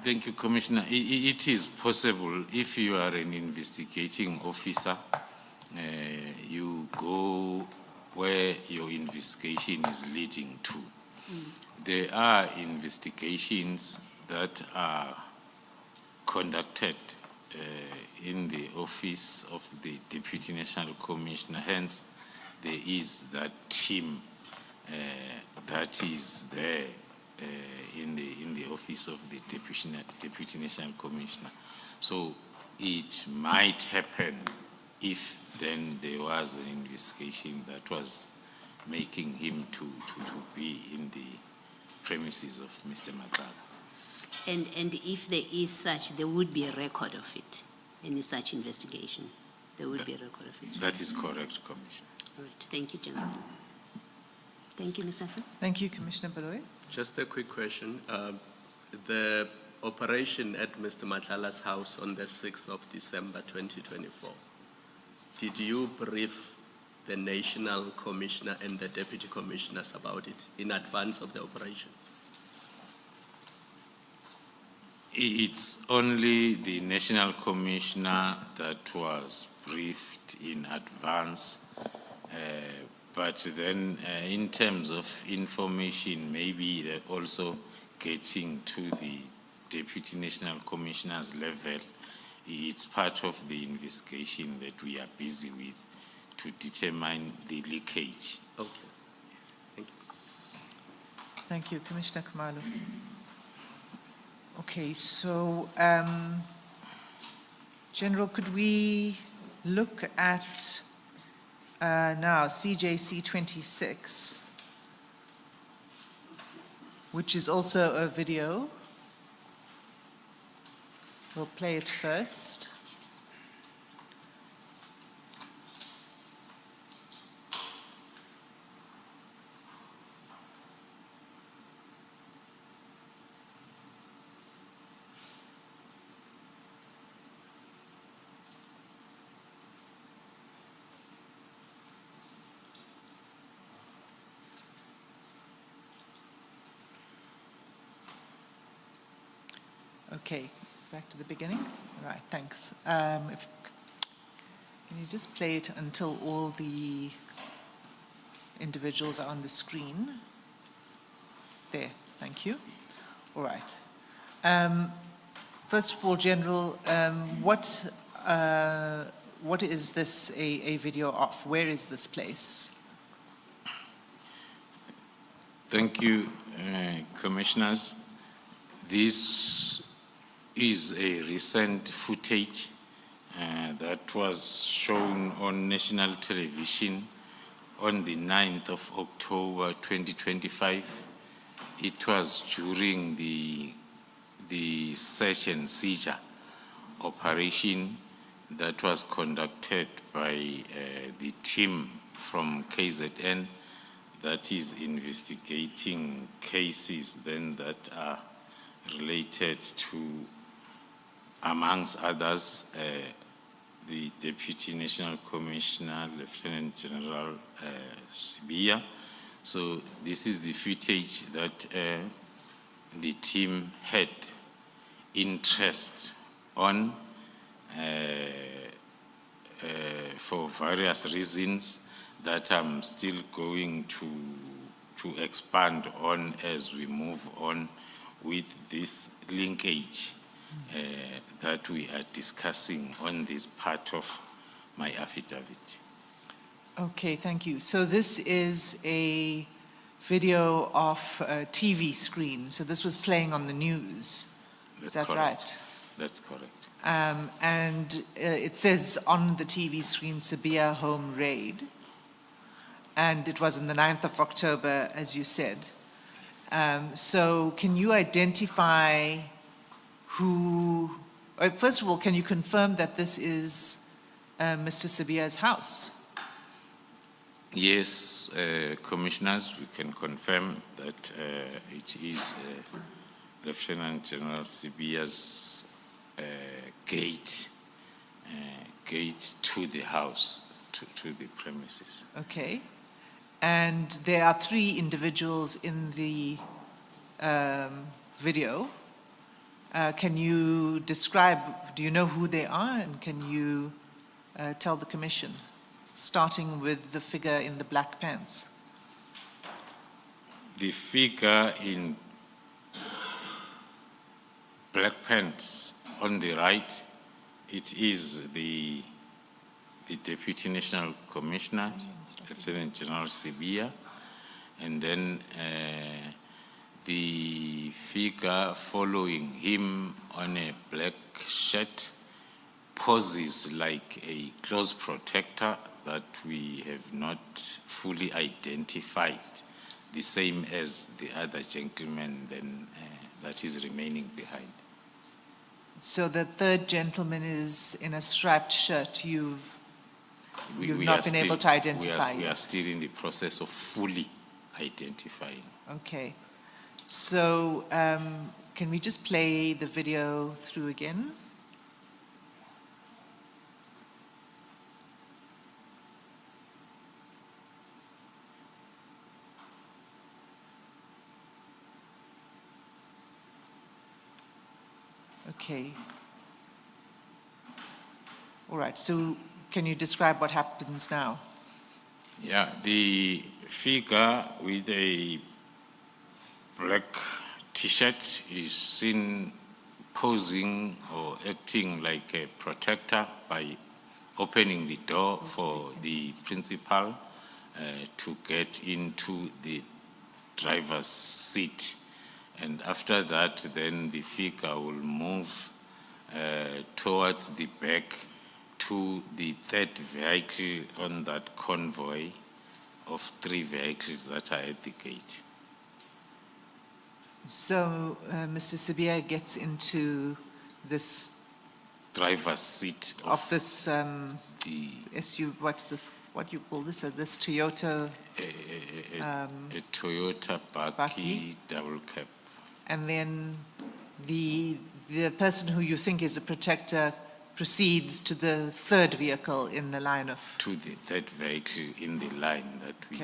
Thank you, Commissioner. It is possible if you are an investigating officer, you go where your investigation is leading to. There are investigations that are conducted in the office of the Deputy National Commissioner. Hence, there is that team that is there in the office of the Deputy National Commissioner. So it might happen if then there was an investigation that was making him to be in the premises of Mr. Madlanga. And if there is such, there would be a record of it, any such investigation. There would be a record of it. That is correct, Commissioner. All right, thank you, General. Thank you, Ms. Hassan. Thank you, Commissioner Baloyi. Just a quick question. The operation at Mr. Matlala's house on the 6th of December 2024, did you brief the National Commissioner and the Deputy Commissioners about it in advance of the operation? It's only the National Commissioner that was briefed in advance, but then in terms of information, maybe they're also getting to the Deputy National Commissioner's level. It's part of the investigation that we are busy with to determine the leakage. Okay. Thank you. Thank you, Commissioner Khumalo. Okay, so General, could we look at now CJC 26, which is also a video. We'll play it first. Okay, back to the beginning. All right, thanks. Can you just play it until all the individuals are on the screen? There, thank you. All right. First of all, General, what is this a video of? Where is this place? Thank you, Commissioners. This is a recent footage that was shown on national television on the 9th of October 2025. It was during the search and seizure operation that was conducted by the team from KZN that is investigating cases then that are related to, amongst others, the Deputy National Commissioner, Lieutenant General Sibia. So this is the footage that the team had interest on for various reasons that I'm still going to expand on as we move on with this linkage that we are discussing on this part of my affidavit. Okay, thank you. So this is a video of a TV screen. So this was playing on the news. Is that correct. right? That's correct. And it says on the TV screen, Sibiya home raid. And it was on the 9th of October, as you said. So can you identify who, first of all, can you confirm that this is Mr. Sibiya's house? Yes, Commissioners, we can confirm that it is Lieutenant General Sibiya's gate to the house, to the premises. Okay. And there are 3 individuals in the video. Can you describe, do you know who they are, and can you tell the Commission, starting with the figure in the black pants? The figure in black pants on the right, it is the Deputy National Commissioner, Lieutenant General Sibiya, and then the figure following him on a black shirt poses like a close protector that we have not fully identified, the same as the other gentleman then that is remaining behind. So the 3rd gentleman is in a striped shirt. You've not been able to identify. We are still in the process of fully identifying. Okay. So can we just play the video through again? Okay. All right, so can you describe what happens now? Yeah, the figure with a black t-shirt is seen posing or acting like a protector by opening the door for the principal to get into the driver's seat. And after that, then the figure will move towards the back to the 3rd vehicle on that convoy of 3 vehicles that are at the gate. So Mr. Sibiya gets into this Driver's seat of this the what you call this? This Toyota, a Toyota Bakkie. Bakkie double cab. and then the person who you think is a protector proceeds to the 3rd vehicle in the line of. To the 3rd vehicle in the line that we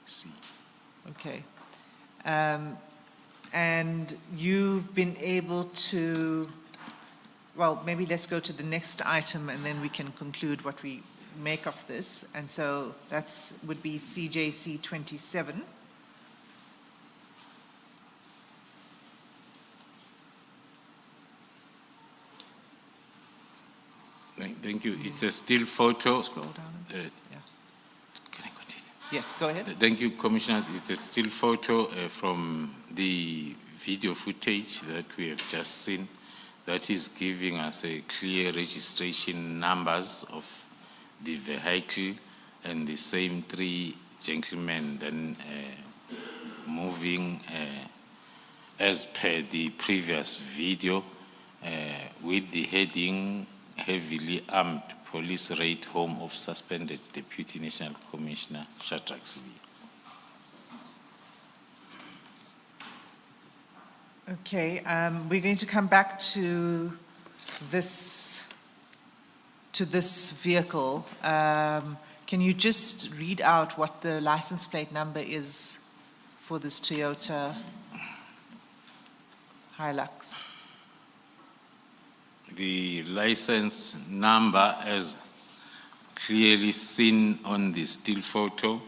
see. Okay. And you've been able to, well, maybe let's go to the next item and then we can conclude what we make of this. And so that's would be CJC 27. Thank you. It's a still photo. Scroll down. Can I continue? Yes, go ahead. Thank you, Commissioners. It's a still photo from the video footage that we have just seen that is giving us a clear registration numbers of the vehicle and the same 3 gentlemen then moving as per the previous video with the heading heavily armed police raid home of suspended Deputy National Commissioner Shadrack Sibiya. Okay, we're going to come back to this vehicle. Can you just read out what the license plate number is for this Toyota Hilux? The license number, as clearly seen on the still photo,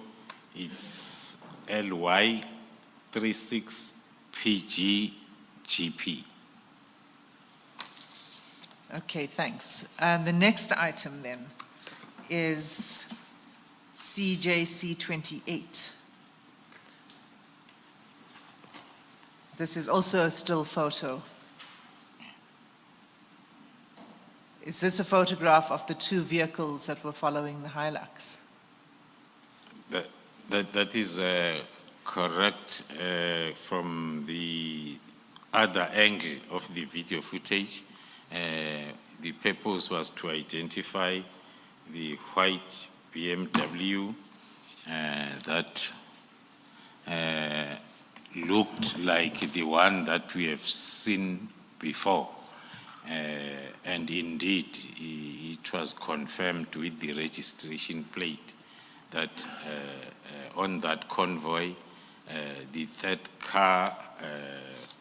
it's LY36PGGP. Okay, thanks. And the next item then is CJC 28. This is also a still photo. Is this a photograph of the two vehicles that were following the Hilux? That is correct from the other angle of the video footage. The purpose was to identify the white BMW that looked like the one that we have seen before. And indeed, it was confirmed with the registration plate that on that convoy, the third car,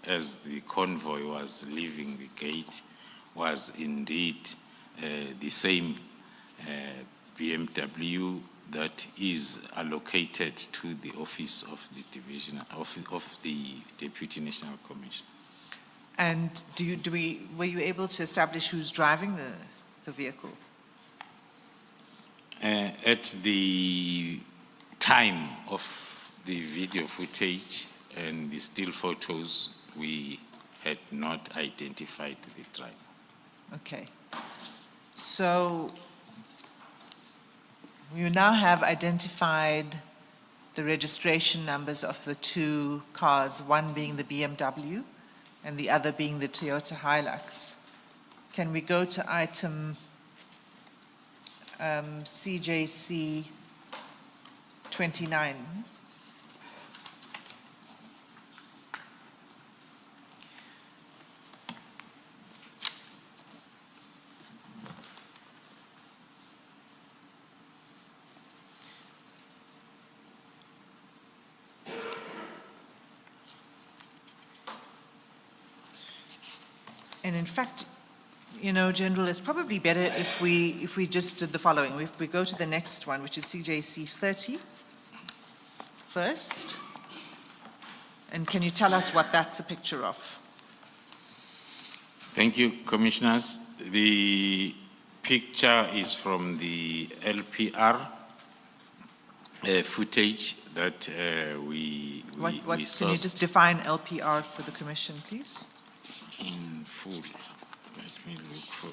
as the convoy was leaving the gate, was indeed the same BMW that is allocated to the office of the division of the Deputy National Commissioner. And were you able to establish who's driving the vehicle? At the time of the video footage and the still photos, we had not identified the driver. Okay. So you now have identified the registration numbers of the two cars, one being the BMW and the other being the Toyota Hilux. Can we go to item CJC 29? And in fact, you know, General, it's probably better if we just did the following. If we go to the next one, which is CJC 30 first. And can you tell us what that's a picture of? Thank you, Commissioners. The picture is from the LPR footage that we Can you sourced. just define LPR for the Commission, please? In full. Let me look for.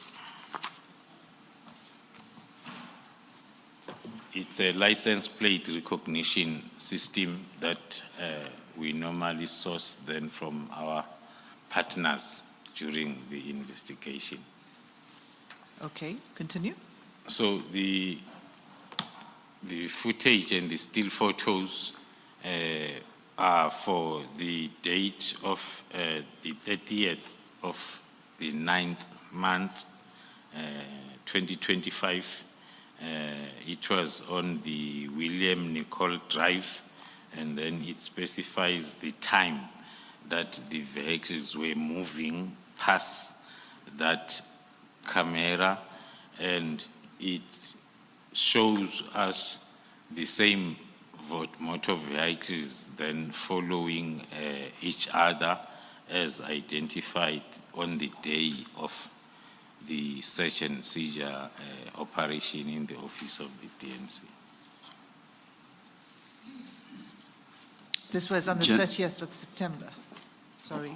It's a license plate recognition system that we normally source then from our partners during the investigation. Okay, continue. So the footage and the still photos are for the date of the 30th of the 9th month, 2025. It was on the William Nicol Drive, and then it specifies the time that the vehicles were moving past that camera, and it shows us the same motor vehicles then following each other as identified on the day of the search and seizure operation in the office of the DNC. This was on the 30th of September. Sorry.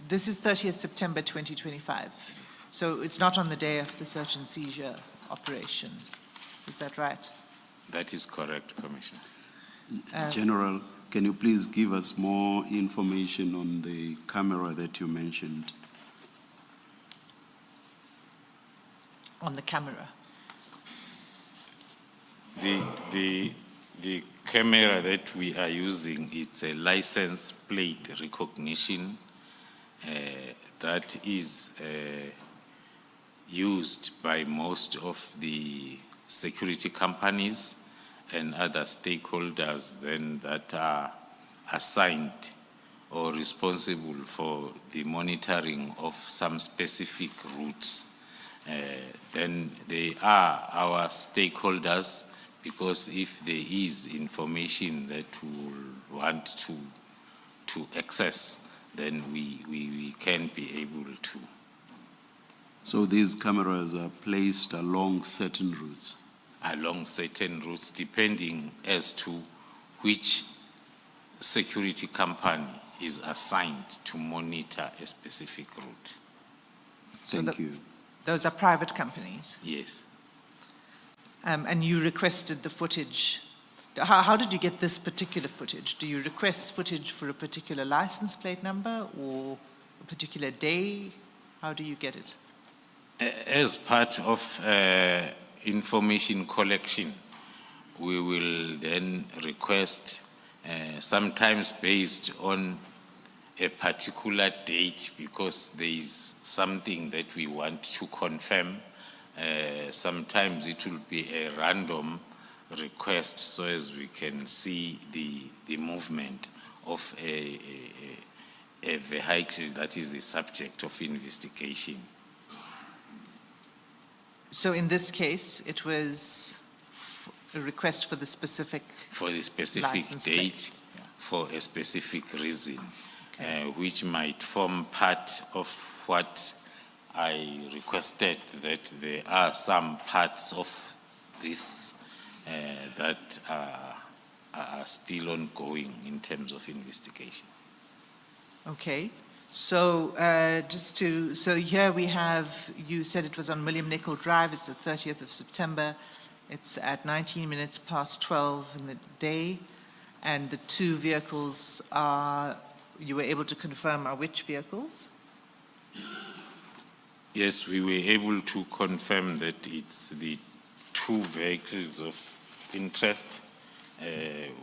This is 30th September 2025. So it's not on the day of the search and seizure operation. Is that right? That is correct, Commissioner. General, can you please give us more information on the camera that you mentioned? On the camera. The camera that we are using, it's a license plate recognition that is used by most of the security companies and other stakeholders then that are assigned or responsible for the monitoring of some specific routes. Then they are our stakeholders, because if there is information that we will want to access, then we can be able to. So these cameras are placed along certain routes? Along certain routes, depending as to which security company is assigned to monitor a specific route. Thank you. Those are private companies. Yes. And you requested the footage. How did you get this particular footage? Do you request footage for a particular license plate number or a particular day? How do you get it? As part of information collection, we will then request, sometimes based on a particular date, because there is something that we want to confirm. Sometimes it will be a random request so as we can see the movement of a vehicle that is the subject of investigation. So in this case, it was a request for the specific For the specific license date, plate. Yeah. for a specific reason, Okay. which might form part of what I requested, that there are some parts of this that are still ongoing in terms of investigation. Okay. So so here we have, you said it was on William Nicol Drive, it's the 30th of September. It's at 19 minutes past 12 in the day. And the two vehicles you were able to confirm are which vehicles? Yes, we were able to confirm that it's the two vehicles of interest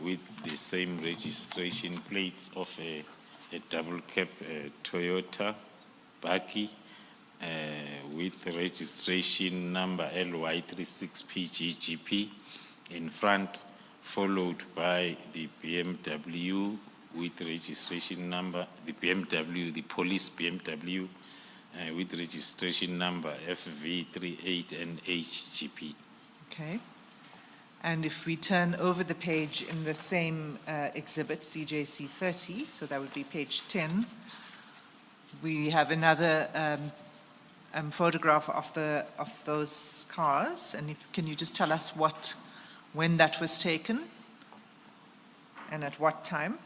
with the same registration plates of a double cab Toyota Baki with registration number LY36PGGP in front, followed by the BMW with registration number, the police BMW with registration number FV38NHGP. Okay. And if we turn over the page in the same exhibit, CJC 30, so that would be page 10, we have another photograph of those cars. And can you just tell us when that was taken and at what time?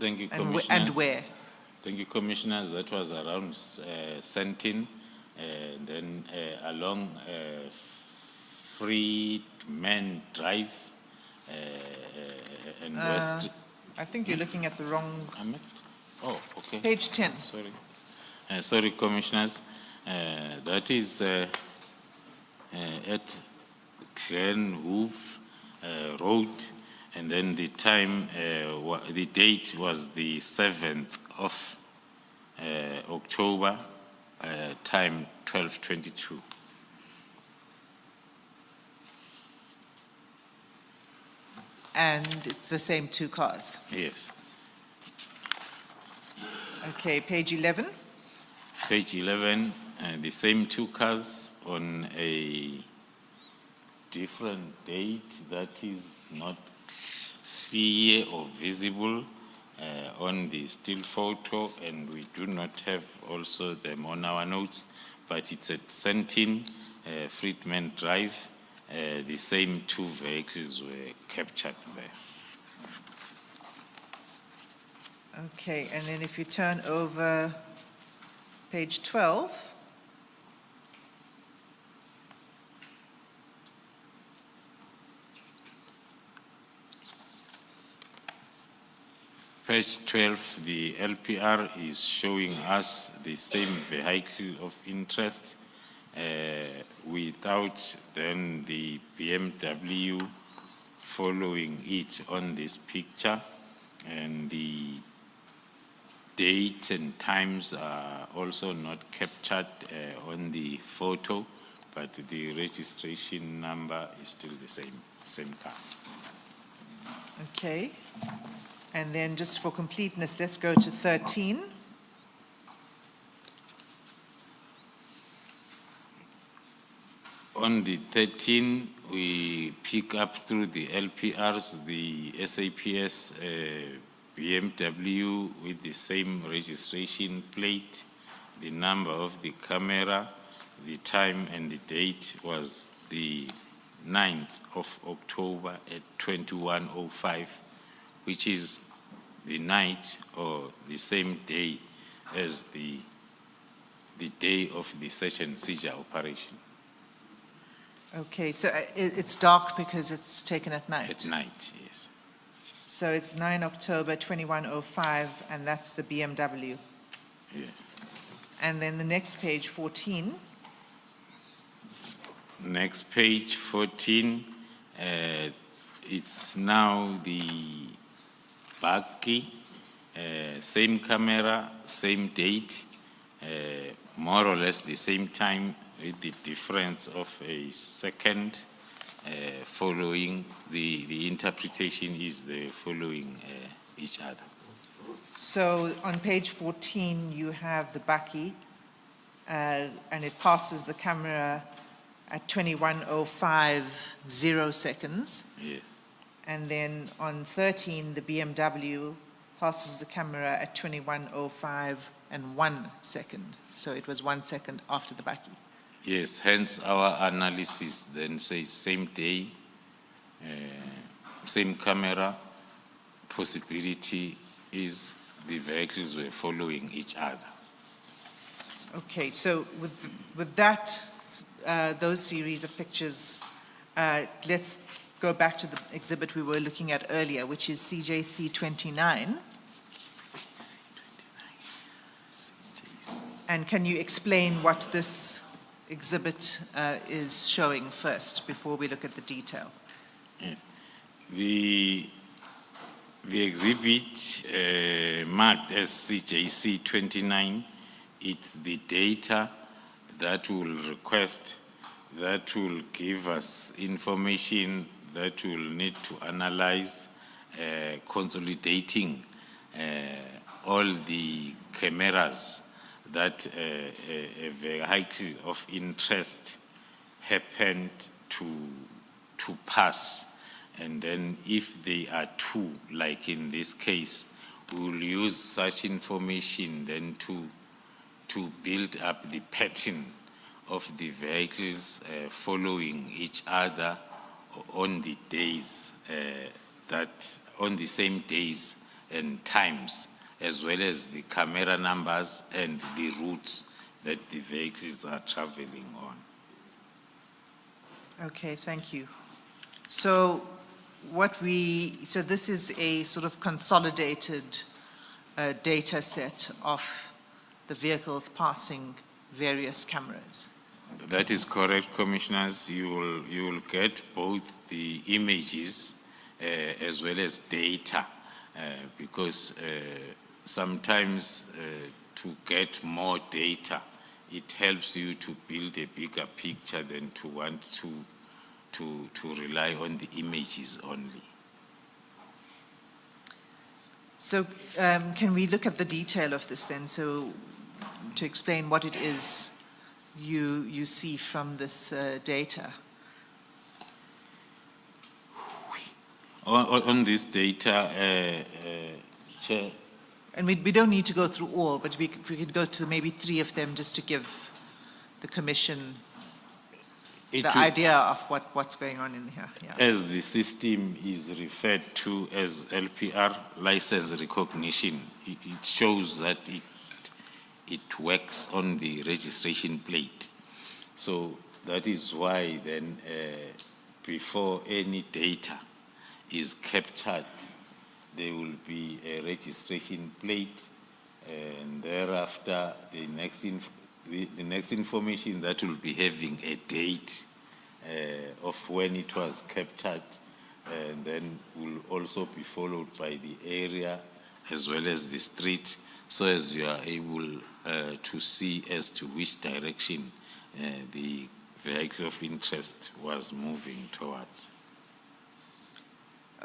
Thank you, And Commissioners. and where? Thank you, Commissioners. That was around Sentin, then along Freedman Drive and West. I think you're looking at the wrong, Ahmed? Oh, okay. page 10. Sorry. Sorry, Commissioners. That is at Glenhoof Road, and then the time, the date was the 7th of October, time 12:22. And it's the same two cars. Yes. Okay, page 11. Page 11, the same two cars on a different date that is not clear or visible on the still photo, and we do not have also them on our notes, but it's at Sentin, Freedman Drive. The same two vehicles were captured there. Okay, and then if you turn over page 12. Page 12, the LPR is showing us the same vehicle of interest without then the BMW following it on this picture, and the date and times are also not captured on the photo, but the registration number is still the same car. Okay. And then just for completeness, let's go to 13. On the 13, we pick up through the LPRs, the SAPS BMW with the same registration plate, the number of the camera, the time and the date was the 9th of October at 21:05, which is the night or the same day as the the day of the search and seizure operation. Okay, so it's dark because it's taken at night? At night, yes. So it's 9 October 2105, and that's the BMW. Yes. And then the next page, 14. Next page, 14, it's now the bakkie, same camera, same date, more or less the same time, with the difference of a second following. The interpretation is the following each other. So on page 14, you have the bakkie, and it passes the camera at 21:05, 0 seconds. Yes. And then on 13, the BMW passes the camera at 21:05 and 1 second. So it was 1 second after the bakkie. Yes, hence our analysis then says same day, same camera, possibility is the vehicles were following each other. Okay, so with that, those series of pictures, let's go back to the exhibit we were looking at earlier, which is CJC 29. And can you explain what this exhibit is showing first before we look at the detail? Yes. The exhibit marked as CJC 29, it's the data that will request, that will give us information that we'll need to analyze, consolidating all the cameras that a vehicle of interest happened to pass. And then if they are two, like in this case, we will use such information then to build up the pattern of the vehicles following each other on the days on the same days and times, as well as the camera numbers and the routes that the vehicles are traveling on. Okay, thank you. So this is a sort of consolidated data set of the vehicles passing various cameras. That is correct, Commissioners. You will get both the images as well as data, because sometimes to get more data, it helps you to build a bigger picture than to want to rely on the images only. So can we look at the detail of this then? So to explain what it is you see from this data. On this data, Chair. And we don't need to go through all, but we could go to maybe 3 of them just to give the Commission the idea of what's going on in here. Yeah. As the system is referred to as LPR, license recognition, it shows that it works on the registration plate. So that is why then before any data is captured, there will be a registration plate, and thereafter the next information that will be having a date of when it was captured, and then will also be followed by the area as well as the street, so as you are able to see as to which direction the vehicle of interest was moving towards.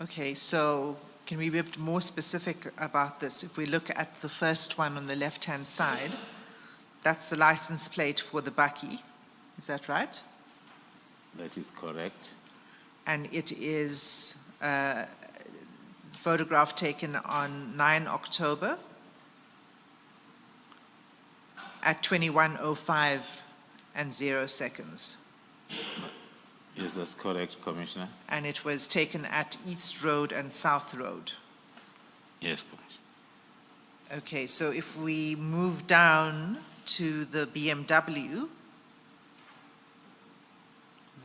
Okay, so can we be a bit more specific about this? If we look at the first one on the left-hand side, that's the license plate for the bakkie. Is that right? That is correct. And it is a photograph taken on 9 October at 21:05 and 0 seconds. Yes, that's correct, Commissioner. And it was taken at East Road and South Road. Yes, Commissioner. Okay, so if we move down to the BMW,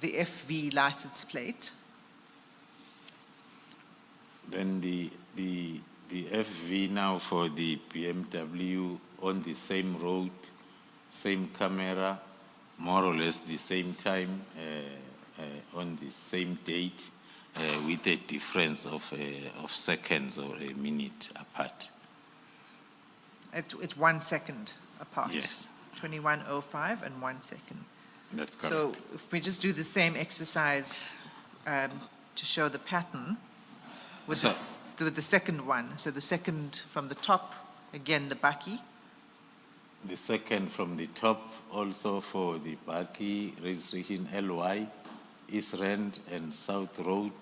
the FV license plate. Then the FV now for the BMW on the same road, same camera, more or less the same time, on the same date, with a difference of seconds or a minute apart. It's 1 second apart. Yes. 21:05 and 1 second. That's correct. So if we just do the same exercise to show the pattern with, with the second one. So the second from the top, again, the bakkie. The second from the top, also for the bakkie, registration LY, East Rand and South Road,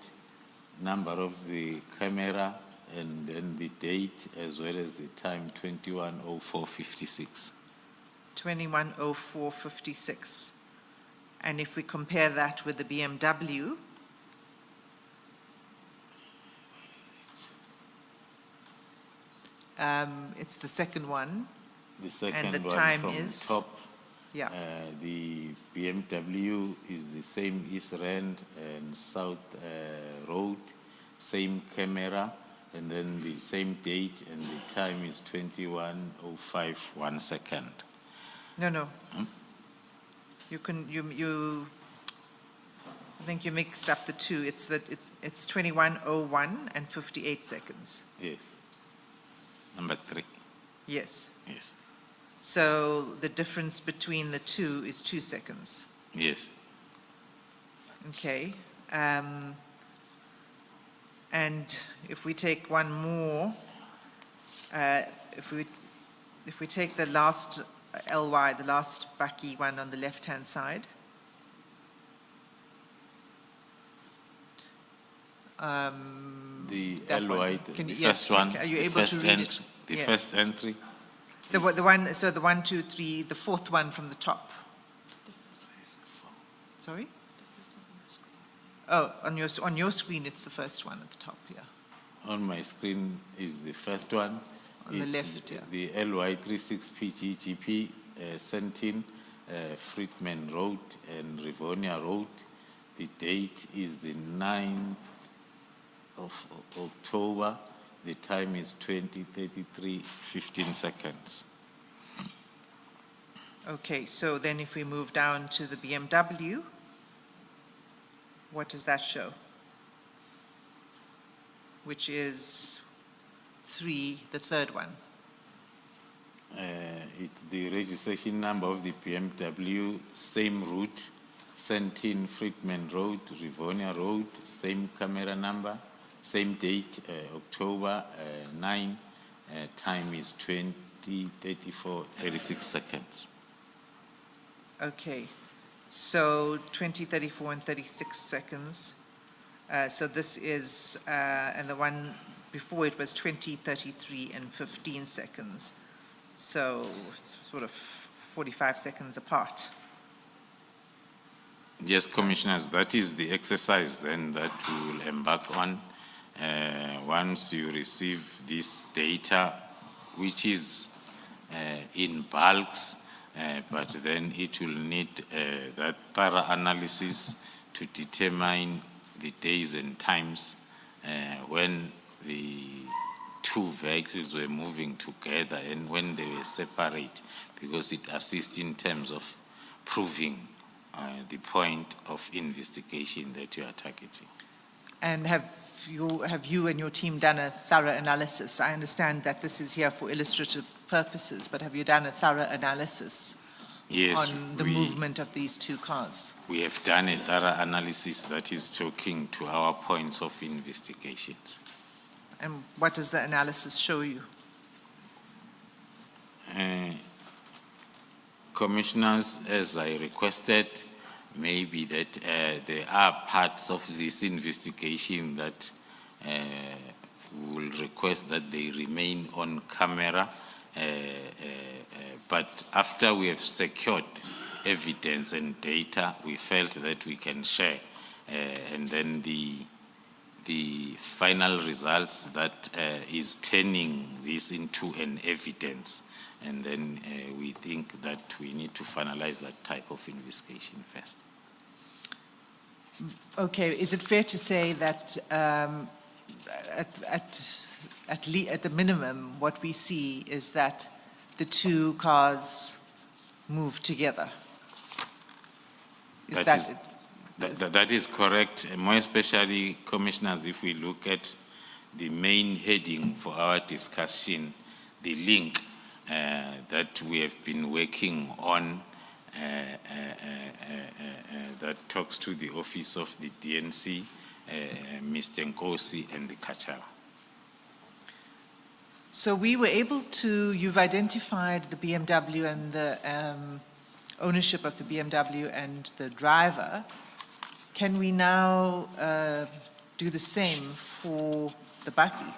number of the camera, and then the date as well as the time, 21:04:56. 21:04:56. And if we compare that with the BMW, it's the second one. The second the one time from is? top, Yeah. the BMW is the same East Rand and South Road, same camera, and then the same date, and the time is 21:05, 1 second. No. You I think you mixed up the two. It's 21:01 and 58 seconds. Yes. Number 3. Yes. Yes. So the difference between the two is 2 seconds. Yes. Okay. And if we take one more, if we take the last LY, the last bakkie one on the left-hand side. The That one. LY, Can the you- yes, first one, are you the able to first read it? entry, the Yes. first entry. The one, so the 1, 2, 3, the fourth one from the top. Sorry? Oh, on your screen, it's the first one at the top, yeah. On my screen is the first one. On the It's left, yeah. The LY36PGGP, Sentin, Friedman Road and Rivonia Road. The date is the 9th of October. The time is 20:33, 15 seconds. Okay, so then if we move down to the BMW, what does that show? Which is 3, the third one. It's the registration number of the BMW, same route, Sentin, Friedman Road, Rivonia Road, same camera number, same date, October 9, time is 20:34, 36 seconds. Okay, so 20:34 and 36 seconds. So this is, and the one before it was 20:33 and 15 seconds. So it's sort of 45 seconds apart. Yes, Commissioners, that is the exercise then that we will embark on. Once you receive this data, which is in bulks, but then it will need that thorough analysis to determine the days and times when the two vehicles were moving together and when they were separate, because it assists in terms of proving the point of investigation that you are targeting. And have you and your team done a thorough analysis? I understand that this is here for illustrative purposes, but have you done a thorough analysis Yes, on the movement of these two cars? we have done a thorough analysis that is talking to our points of investigations. And what does the analysis show you? Commissioners, as I requested, maybe that there are parts of this investigation that we will request that they remain on camera, but after we have secured evidence and data, we felt that we can share, and then the the final results that is turning this into an evidence. And then we think that we need to finalize that type of investigation first. Okay, is it fair to say that at the minimum, what we see is that the two cars move together? That is correct, more especially, Commissioners, if we look at the main heading for our discussion, the link that we have been working on that talks to the office of the DNC, Mr. Nkosi and the Kachala. So we were able to, you've identified the BMW and the ownership of the BMW and the driver. Can we now do the same for the bakkie?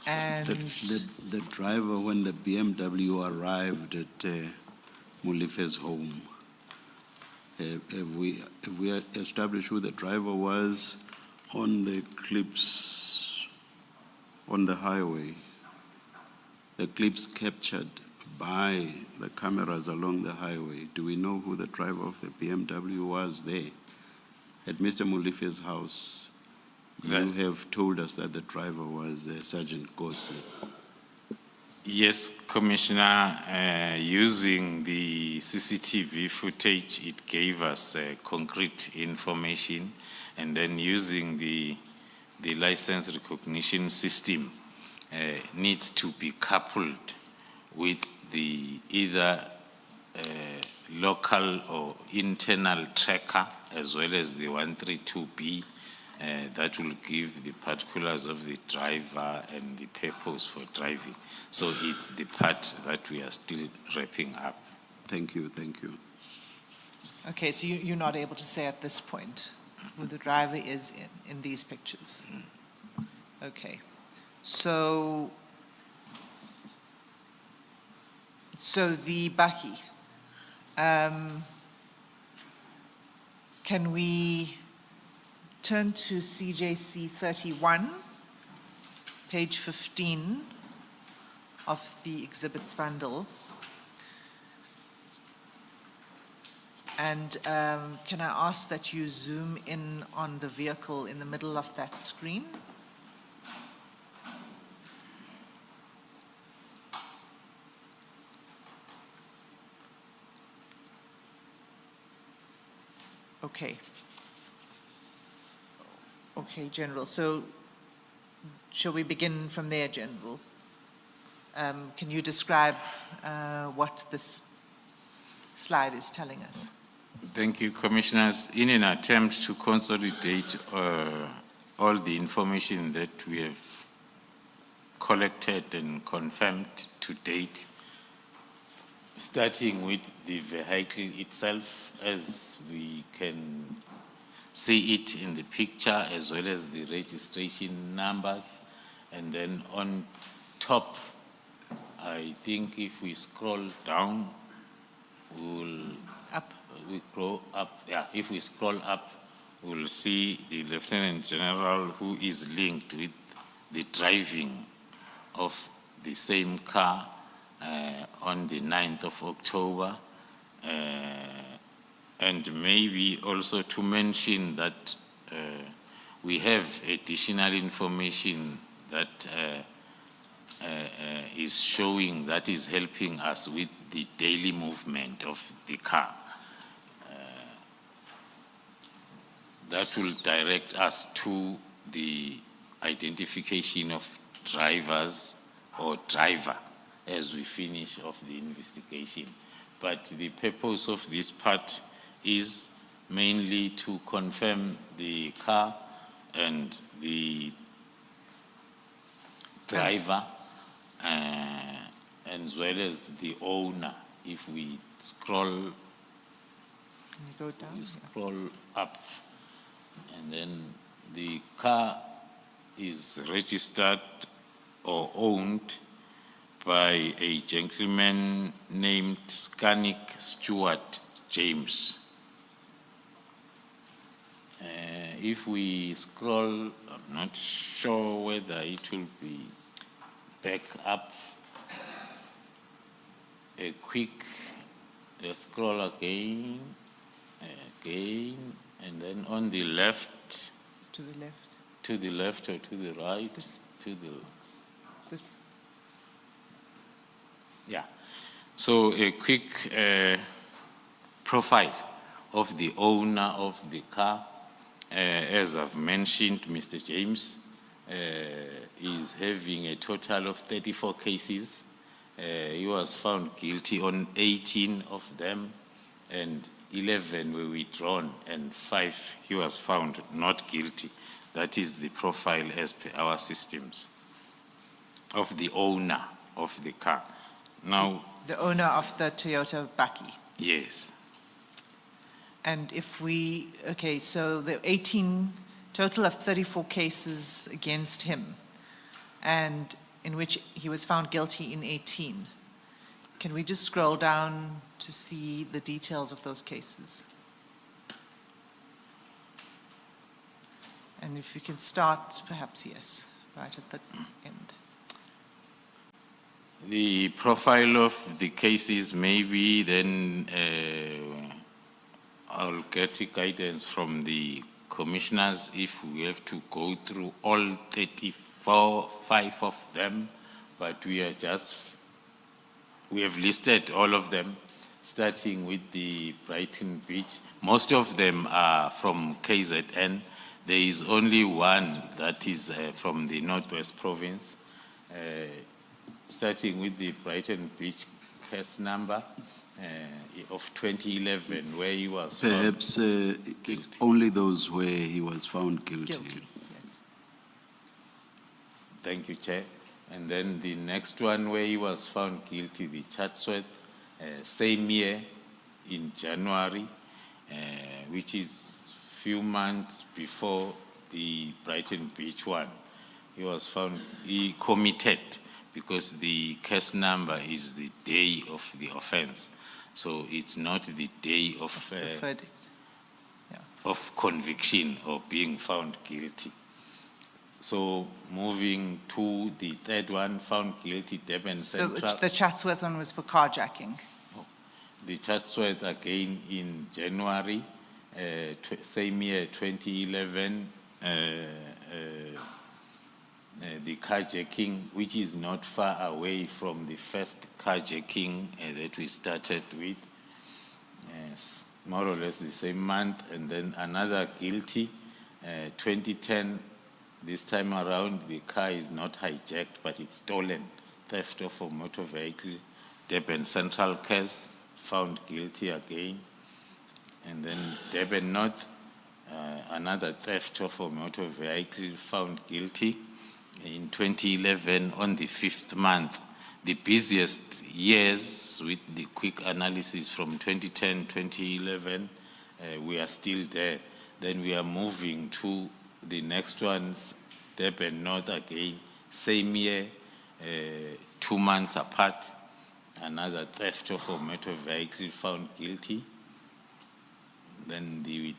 And the driver, when the BMW arrived at Molefe's home, have we established who the driver was on the clips on the highway? The clips captured by the cameras along the highway. Do we know who the driver of the BMW was there? At Mr. Molefe's house, you have told us that the driver was Sergeant Kosi. Yes, Commissioner, using the CCTV footage, it gave us concrete information, and then using the license recognition system needs to be coupled with the either local or internal tracker as well as the 132B that will give the particulars of the driver and the purpose for driving. So it's the part that we are still wrapping up. Thank you, thank you. okay, so you're not able to say at this point who the driver is in these pictures? Okay, so the bakkie, can we turn to CJC 31, page 15 of the exhibits bundle? And can I ask that you zoom in on the vehicle in the middle of that screen? Okay. Okay, General. So shall we begin from there, General? Can you describe what this slide is telling us? Thank you, Commissioners. In an attempt to consolidate all the information that we have collected and confirmed to date, starting with the vehicle itself, as we can see it in the picture, as well as the registration numbers. And then on top, I think if we scroll down, if we scroll up, we'll see the Lieutenant General who is linked with the driving of the same car on the 9th of October. And maybe also to mention that we have additional information that is showing, that is helping us with the daily movement of the car. That will direct us to the identification of drivers or driver as we finish off the investigation. But the purpose of this part is mainly to confirm the car and the driver, as well as the owner. If we scroll, Can you go down? you scroll up, and then the car is registered or owned by a gentleman named Scanik Stewart James. if we scroll, I'm not sure whether it will be back up. A quick, let's scroll again, and then on the left, To the left, to the left or to the right, This. to the, this. yeah. So a quick profile of the owner of the car. As I've mentioned, Mr. James is having a total of 34 cases. He was found guilty on 18 of them, and 11 were withdrawn, and 5 he was found not guilty. That is the profile as per our systems of the owner of the car. Now, The owner of the Toyota Baki. yes, And if we, okay, so the 18, total of 34 cases against him, and in which he was found guilty in 18. Can we just scroll down to see the details of those cases? And if you can start, perhaps, yes, right at the end. the profile of the cases, maybe then I'll get guidance from the commissioners if we have to go through all 34, 5 of them, but we have listed all of them, starting with the Brighton Beach. Most of them are from KZN. There is only one that is from the Northwest Province, starting with the Brighton Beach case number of 2011, where he was Perhaps guilty. only those where he was found guilty. Guilty, yes. Thank you, Chair. And then the next one where he was found guilty, the Chatsworth, same year in January, which is few months before the Brighton Beach one. He was found, he committed because the case number is the day of the offense. So it's not the day of The verdict. of conviction or being found guilty. So moving to the third one, found guilty, Durban So Central. the Chatsworth one was for carjacking. The Chatsworth again in January, same year, 2011, the carjacking, which is not far away from the first carjacking that we started with, more or less the same month, and then another guilty, 2010. This time around, the car is not hijacked, but it's stolen. Theft of a motor vehicle, Durban Central case, found guilty again. And then Durban North, another theft of a motor vehicle, found guilty in 2011 on the 5th month. The busiest years with the quick analysis from 2010, 2011, we are still there. Then we are moving to the next ones, Durban North again, same year, 2 months apart, another theft of a motor vehicle found guilty. Then the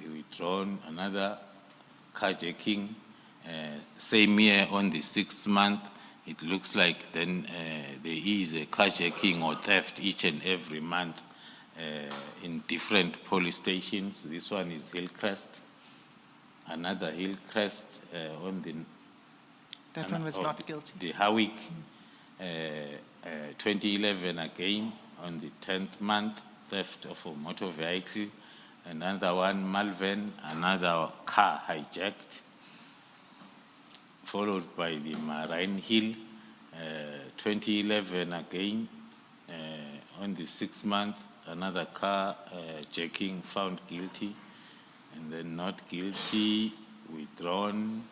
withdrawn, another carjacking, same year on the 6th month. It looks like then there is a carjacking or theft each and every month in different police stations. This one is Hillcrest. Another Hillcrest on the... That one was not guilty. The Howick, 2011 again on the 10th month, theft of a motor vehicle. Another one, Malvern, another car hijacked, followed by the Marine Hill, 2011 again, on the 6th month, another car jacking found guilty, and then not guilty, withdrawn,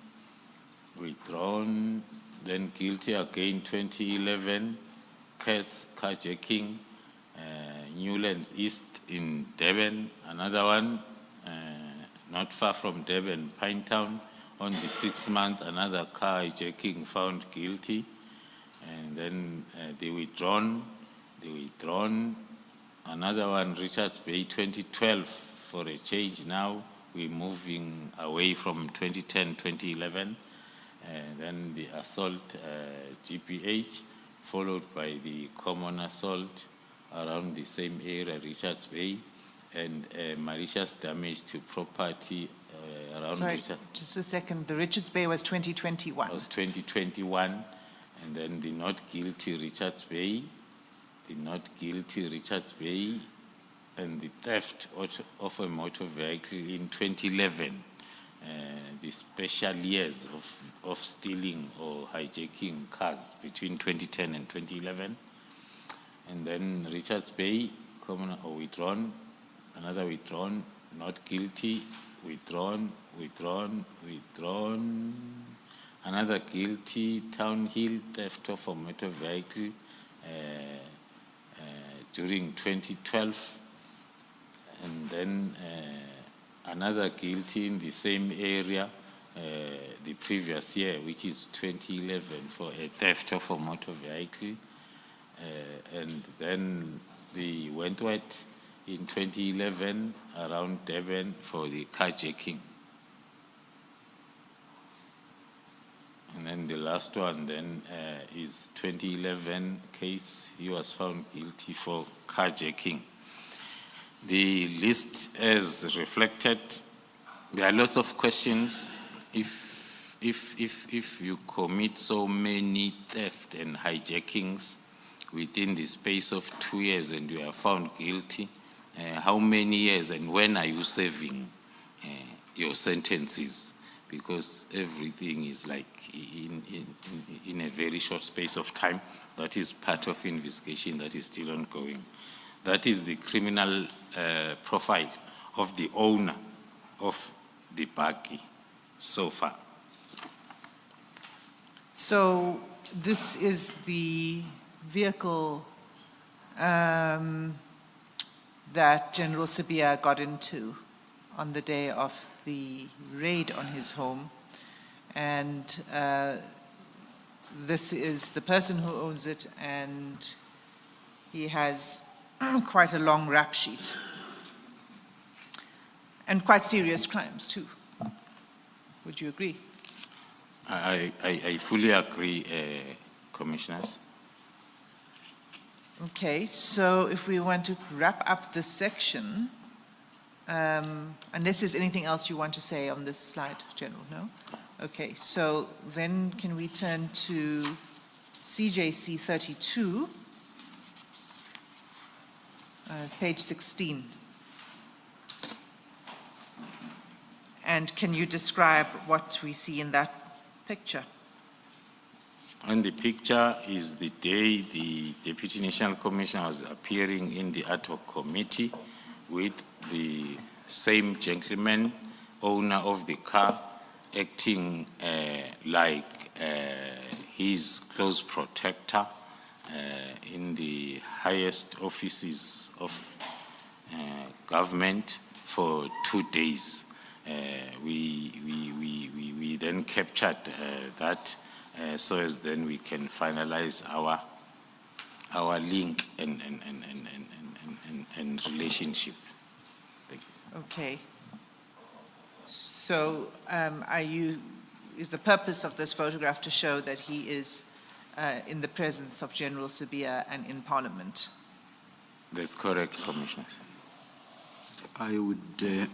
then guilty again, 2011, case carjacking, Newlands East in Durban, another one, not far from Durban, Pinetown, on the 6th month, another car hijacking found guilty, and then they withdrawn, another one, Richards Bay, 2012, for a change now, we're moving away from 2010, 2011, and then the assault GPH, followed by the common assault around the same area, Richards Bay, and malicious damage to property around Sorry, Richards. just a second. The Richards Bay was 2021. Was 2021, and then the not guilty Richards Bay, and the theft of a motor vehicle in 2011, the special years of stealing or hijacking cars between 2010 and 2011, and then Richards Bay, common or withdrawn, another withdrawn, not guilty, withdrawn, another guilty, Town Hill, theft of a motor vehicle during 2012, and then another guilty in the same area the previous year, which is 2011, for a theft of a motor vehicle, and then the Wentworth in 2011 around Durban for the carjacking. And then the last one then is 2011 case. He was found guilty for carjacking. The list as reflected, there are lots of questions. If you commit so many theft and hijackings within the space of 2 years and you are found guilty, how many years and when are you serving your sentences? Because everything is like in a very short space of time. That is part of investigation that is still ongoing. That is the criminal profile of the owner of the buggy so far. So this is the vehicle that General Sibia got into on the day of the raid on his home, and this is the person who owns it, and he has quite a long rap sheet and quite serious crimes too. Would you agree? I fully agree, Commissioners. Okay, so if we want to wrap up this section, unless there's anything else you want to say on this slide, General, no? Okay, so then can we turn to CJC 32, it's page 16. And can you describe what we see in that picture? And the picture is the day the Deputy National Commissioner was appearing in the ad hoc committee with the same gentleman, owner of the car, acting like his close protector in the highest offices of government for 2 days. We then captured that so as then we can finalize our link and relationship. Thank you. Okay. So is the purpose of this photograph to show that he is in the presence of General Sibia and in Parliament? That's correct, Commissioners. I would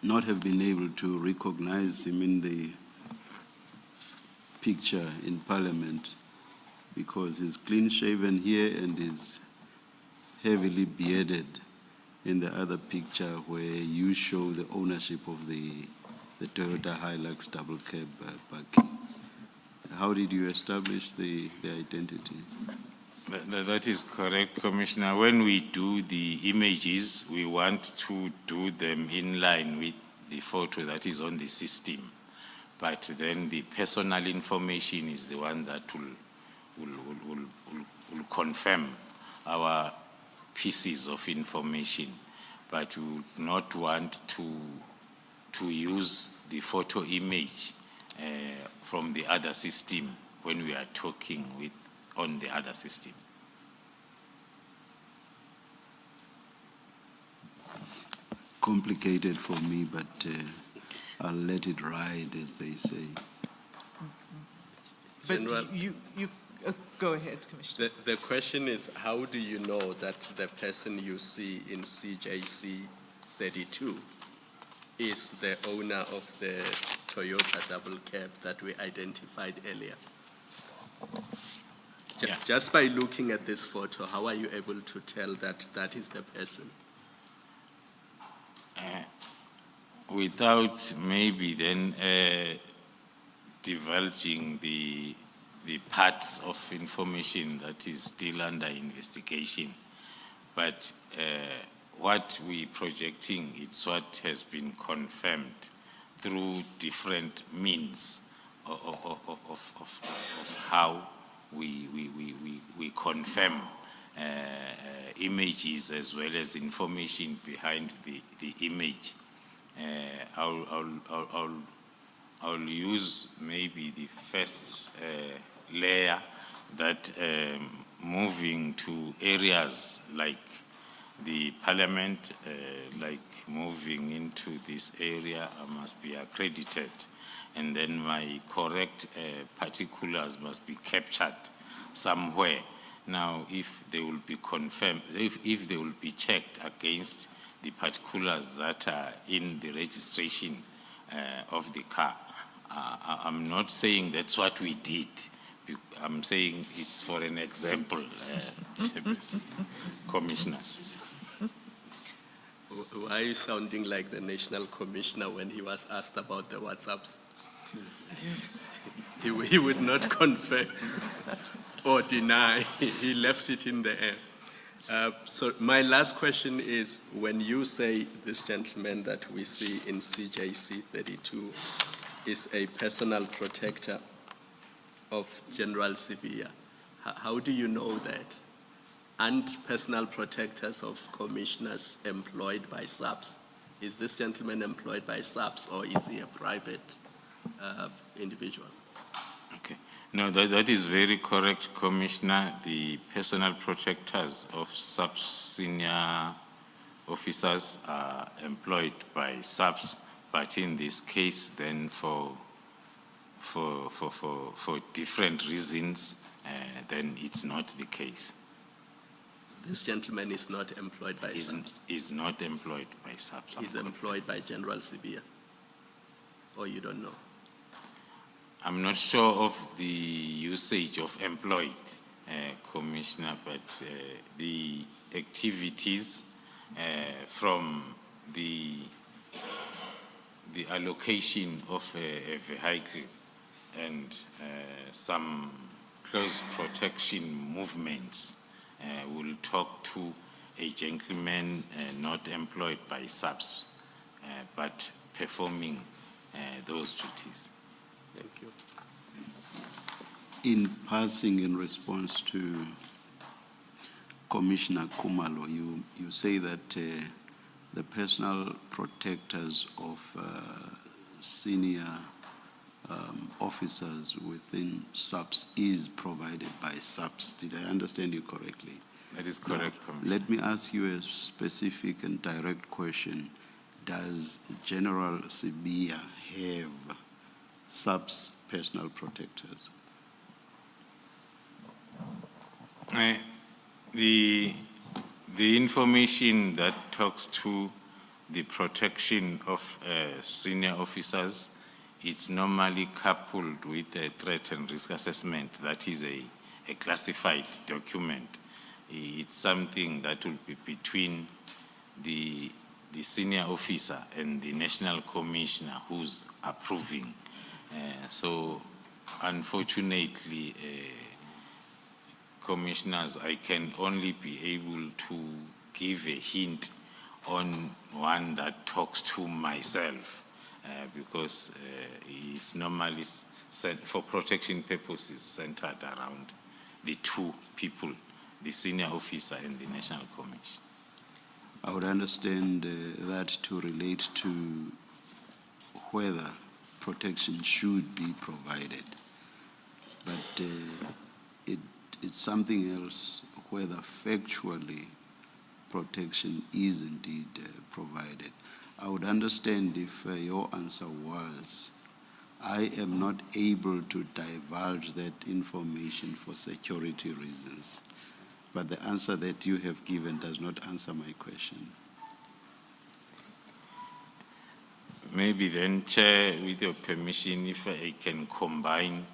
not have been able to recognize him in the picture in Parliament because he's clean-shaven here and is heavily bearded in the other picture where you show the ownership of the Toyota Hilux double cab buggy. How did you establish the identity? That is correct, Commissioner. When we do the images, we want to do them in line with the photo that is on the system. But then the personal information is the one that will confirm our pieces of information. But we would not want to use the photo image from the other system when we are talking on the other system. complicated for me, but I'll let it ride, as they say. General- But you go ahead, Commissioner. The question is, how do you know that the person you see in CJC 32 is the owner of the Toyota double cab that we identified earlier? Yeah. Just by looking at this photo, how are you able to tell that that is the person? Without maybe then divulging the parts of information that is still under investigation. But what we're projecting, it's what has been confirmed through different means of how we confirm images as well as information behind the image. I'll use maybe the first layer that moving to areas like the parliament, like moving into this area, I must be accredited. And then my correct particulars must be captured somewhere. Now, if they will be confirmed, if they will be checked against the particulars that are in the registration of the car, I'm not saying that's what we did. I'm saying it's for an example, commissioners. Why are you sounding like the National Commissioner when he was asked about the WhatsApps? He would not confirm or deny. He left it in the air. So my last question is, when you say this gentleman that we see in CJC 32 is a personal protector of General Sibia, how do you know that? Aren't personal protectors of commissioners employed by SAPS? Is this gentleman employed by SAPS, or is he a private individual? Okay. No, that is very correct, Commissioner. The personal protectors of SAPS senior officers are employed by SAPS, but in this case, then for different reasons, then it's not the case. This gentleman is not employed by SAPS. Is not employed by SAPS. He's employed by General Sibia. Or you don't know? I'm not sure of the usage of employed, Commissioner, but the activities from the allocation of a vehicle and some close protection movements will talk to a gentleman not employed by SAPS, but performing those duties. Thank you. In passing, in response to Commissioner Khumalo, you say that the personal protectors of senior officers within SAPS is provided by SAPS. Did I understand you correctly? That is correct, Commissioner. Let me ask you a specific and direct question. Does General Sibia have SAPS personal protectors? The information that talks to the protection of senior officers, it's normally coupled with a threat and risk assessment. That is a classified document. It's something that will be between the senior officer and the National Commissioner who's approving. So unfortunately, commissioners, I can only be able to give a hint on one that talks to myself because it's normally for protection purposes centered around the two people, the senior officer and the National Commission. I would understand that to relate to whether protection should be provided, but it's something else whether factually protection is indeed provided. I would understand if your answer was, I am not able to divulge that information for security reasons. But the answer that you have given does not answer my question. Maybe then, Chair, with your permission, if I can combine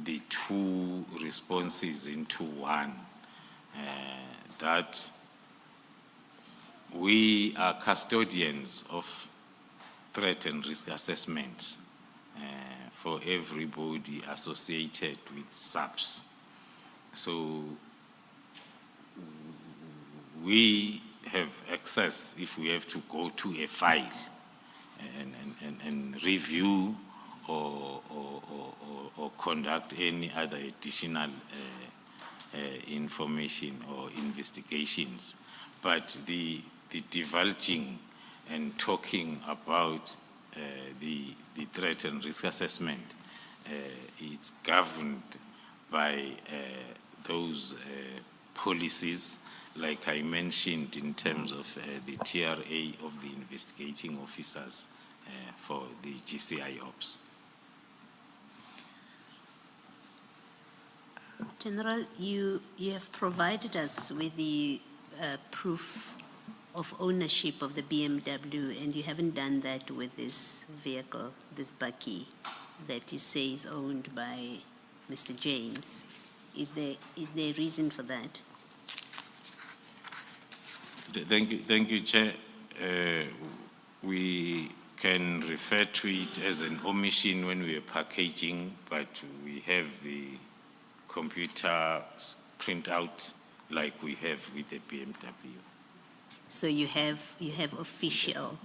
the two responses into one, that we are custodians of threat and risk assessments for everybody associated with SAPS. So we have access if we have to go to a file and review or conduct any other additional information or investigations. But the divulging and talking about the threat and risk assessment, it's governed by those policies, like I mentioned, in terms of the TRA of the investigating officers for the GCI ops. General, you have provided us with the proof of ownership of the BMW, and you haven't done that with this vehicle, this bakkie, that you say is owned by Mr. James. Is there a reason for that? Thank you, Chair. We can refer to it as an omission when we are packaging, but we have the computer printout like we have with the BMW. So you have official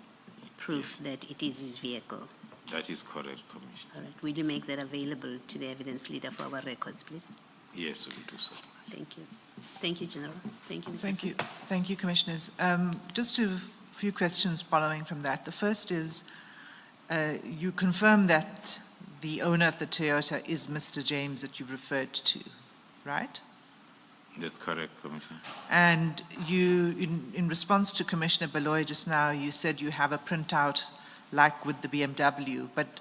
proof that it is his vehicle? That is correct, Commissioner. All right. Will you make that available to the evidence leader for our records, please? Yes, we will do so. Thank you. Thank you, General. Thank you, Mr. Thank you. Thank you, Commissioners. Just a few questions following from that. The first is, you confirm that the owner of the Toyota is Mr. James that you referred to, right? That's correct, Commissioner. And you, in response to Commissioner Baloy just now, you said you have a printout like with the BMW, but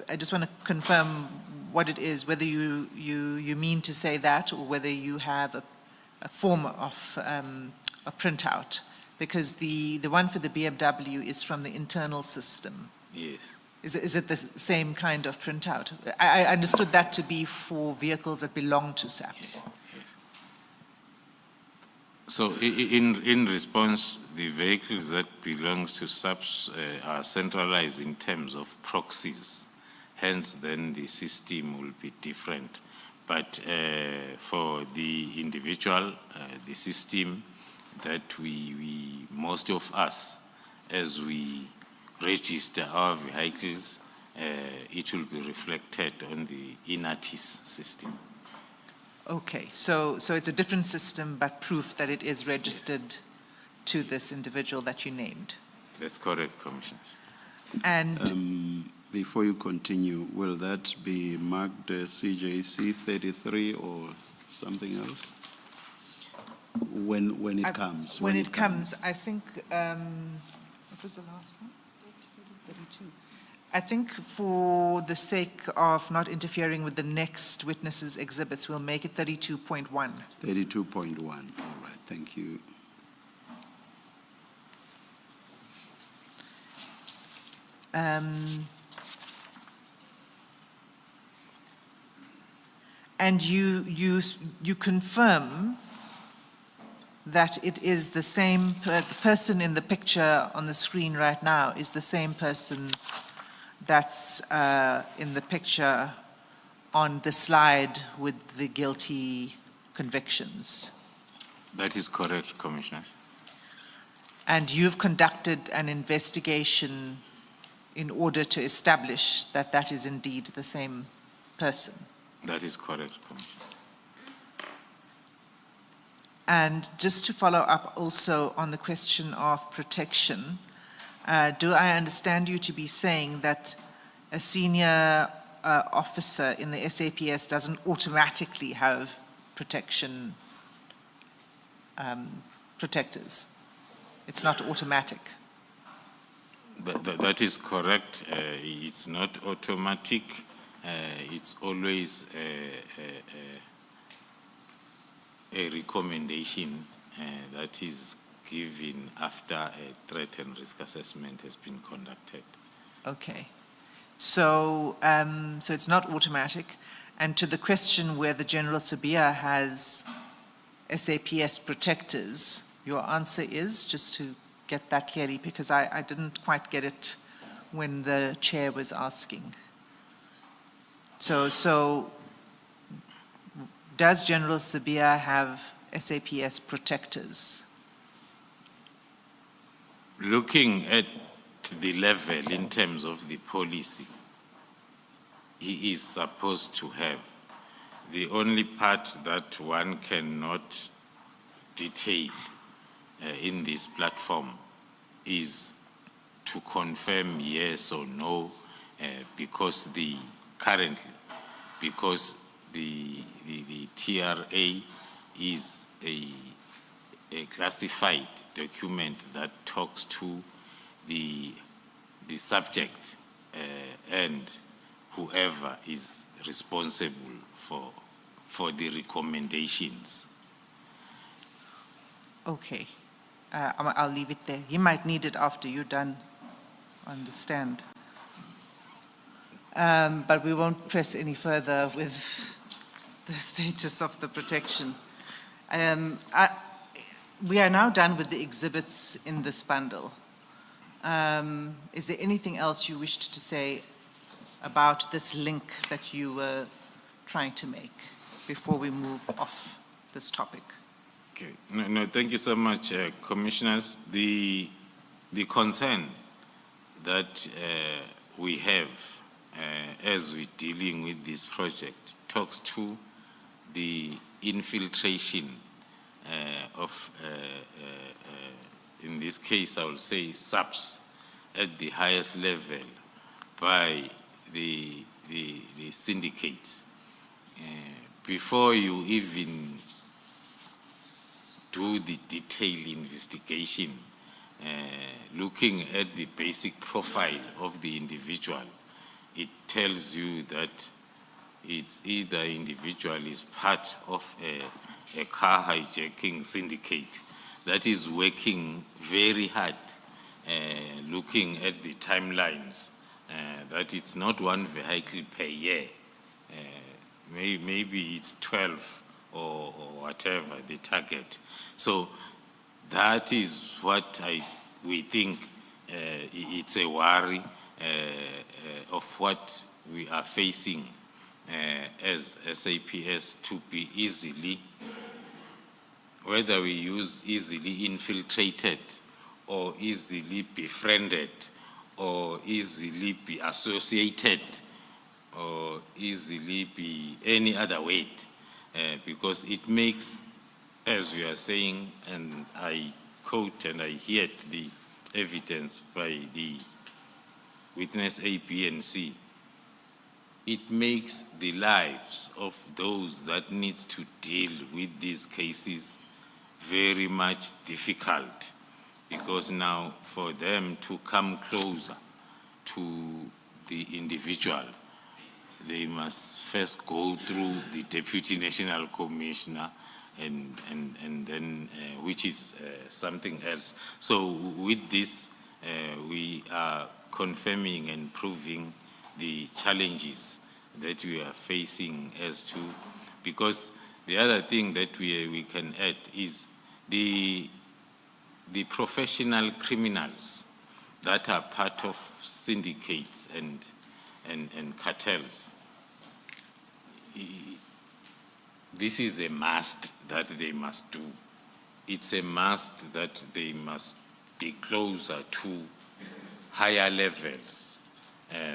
I just want to confirm what it is, whether you mean to say that or whether you have a form of a printout, because the one for the BMW is from the internal system. Yes. Is it the same kind of printout? I understood that to be for vehicles that belong to SAPS. Yes. So in response, the vehicles that belong to SAPS are centralized in terms of proxies. Hence, then the system will be different. But for the individual, the system that we most of us, as we register our vehicles, it will be reflected on the INATIS system. Okay, so it's a different system, but proof that it is registered to this individual that you named. That's correct, Commissioners. And Before you continue, will that be marked CJC 33 or something else? When it comes? When it comes, I think, what was the last one? 32. I think for the sake of not interfering with the next witnesses' exhibits, we'll make it 32.1. 32.1, all right, thank you. And you confirm that it is the same, the person in the picture on the screen right now is the same person that's in the picture on the slide with the guilty convictions. That is correct, Commissioners. And you've conducted an investigation in order to establish that that is indeed the same person. That is correct, Commissioner. And just to follow up also on the question of protection, do I understand you to be saying that a senior officer in the SAPS doesn't automatically have protection protectors. It's not automatic. That is correct. It's not automatic. It's always a recommendation that is given after a threat and risk assessment has been conducted. Okay. So, so it's not automatic. And to the question whether General Sabia has SAPS protectors, your answer is, just to get that clearly, because I didn't quite get it when the chair was asking. So does General Sabia have SAPS protectors? Looking at the level in terms of the policy, he is supposed to have. The only part that one cannot detail in this platform is to confirm yes or no, because the TRA is a classified document that talks to the subject and whoever is responsible for the recommendations. Okay. I'll leave it there. You might need it after you're done. Understand. But we won't press any further with the status of the protection. We are now done with the exhibits in this bundle. Is there anything else you wished to say about this link that you were trying to make before we move off this topic? Okay. No, thank you so much, Commissioners. The concern that we have as we're dealing with this project talks to the infiltration of, in this case, I will say SAPS at the highest level by the syndicates. Before you even do the detailed investigation, looking at the basic profile of the individual, it tells you that it's either individual is part of a car hijacking syndicate that is working very hard, looking at the timelines, that it's not one vehicle per year. Maybe it's 12 or whatever the target. So that is what we think it's a worry of what we are facing as SAPS to be easily, whether we use easily infiltrated or easily befriended or easily be associated or easily be any other weight, because it makes, as we are saying, and I quote and I hear the evidence by the witness A, B, and C, it makes the lives of those that need to deal with these cases very much difficult, because now for them to come closer to the individual, they must first go through the Deputy National Commissioner and then, which is something else. So with this, we are confirming and proving the challenges that we are facing as to, because the other thing that we can add is the professional criminals that are part of syndicates and cartels. This is a must that they must do. It's a must that they must be closer to higher levels,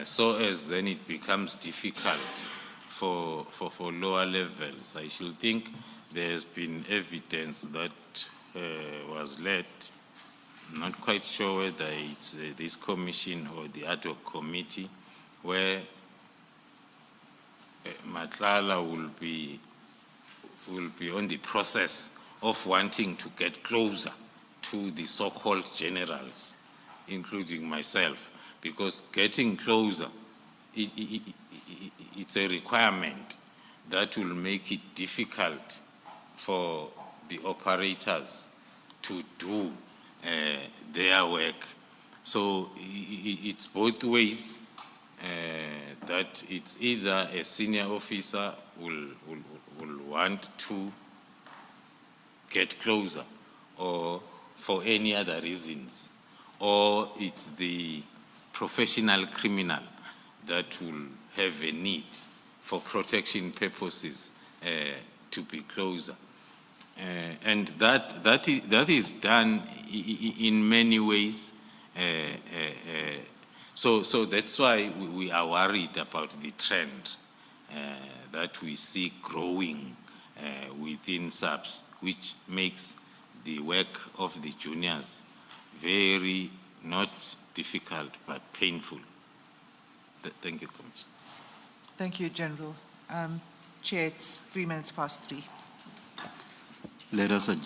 so as then it becomes difficult for lower levels. I should think there's been evidence that was led. I'm not quite sure whether it's this commission or the ad hoc committee, where Madlanga will be on the process of wanting to get closer to the so-called generals, including myself, because getting closer, it's a requirement that will make it difficult for the operators to do their work. So it's both ways, that it's either a senior officer will want to get closer, or for any other reasons, or it's the professional criminal that will have a need for protection purposes to be closer. And that is done in many ways. So that's why we are worried about the trend that we see growing within SAPS, which makes the work of the juniors very, not difficult, but painful. Thank you, Commissioner. Thank you, General. Chair, it's 3 minutes past 3. Let us adjourn.